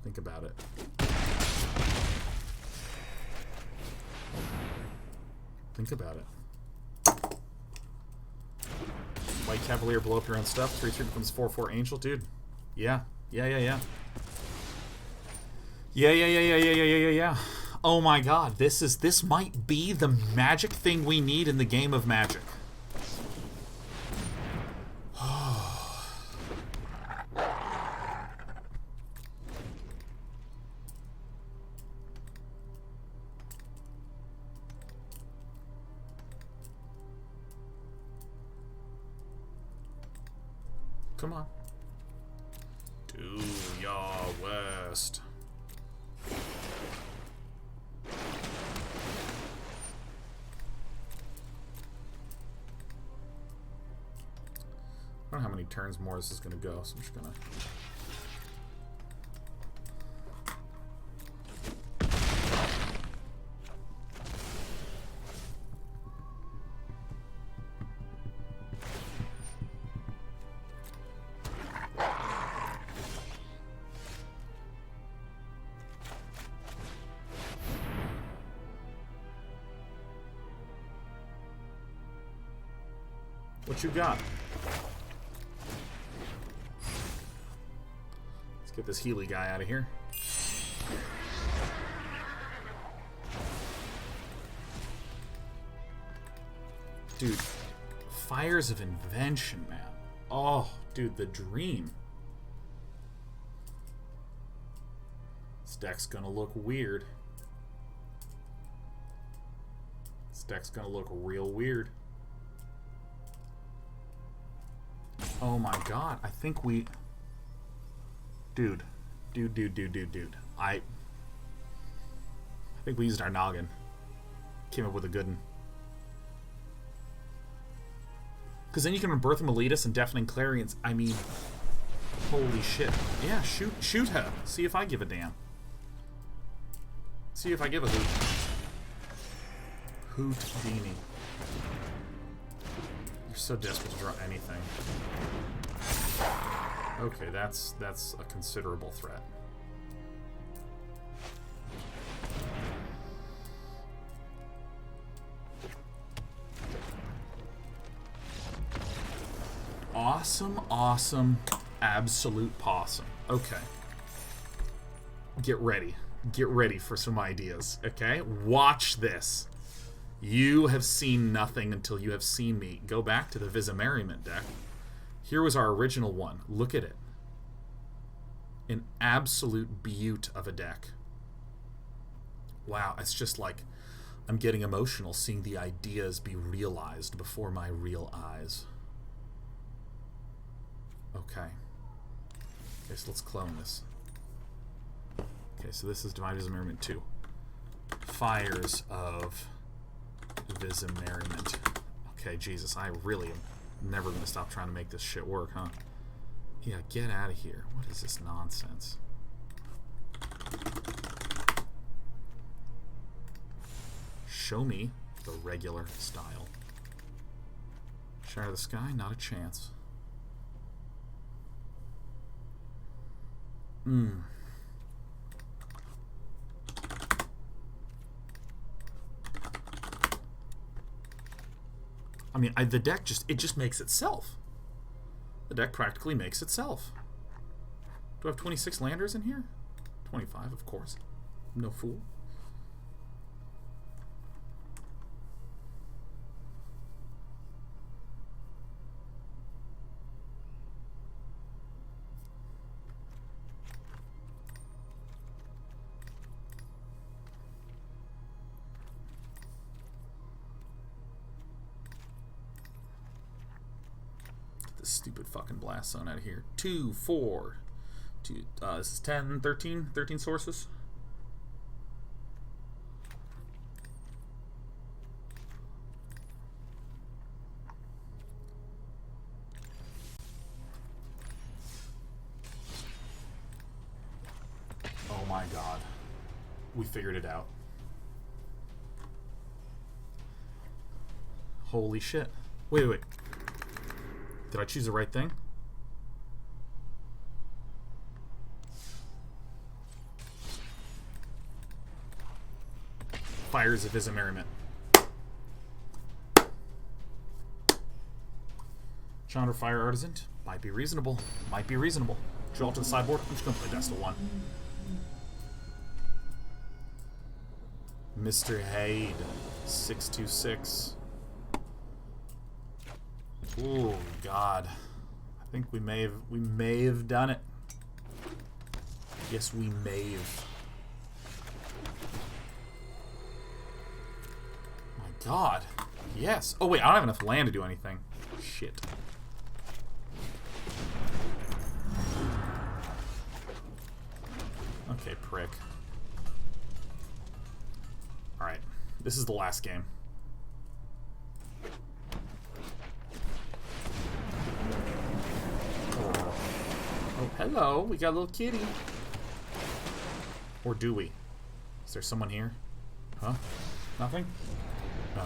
Think about it. Think about it. White Cavalier, blow up your own stuff. 3/3 becomes 4/4 Angel, dude. Yeah. Yeah. Yeah. Oh my god, this might be the magic thing we need in the game of Magic. Come on. Do your worst. I don't know how many turns more this is going to go, so I'm just going to... What you got? Let's get this Healy guy out of here. Dude, Fires of Invention, man. Oh, dude, the dream. This deck's gonna look weird. This deck's gonna look real weird. Oh my god, I think we... Dude. I think we used our noggin. Came up with a good one. Because then you can Rebirth Meletus and Deafening Clarions. I mean, holy shit. Yeah, shoot her. See if I give a damn. See if I give a hoot. Hoot Beanie. You're so desperate to draw anything. Okay, that's a considerable threat. Awesome, absolute possum. Okay. Get ready. Get ready for some ideas, okay? Watch this. You have seen nothing until you have seen me. Go back to the Visimerriment deck. Here was our original one. Look at it. An absolute beaut of a deck. Wow, it's just like I'm getting emotional seeing the ideas be realized before my real eyes. Okay. Okay, so let's clone this. Okay, so this is Divine Visimerriment 2. Fires of Visimerriment. Okay, Jesus, I really am never going to stop trying to make this shit work, huh? Yeah, get out of here. What is this nonsense? Show me the regular style. Shatter the Sky, not a chance. I mean, the deck just makes itself. The deck practically makes itself. Do I have 26 landers in here? 25, of course. No fool. Stupid fucking blast zone out of here. 2, 4, 2, this is 10, 13 sources. Oh my god. We figured it out. Holy shit. Wait. Did I choose the right thing? Fires of Visimerriment. Chandra Fire Artisan. Might be reasonable. Might be reasonable. Draw to the sideboard. I'm just going to play Destal 1. Mr. Haid. 626. Oh God! I think we may have done it. Yes, we may have. My God! Yes. Oh wait, I don't have enough land to do anything. Shit. Okay, prick. All right, this is the last game. Oh, hello. We got a little kitty. Or do we? Is there someone here? Huh? Nothing? No.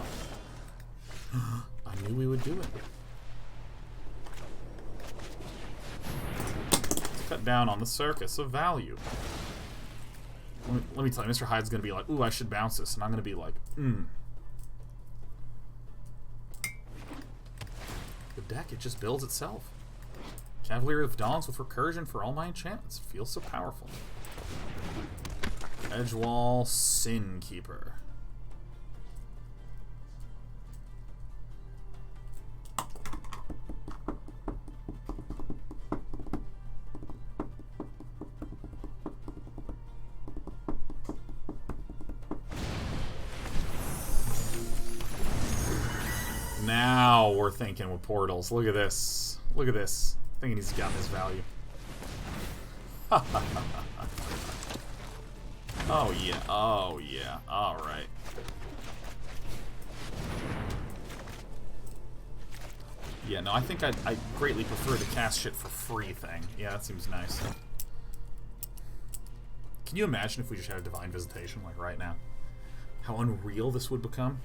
I knew we would do it. Let's cut down on the circus of value. Let me tell you, Mr. Hyde's going to be like, ooh, I should bounce this. And I'm going to be like, The deck, it just builds itself. Cavalier of Dawns with Recursion for all my enchantments. Feels so powerful. Edgewall Sin Keeper. Now we're thinking with portals. Look at this. Look at this. Thinking he's gotten his value. Oh yeah. Oh yeah. Alright. Yeah, no, I think I greatly prefer the cast shit for free thing. Yeah, that seems nice. Can you imagine if we just had a Divine Visitation, like, right now? How unreal this would become?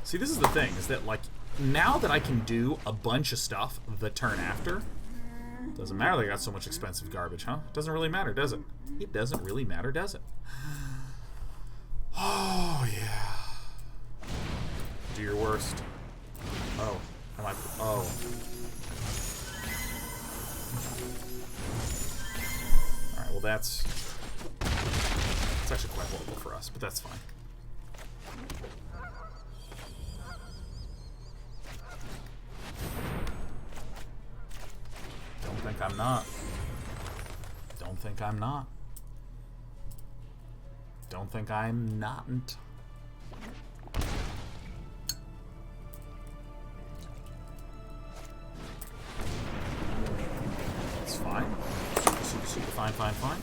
See, this is the thing, is that, like, now that I can do a bunch of stuff the turn after, doesn't matter that I got so much expensive garbage, huh? Doesn't really matter, does it? It doesn't really matter, does it? Oh, yeah. Do your worst. Oh. Oh. that's actually quite horrible for us, but that's fine. Don't think I'm not. Don't think I'm not. Don't think I'm not. It's fine. Super fine, fine, fine.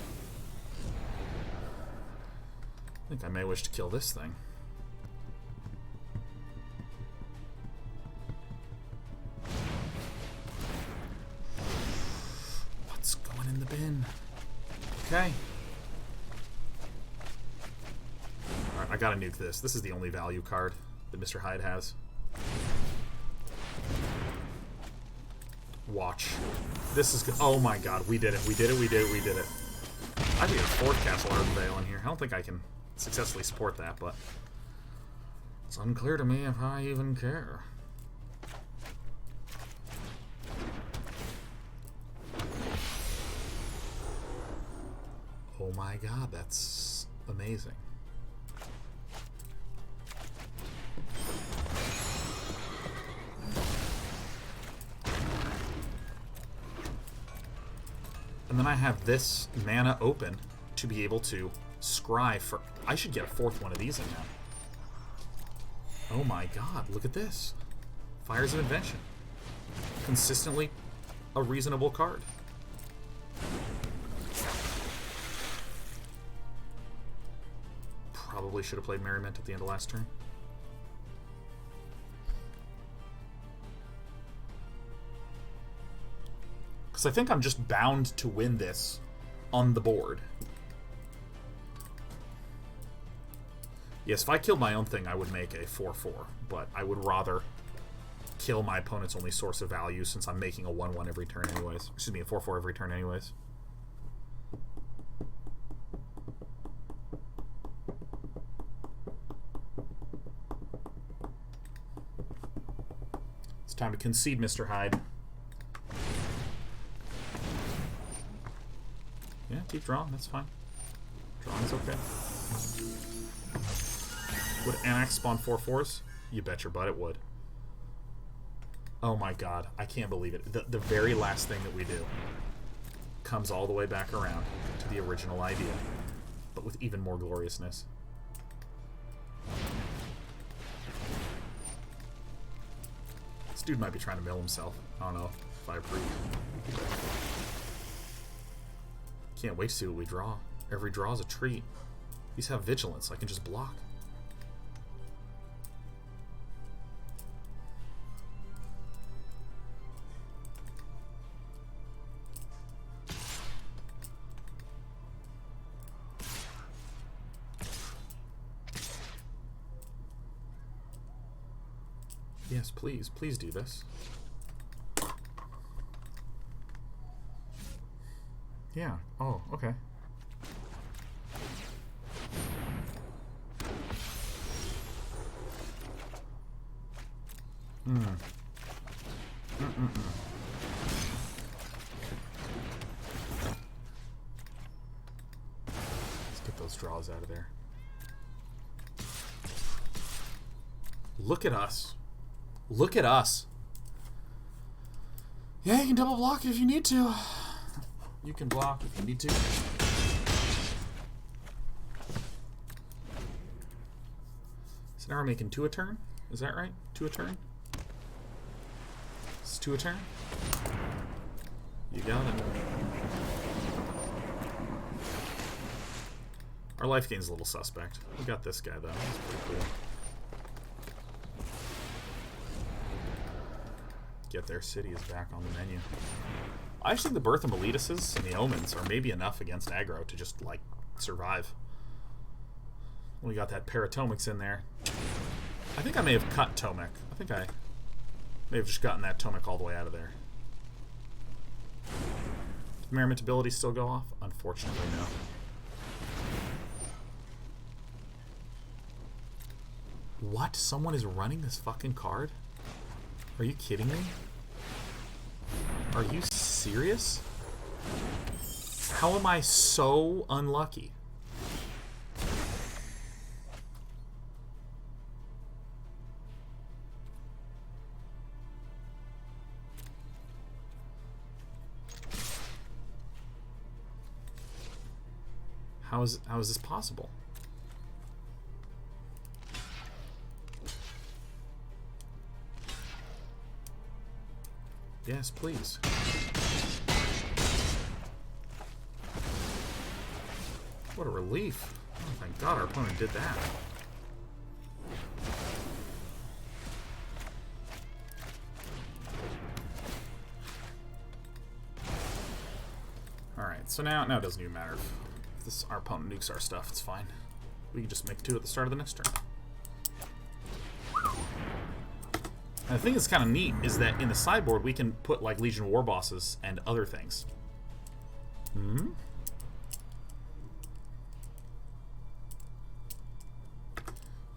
I think I may wish to kill this thing. What's going in the bin? Okay. Alright, I gotta nuke this. This is the only value card that Mr. Hyde has. Watch. This is good. Oh my god, we did it. We did it, we did it, we did it. I need a fourth Castle Ardenvale in here. I don't think I can successfully support that, but it's unclear to me if I even care. Oh my god, that's amazing. And then I have this mana open to be able to scry for... I should get a fourth one of these in now. Oh my god, look at this. Fires of Invention. Consistently a reasonable card. Probably should have played Merriment at the end of last turn. Because I think I'm just bound to win this on the board. Yes, if I killed my own thing, I would make a 4-4, but I would rather kill my opponent's only source of value since I'm making a 1-1 every turn anyways. Excuse me, a 4-4 every turn anyways. It's time to concede, Mr. Hyde. Yeah, keep drawing, that's fine. Drawing's okay. Would Annex spawn 4/4s? You bet your butt it would. Oh my god, I can't believe it. The very last thing that we do comes all the way back around to the original idea, but with even more gloriousness. This dude might be trying to mill himself. I don't know if I approve. Can't wait to see what we draw. Every draw is a treat. These have vigilance. I can just block. Yes, please. Please do this. Yeah. Oh, okay. Let's get those draws out of there. Look at us. Look at us. Yeah, you can double block if you need to. You can block if you need to. So now we're making 2 a turn? Is that right? 2 a turn? It's 2 a turn? You got it. Our life gain's a little suspect. We got this guy, though. That's pretty cool. Get Their City is back on the menu. I actually think the Birth of Melituses and the Omens are maybe enough against aggro to just, like, survive. We got that pair of Tomiks in there. I think I may have cut Tomik. I think I may have just gotten that Tomik all the way out of there. Does Merriment ability still go off? Unfortunately, no. What? Someone is running this fucking card? Are you kidding me? Are you serious? How am I so unlucky? How is this possible? Yes, please. What a relief. Oh, thank God our opponent did that. Alright, so now it doesn't even matter if this, our opponent nukes our stuff. It's fine. We can just make 2 at the start of the next turn. And the thing that's kind of neat is that in the sideboard we can put like Legion Warbosses and other things. Hmm?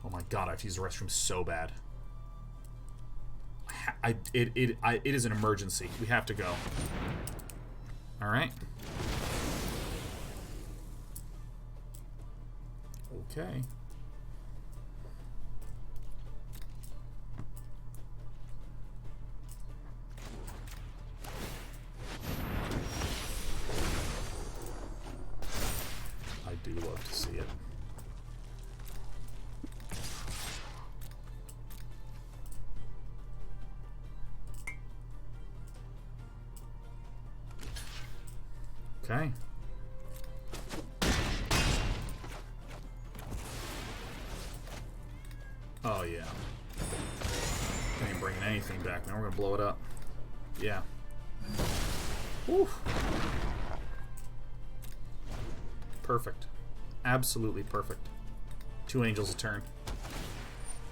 Oh my God, I have to use the restroom so bad. It is an emergency. We have to go. Alright. Okay. I do love to see it. Okay. Oh, yeah. Ain't bringing anything back, man. We're gonna blow it up. Yeah. Woo. Perfect. Absolutely perfect. 2 angels a turn.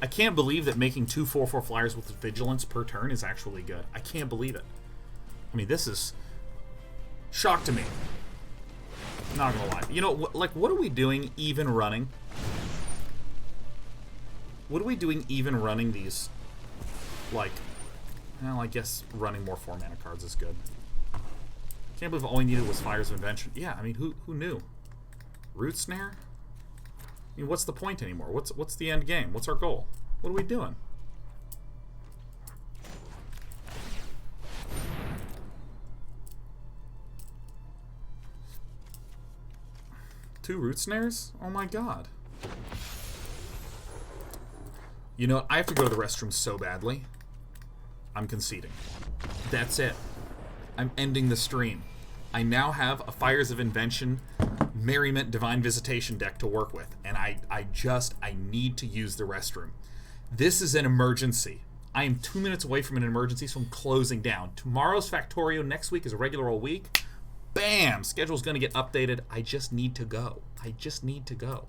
I can't believe that making 2 4/4 flyers with vigilance per turn is actually good. I can't believe it. I mean, this is shock to me. Not gonna lie. You know, what are we doing even running? What are we doing even running these, like, well, I guess running more 4-mana cards is good. Can't believe all we needed was Fires of Invention. Yeah, I mean, who knew? Root Snare? I mean, what's the point anymore? What's the end game? What's our goal? What are we doing? Two Root Snares? Oh my God. You know, I have to go to the restroom so badly. I'm conceding. That's it. I'm ending the stream. I now have a Fires of Invention, Merriment, Divine Visitation deck to work with, and I need to use the restroom. This is an emergency. I am 2 minutes away from an emergency, so I'm closing down. Tomorrow's Factorio, next week is a regular old week. Bam! Schedule's gonna get updated. I just need to go. I just need to go.